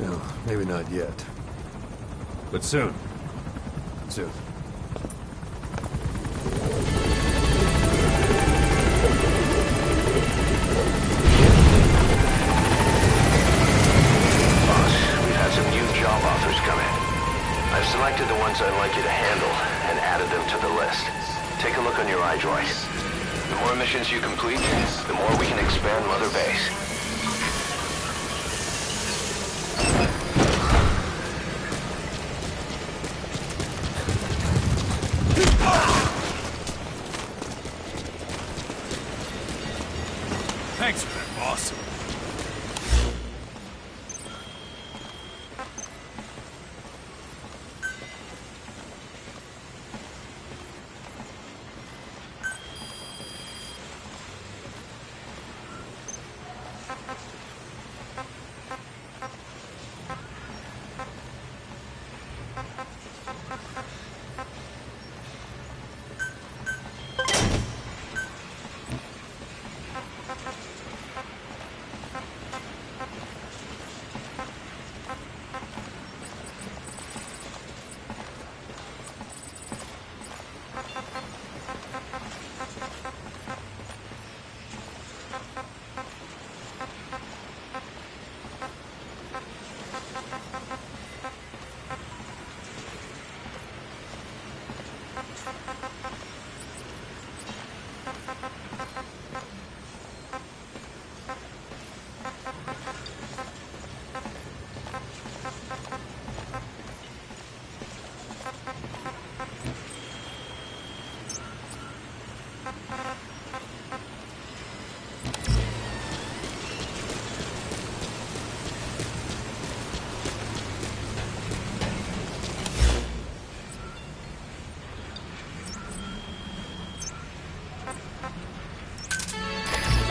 S6: No, maybe not yet. But soon. Soon.
S1: I've selected the ones I'd like you to handle and added them to the list. Take a look on your iDroid. The more missions you complete, the more we can expand Mother Base.
S4: Thanks for that, boss.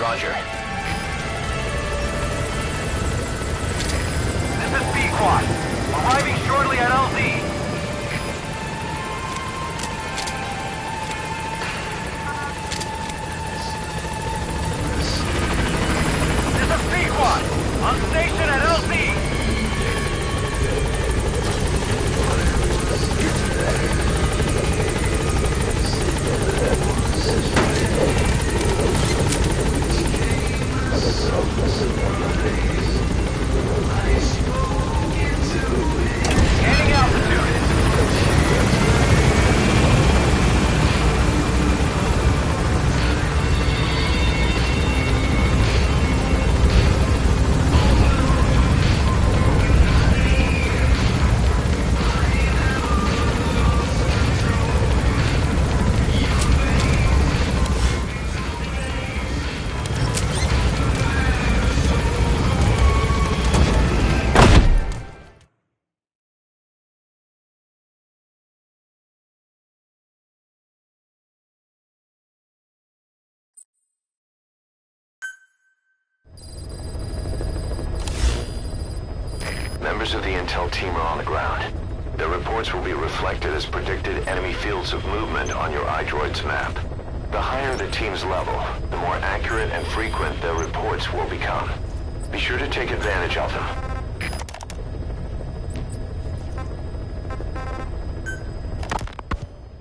S1: Roger. This is B-Quad. Arriving shortly at LZ. This is B-Quad. On station at LZ. Gaining altitude. Members of the intel team are on the ground. Their reports will be reflected as predicted enemy fields of movement on your iDroid's map. The higher the team's level, the more accurate and frequent their reports will become. Be sure to take advantage of them.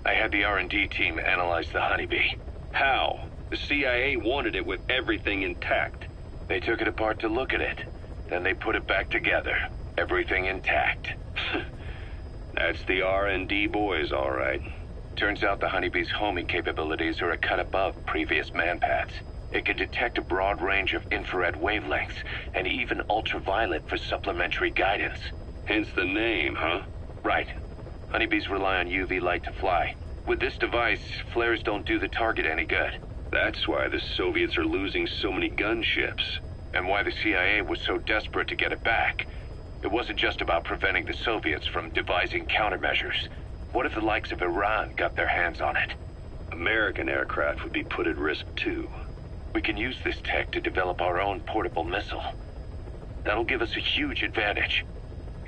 S10: I had the R&D team analyze the honeybee. How? The CIA wanted it with everything intact. They took it apart to look at it. Then they put it back together. Everything intact. That's the R&D boys, all right. Turns out the honeybee's homing capabilities are a cut above previous manpads. It can detect a broad range of infrared wavelengths, and even ultraviolet for supplementary guidance. Hence the name, huh? Right. Honeybees rely on UV light to fly. With this device, flares don't do the target any good. That's why the Soviets are losing so many gunships, and why the CIA was so desperate to get it back.
S1: It wasn't just about preventing the Soviets from devising countermeasures. What if the likes of Iran got their hands on it?
S10: American aircraft would be put at risk too.
S1: We can use this tech to develop our own portable missile. That'll give us a huge advantage.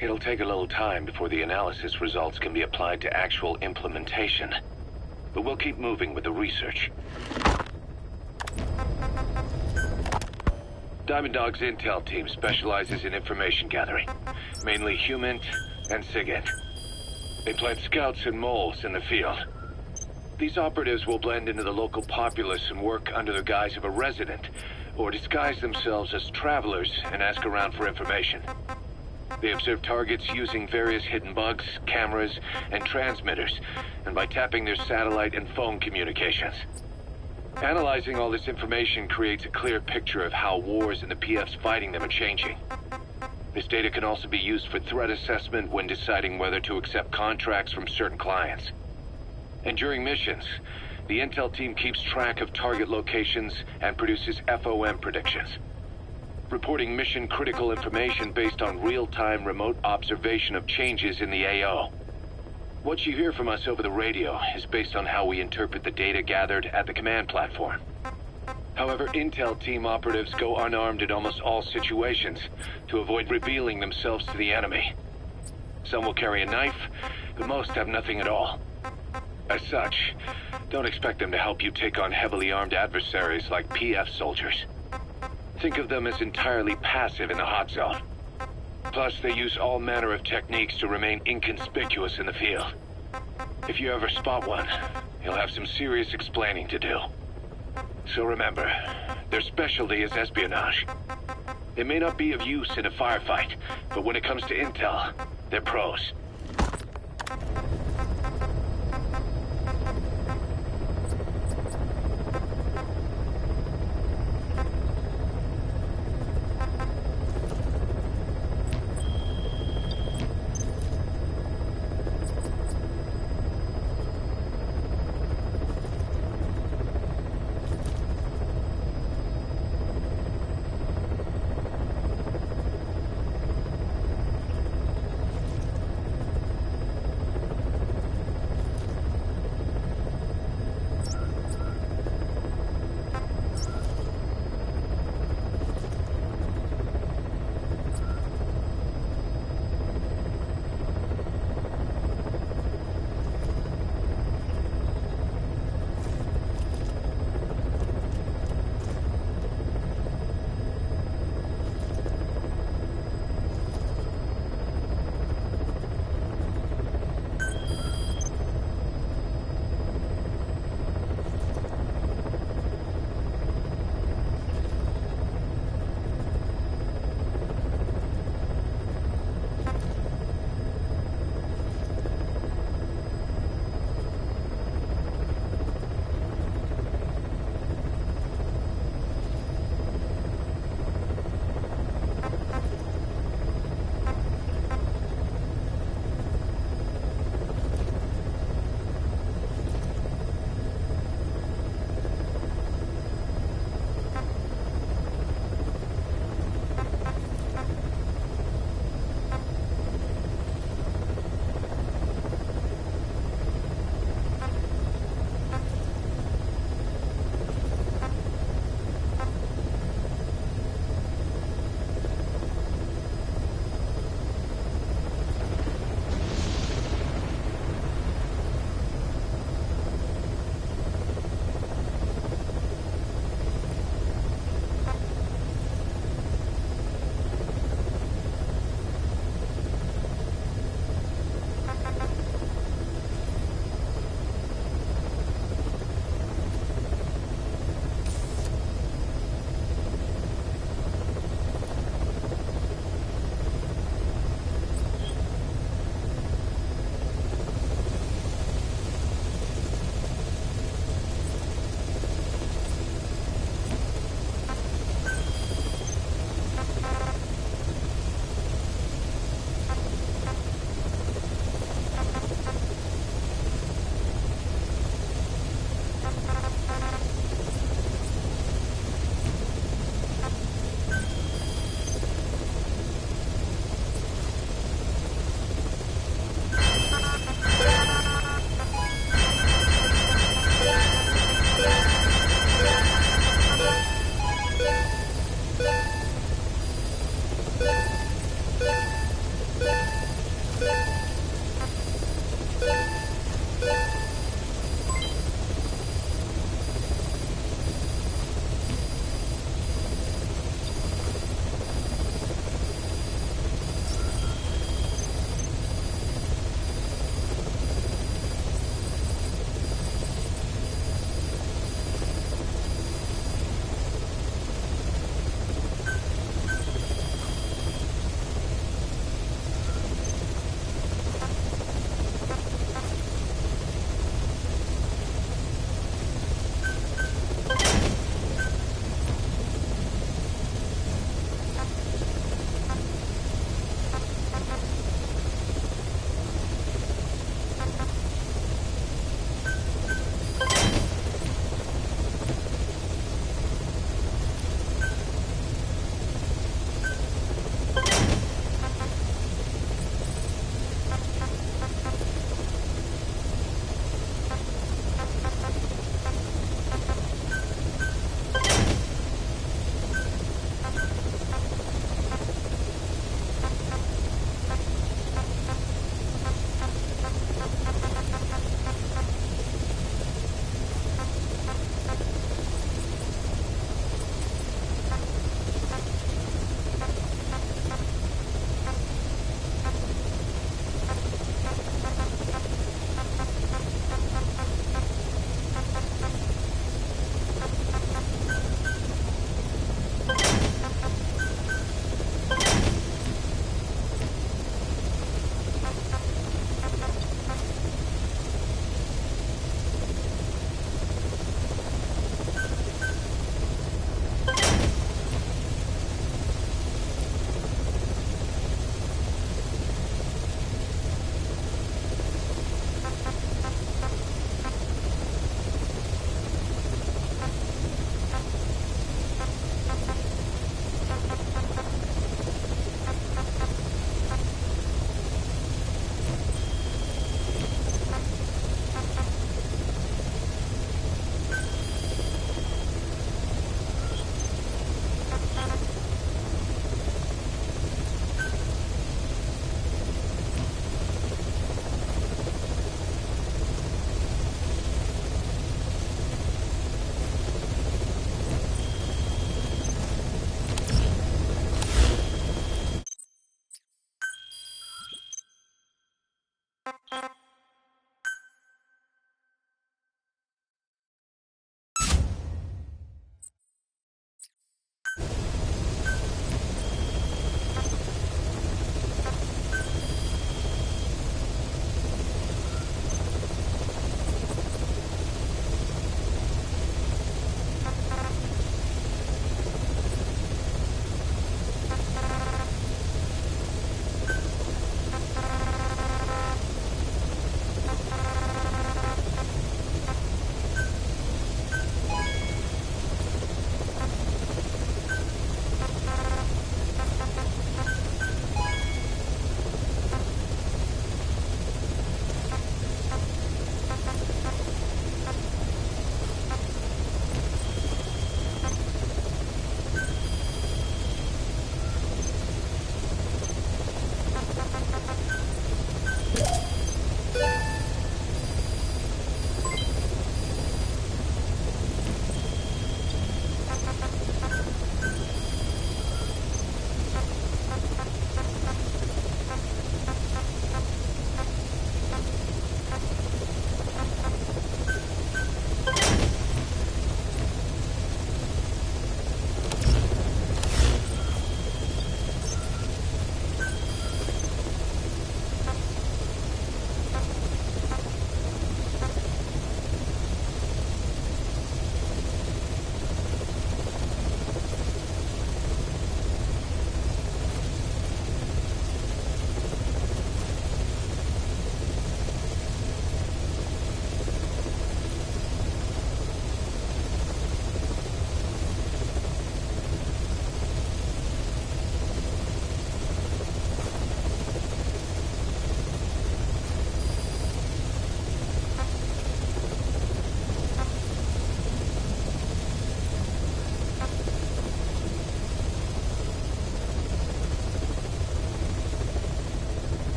S1: It'll take a little time before the analysis results can be applied to actual implementation. But we'll keep moving with the research. Diamond Dog's intel team specializes in information gathering, mainly HUMINT and SIGINT. They plant scouts and moles in the field. These operatives will blend into the local populace and work under the guise of a resident, or disguise themselves as travelers and ask around for information. They observe targets using various hidden bugs, cameras, and transmitters, and by tapping their satellite and phone communications. Analyzing all this information creates a clear picture of how wars and the PFs fighting them are changing. This data can also be used for threat assessment when deciding whether to accept contracts from certain clients. And during missions, the intel team keeps track of target locations and produces FOM predictions, reporting mission-critical information based on real-time remote observation of changes in the AO. What you hear from us over the radio is based on how we interpret the data gathered at the command platform. However, intel team operatives go unarmed in almost all situations to avoid revealing themselves to the enemy. Some will carry a knife, but most have nothing at all. As such, don't expect them to help you take on heavily armed adversaries like PF soldiers. Think of them as entirely passive in the hot zone. Plus, they use all manner of techniques to remain inconspicuous in the field. If you ever spot one, you'll have some serious explaining to do. So remember, their specialty is espionage. It may not be of use in a firefight, but when it comes to intel, they're pros.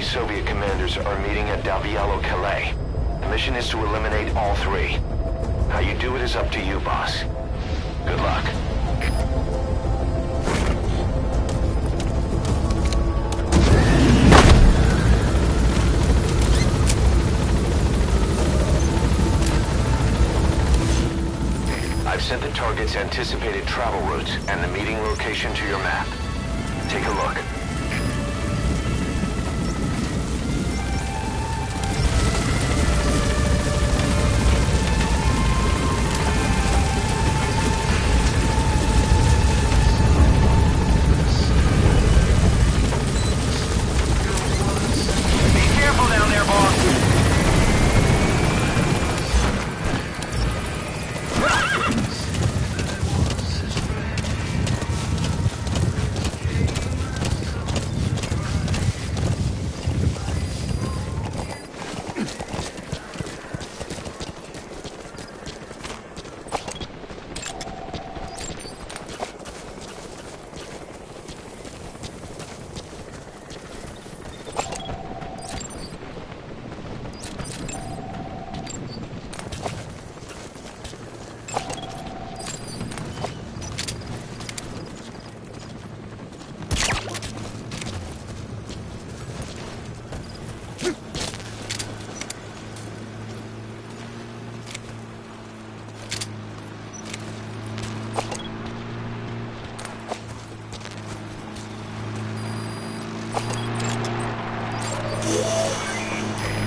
S1: Soviet commanders are meeting at Calais. The mission is to eliminate all three. How you do it is up to you, boss. Good luck. I've sent the target's anticipated travel routes and the meeting location to your map. Take a look.
S2: Be careful down there, boss.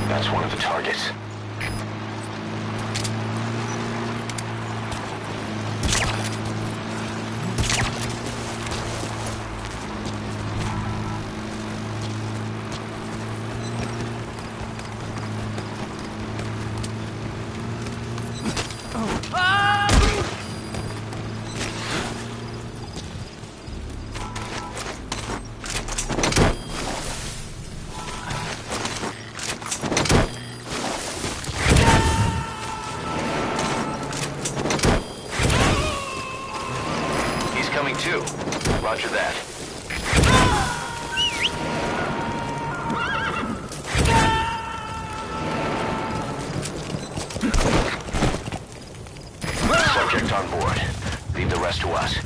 S1: That's one of the targets. Coming too. Roger that. Subject on board. Leave the rest to us.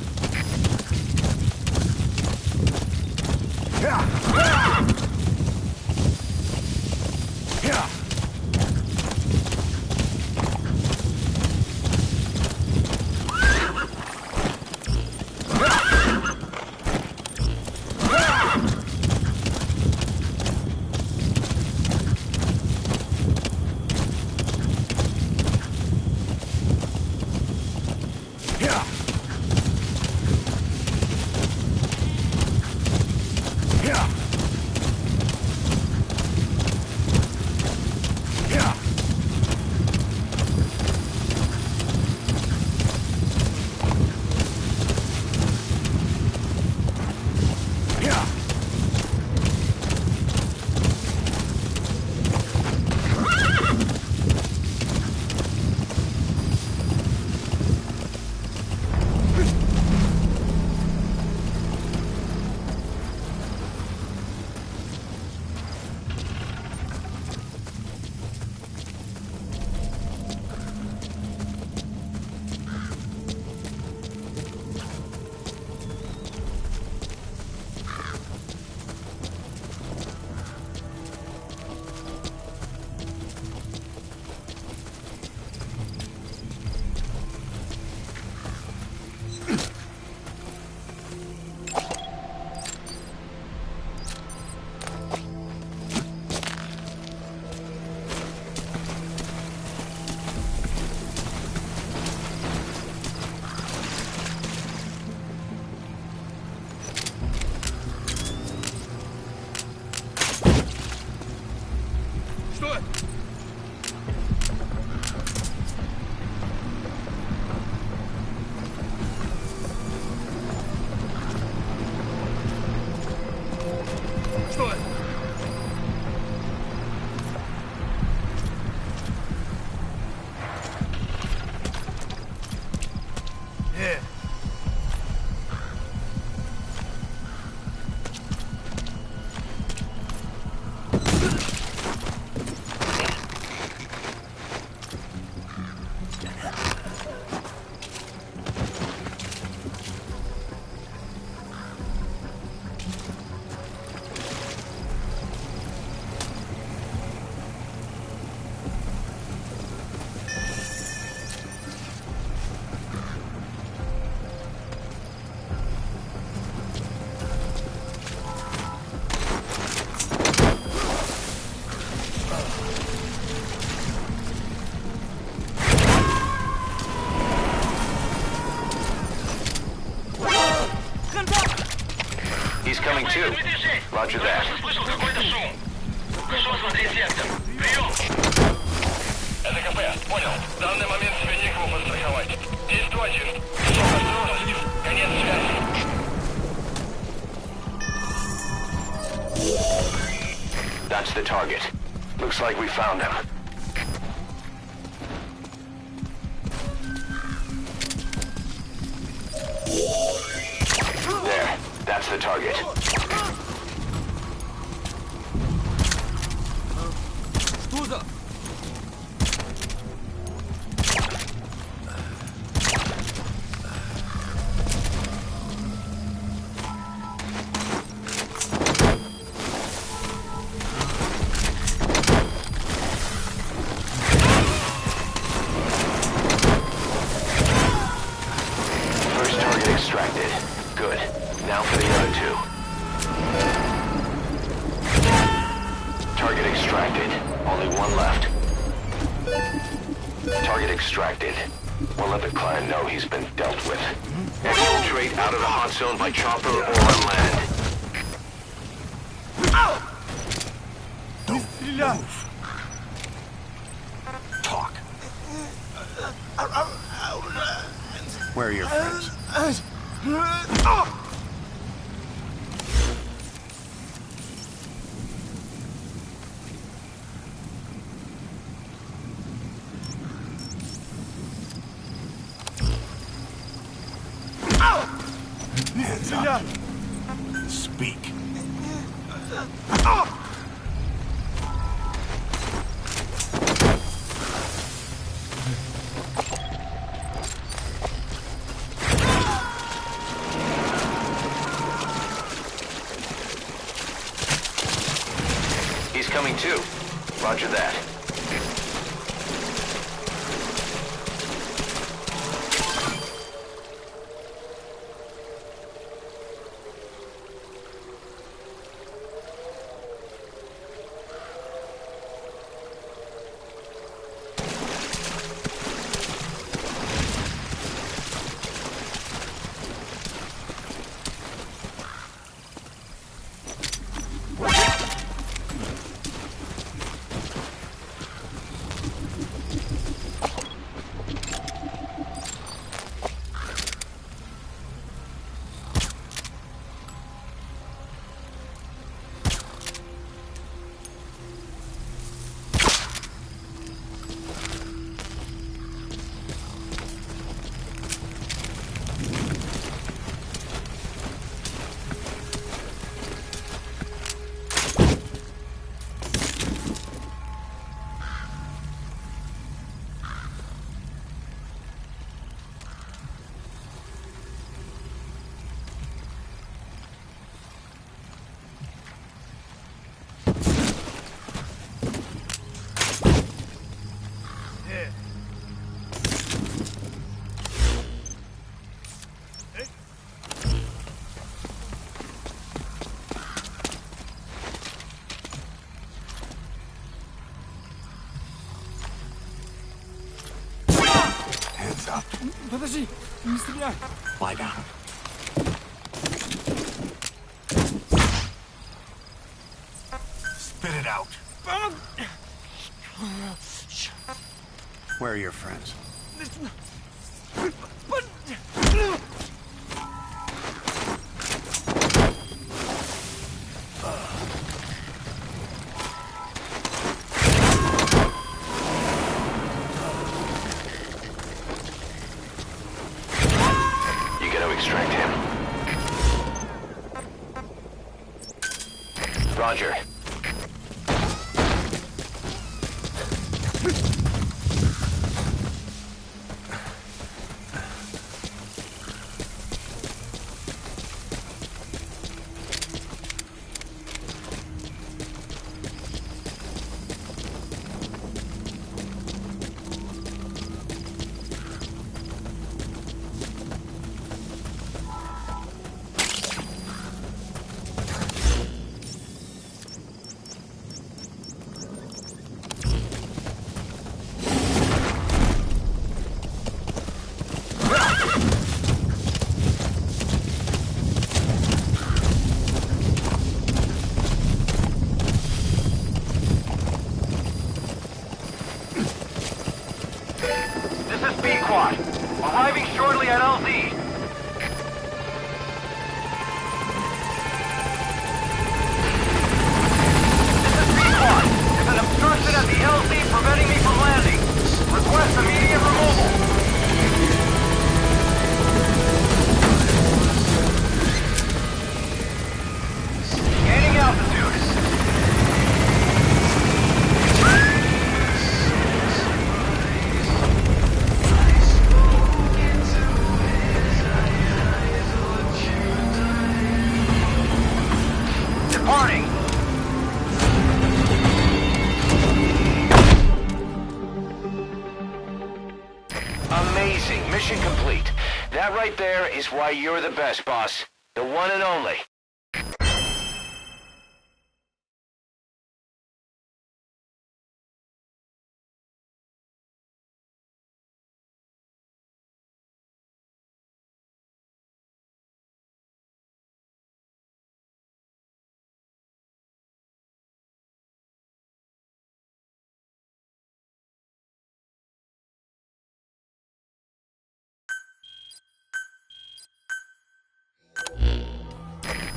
S1: coming too. Roger that.
S2: Слышал какой-то шум. Пошел смотреть сектор. Прием! Это КП, понял. В данный момент тебе некому подстраховать. Действуй один. Высокая осторожность. Конец связи.
S1: That's the target. Looks like we found him. There. That's the target.
S4: Что за...
S1: First target extracted. Good. Now for the other two. Target extracted. Only one left. Target extracted. We'll let the client know he's been dealt with. Exfiltrate out of the hot zone by chopper or on land.
S4: Не стреляй!
S8: Talk.
S9: Where are your friends? Hands up. Speak.
S1: He's coming too. Roger that.
S9: Hands up.
S4: Подожди, не стреляй!
S8: Lie down.
S9: Spit it out. Where are your friends?
S1: You gotta extract him. Roger. This is B-Quad. Arriving shortly at LZ. This is B-Quad. There's an obstruction at the LZ preventing me from landing. Request immediate removal. Gaining altitude. Departing. Amazing. Mission complete. That right there is why you're the best, boss. The one and only.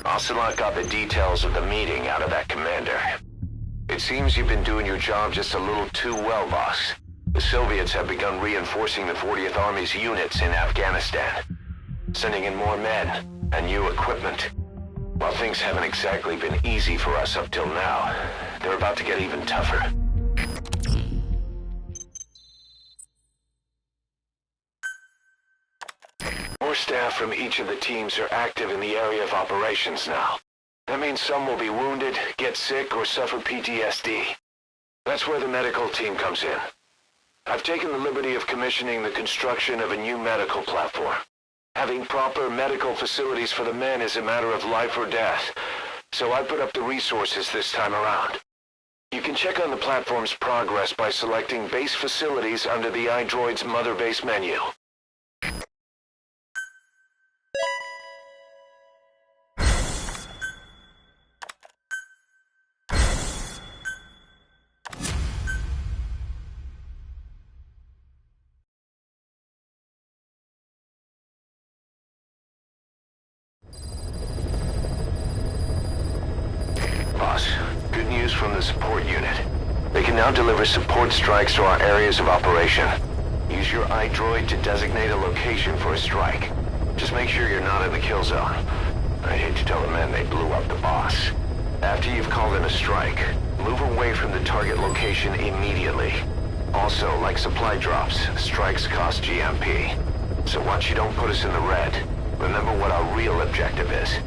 S1: Ocelot got the details of the meeting out of that commander. It seems you've been doing your job just a little too well, boss. The Soviets have begun reinforcing the 40th Army's units in Afghanistan, sending in more men and new equipment. While things haven't exactly been easy for us up till now, they're about to get even tougher. More staff from each of the teams are active in the area of operations now. That means some will be wounded, get sick, or suffer PTSD. That's where the medical team comes in. I've taken the liberty of commissioning the construction of a new medical platform. Having proper medical facilities for the men is a matter of life or death, so I put up the resources this time around. You can check on the platform's progress by selecting Base Facilities under the iDroid's Mother Base menu. Boss, good news from the support unit. They can now deliver support strikes to our areas of operation. Use your iDroid to designate a location for a strike. Just make sure you're not in the kill zone. I hate to tell the men they blew up the boss. After you've called in a strike, move away from the target location immediately. Also, like supply drops, strikes cost GMP. So once you don't put us in the red, remember what our real objective is.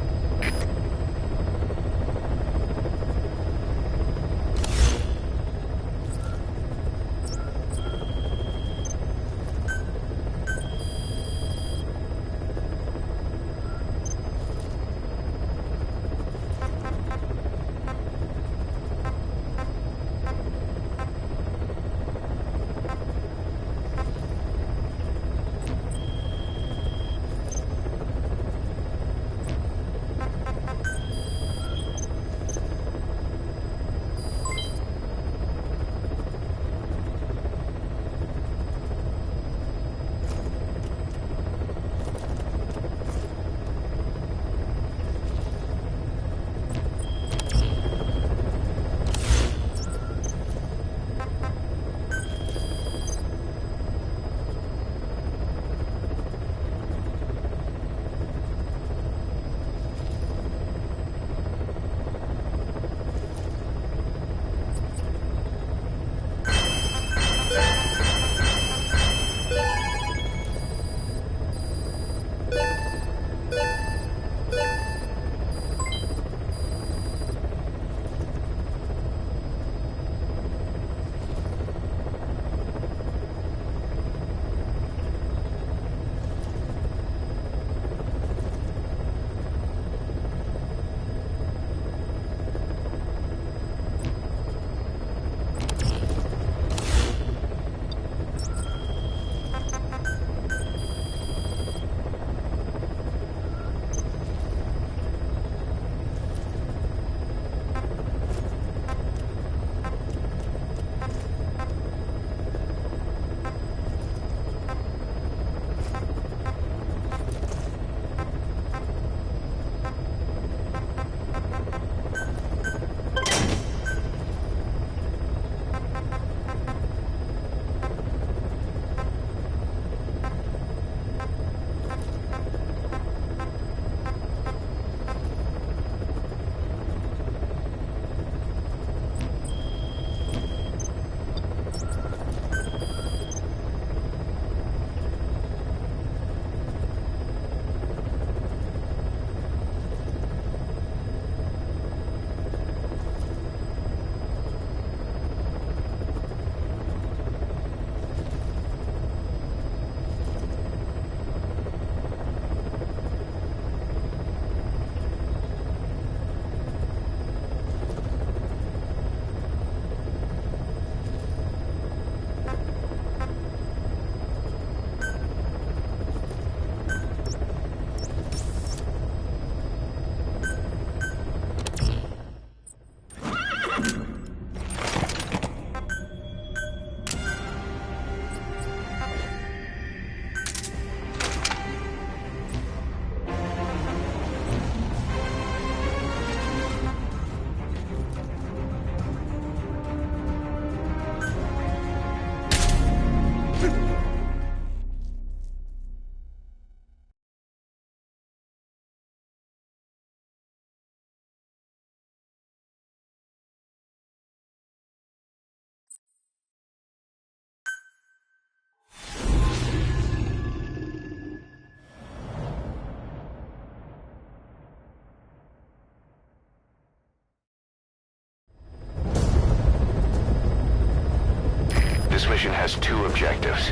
S1: mission has two objectives.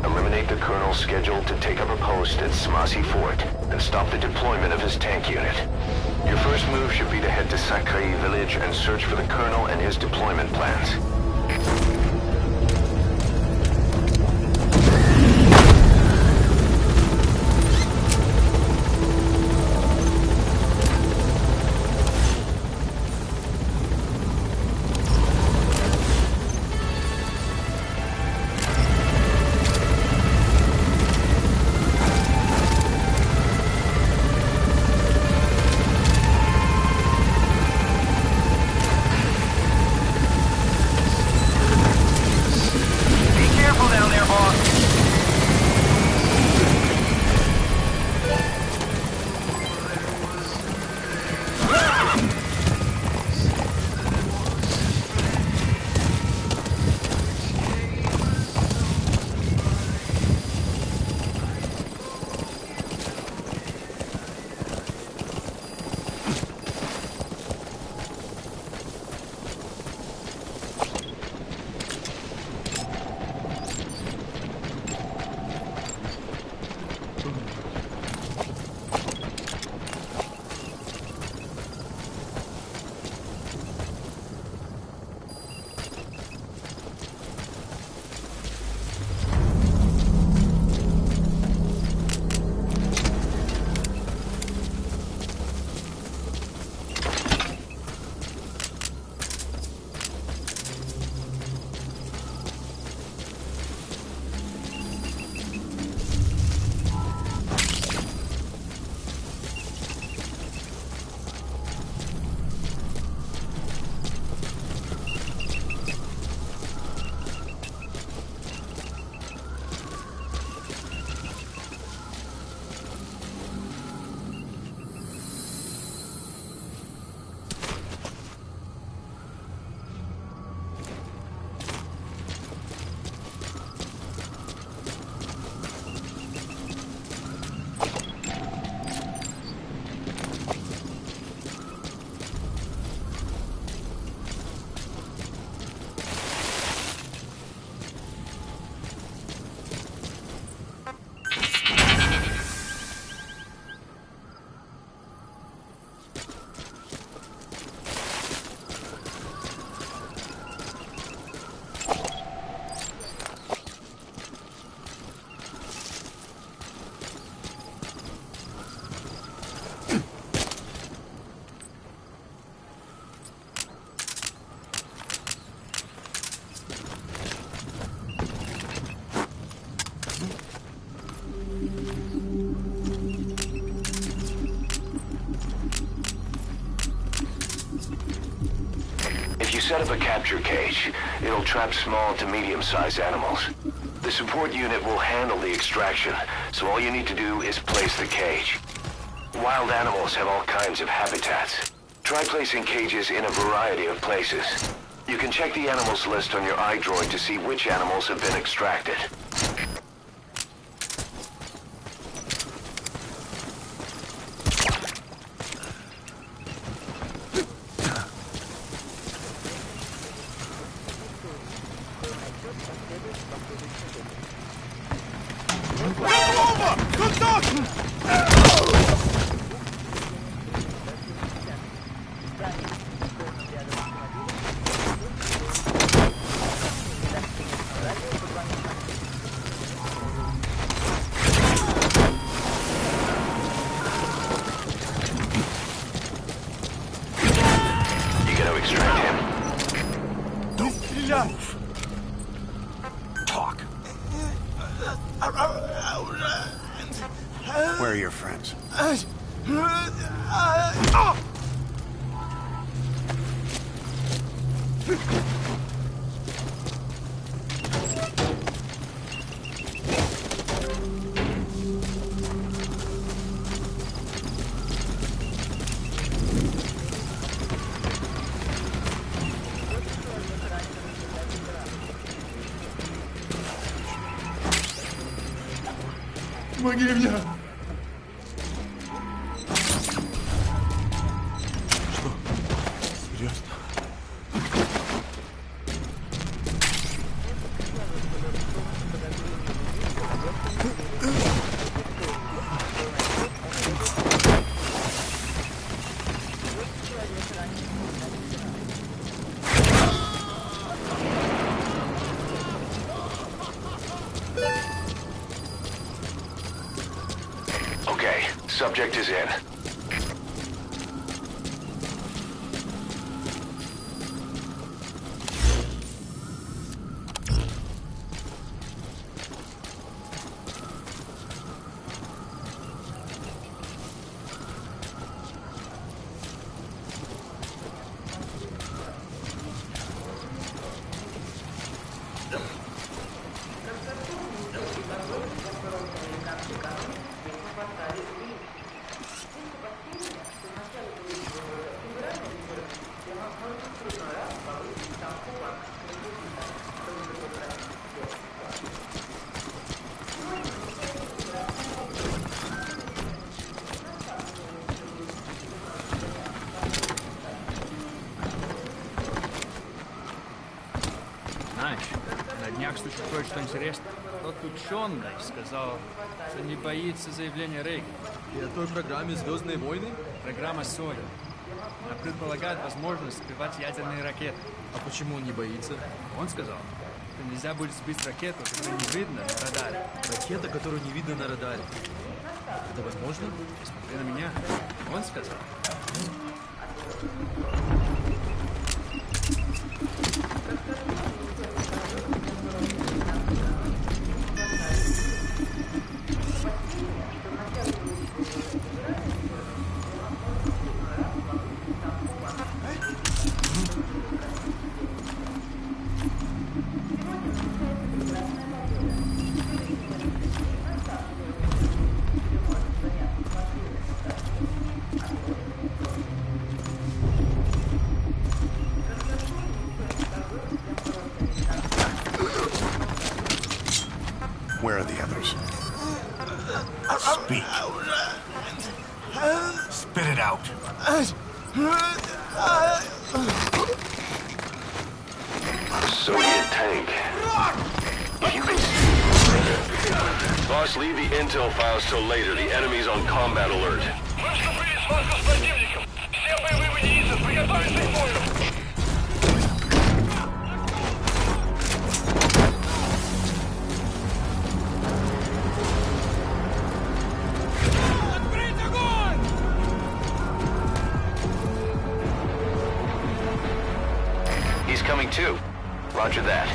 S1: Eliminate the colonel scheduled to take up a post at Smasi Fort and stop the deployment of his tank unit. Your first move should be to head to Sakai village and search for the colonel and his deployment plans. Set up a capture cage. It'll trap small to medium-sized animals. The support unit will handle the extraction, so all you need to do is place the cage. Wild animals have all kinds of habitats. Try placing cages in a variety of places. You can check the animals list on your iDroid to see which animals have been extracted.
S9: Talk. Where are your friends?
S5: Помоги мне! Что? Серьезно?
S1: Subject is in.
S4: Знаешь, на днях слышал кое-что интересное. Тот ученый сказал, что не боится заявления Рейгана.
S5: И о той программе «Звездные войны»?
S4: Программа Соли. Она предполагает возможность сбивать ядерные ракеты.
S5: А почему он не боится?
S4: Он сказал, что нельзя будет сбить ракету, которую не видно на радаре.
S5: Ракета, которую не видно на радаре. Это возможно?
S4: Смотри на меня. Он сказал.
S9: Where are the others? Speak. Spit it out.
S1: Soviet tank. If you can Boss, leave the intel files till later. The enemy's on combat alert.
S2: Мы вступили в схватку с противником. Все боевые единицы приготовиться к бою.
S1: He's coming too. Roger that.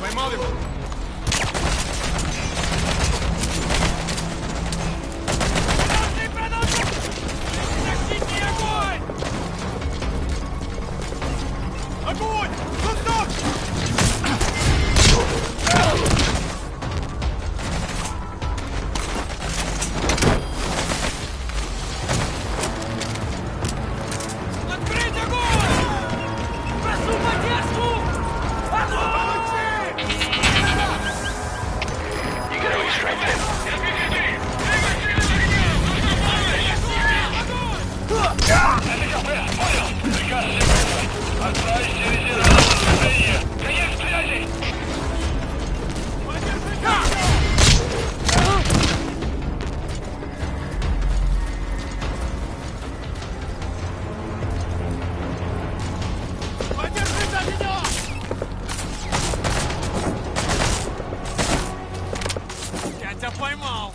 S4: Поймал его!
S2: Огонь! Контакт! Открыть огонь! Прошу поддержку!
S1: You gotta extract him.
S2: Отправить резервы на движение! Конец связи! Подержи меня! Я тебя поймал!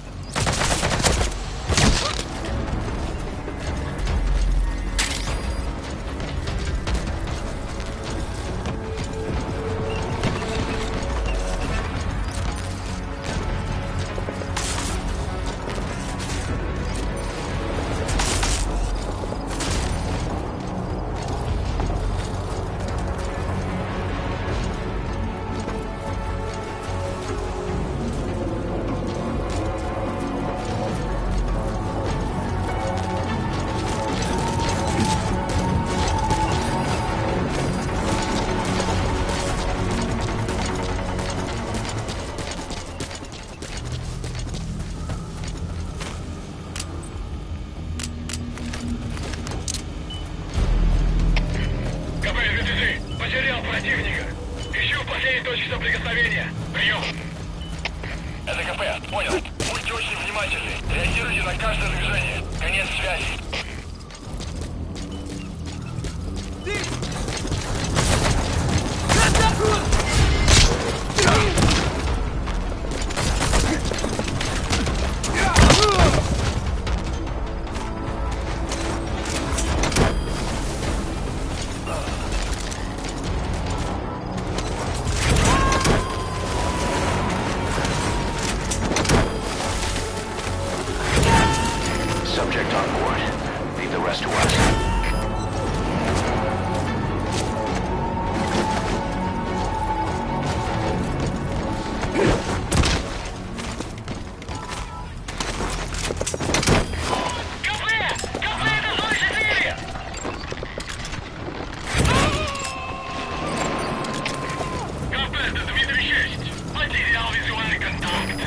S2: Прием. Это КП, понял. Будьте очень внимательны. Реагируйте на каждое движение. Конец связи.
S1: Subject on board. Leave the rest to us.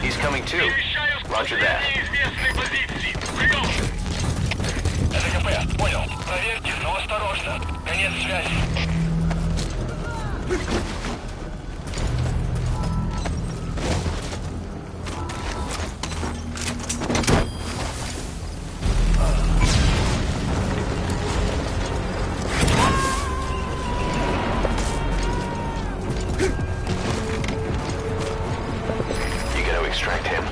S1: He's coming too. Roger that.
S2: Это КП, понял. Проверьте, но осторожно. Конец связи.
S1: You gotta extract him.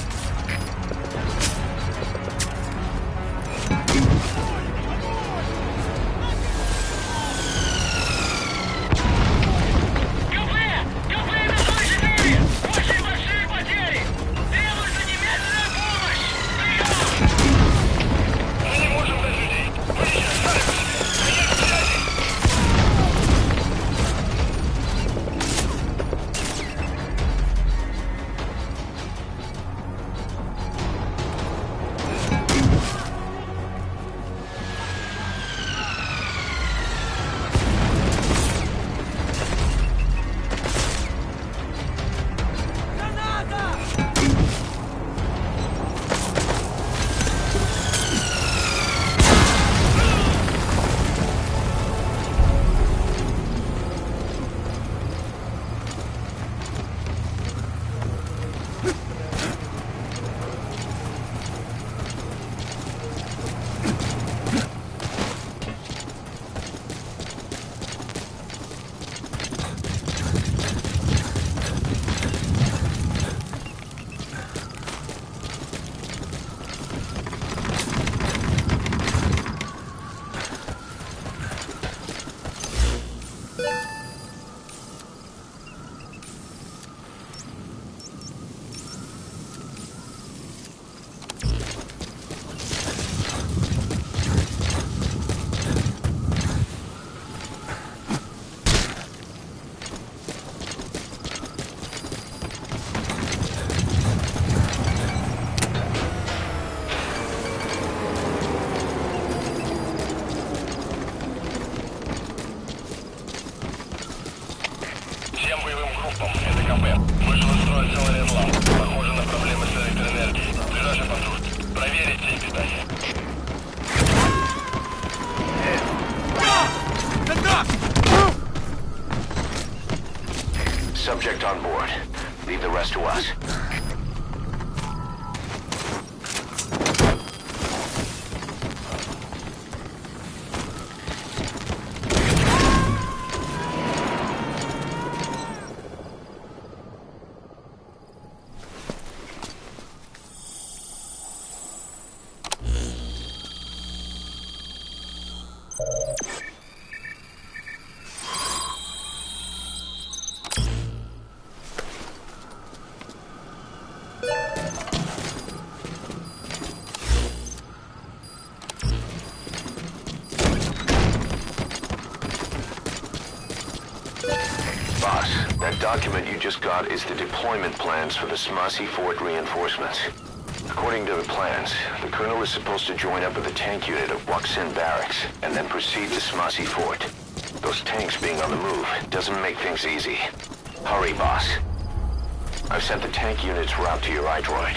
S2: Всем боевым группам, это КП. Вышел из строя целый Ренлам. Похоже на проблемы с электроэнергией. Ближайший патруль. Проверить цепь питания.
S1: Subject on board. Leave the rest to us. Boss, that document you just got is the deployment plans for the Smasi Fort reinforcements. According to the plans, the Colonel is supposed to join up with the tank unit at Waksin Barracks and then proceed to Smasi Fort. Those tanks being on the move doesn't make things easy. Hurry, boss. I've sent the tank unit's route to your iDroid.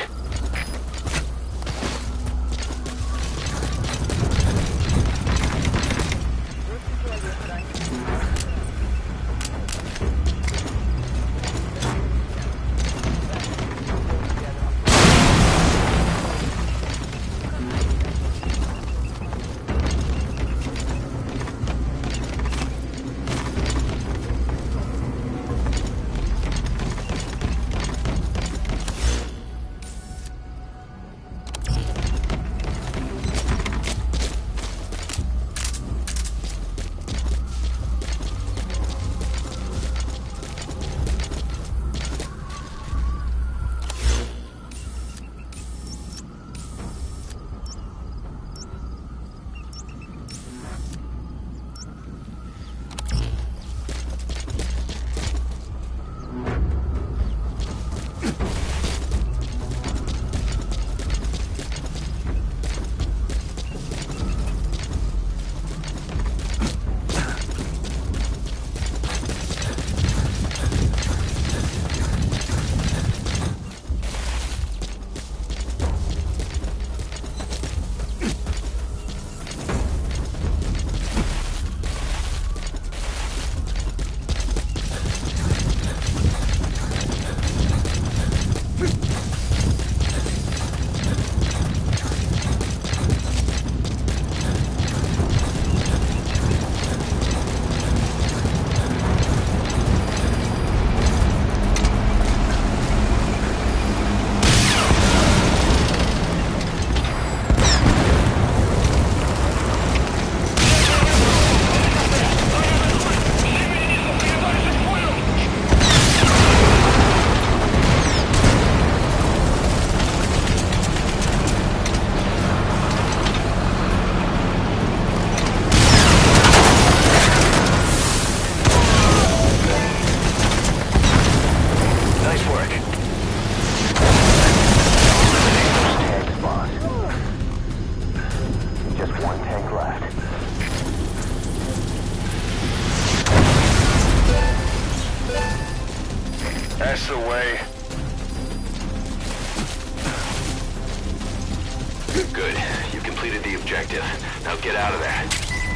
S1: objective. Now get out of there.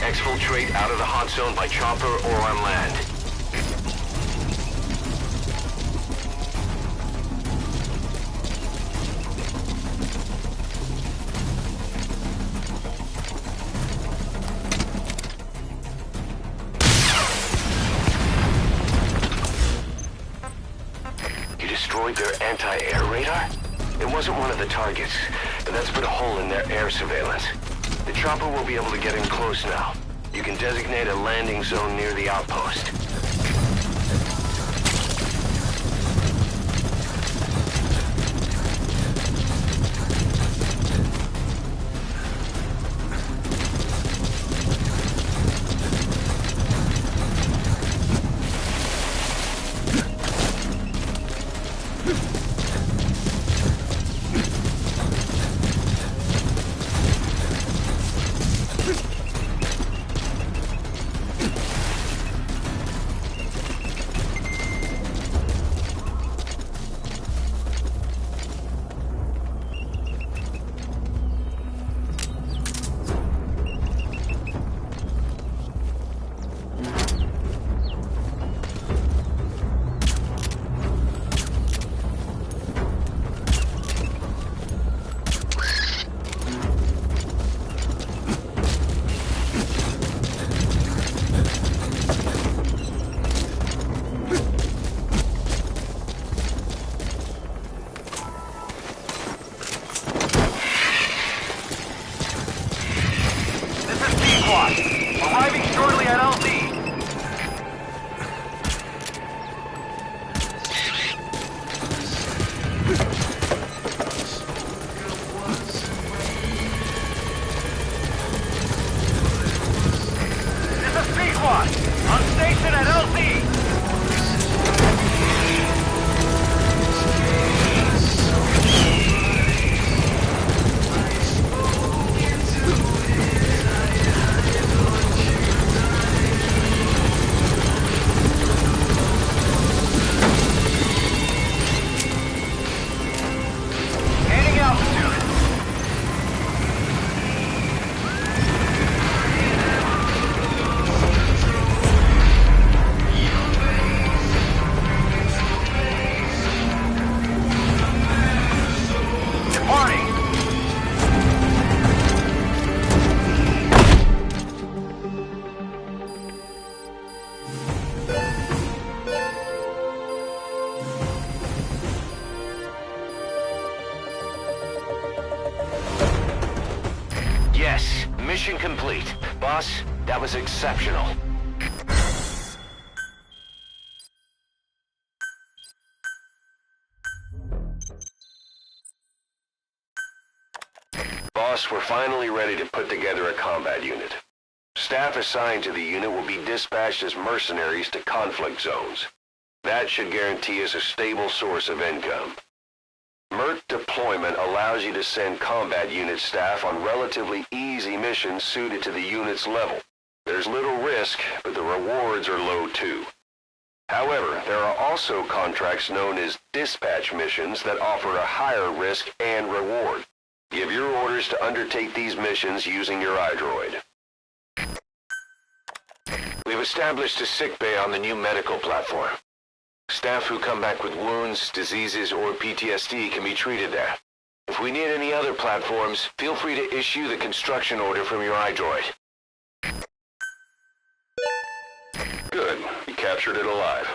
S1: Exfiltrate out of the hot zone by chopper or on land. You destroyed their anti-air radar? It wasn't one of the targets, but that's put a hole in their air surveillance. The chopper will be able to get in close now. You can designate a landing zone near the outpost. Arriving shortly at LZ. This is C-Squad. On station at LZ. Yes, mission complete. Boss, that was exceptional. Boss, we're finally ready to put together a combat unit. Staff assigned to the unit will be dispatched as mercenaries to conflict zones. That should guarantee us a stable source of income. MERT deployment allows you to send combat unit staff on relatively easy missions suited to the unit's level. There's little risk, but the rewards are low too. However, there are also contracts known as dispatch missions that offer a higher risk and reward. Give your orders to undertake these missions using your iDroid. We've established a sickbay on the new medical platform. Staff who come back with wounds, diseases, or PTSD can be treated there. If we need any other platforms, feel free to issue the construction order from your iDroid. Good. You captured it alive.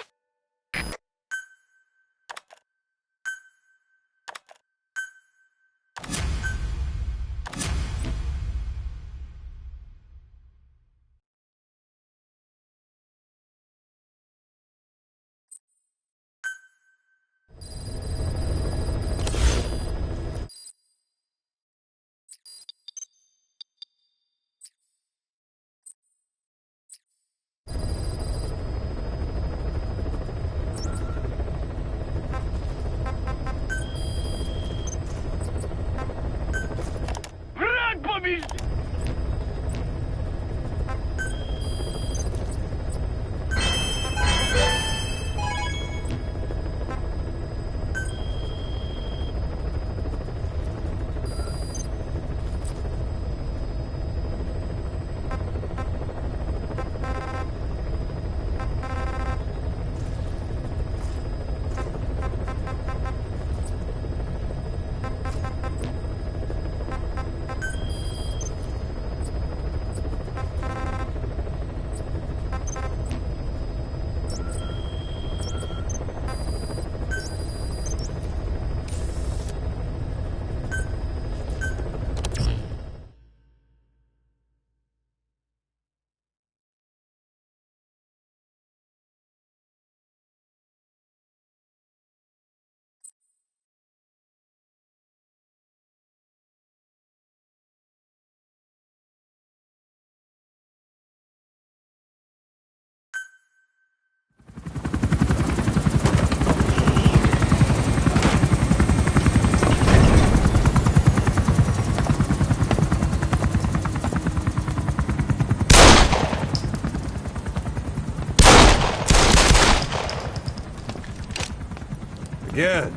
S6: again.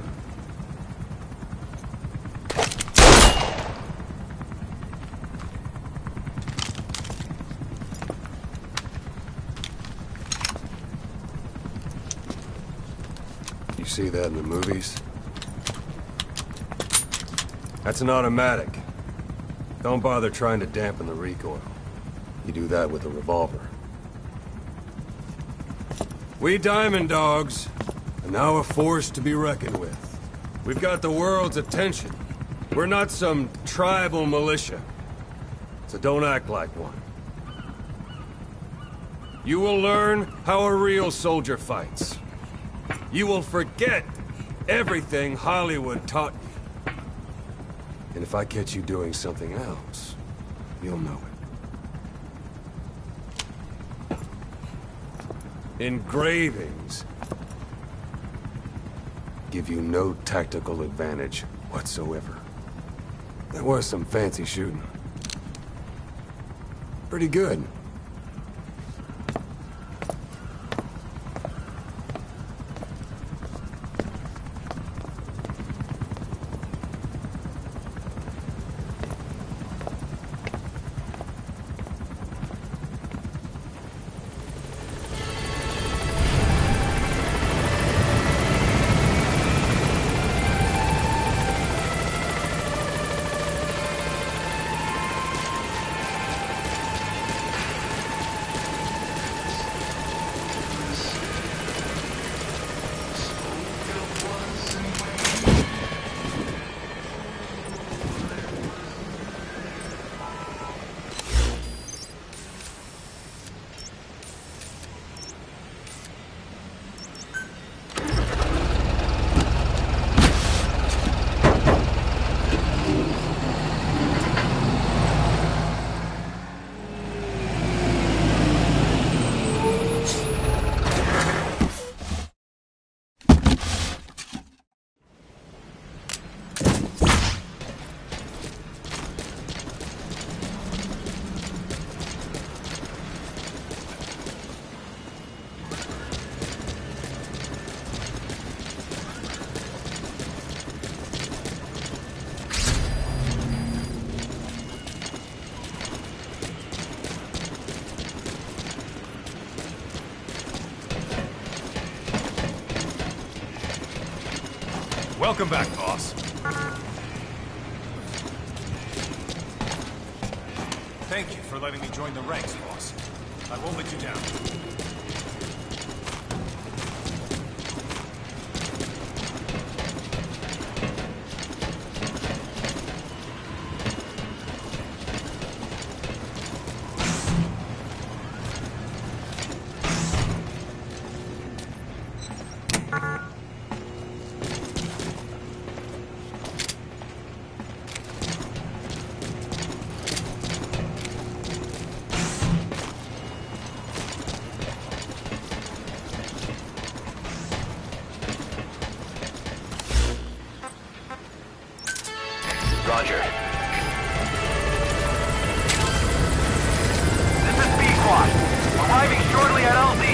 S6: You see that in the movies? That's an automatic. Don't bother trying to dampen the recoil. You do that with a revolver. We Diamond Dogs are now a force to be reckoned with. We've got the world's attention. We're not some tribal militia. So don't act like one. You will learn how a real soldier fights. You will forget everything Hollywood taught you. And if I catch you doing something else, you'll know it. Engravings give you no tactical advantage whatsoever. That was some fancy shooting. Pretty good.
S4: Welcome back, boss. Thank you for letting me join the ranks, boss. I won't let you down.
S1: Roger.
S2: This is B Squad. Arriving shortly at LZ.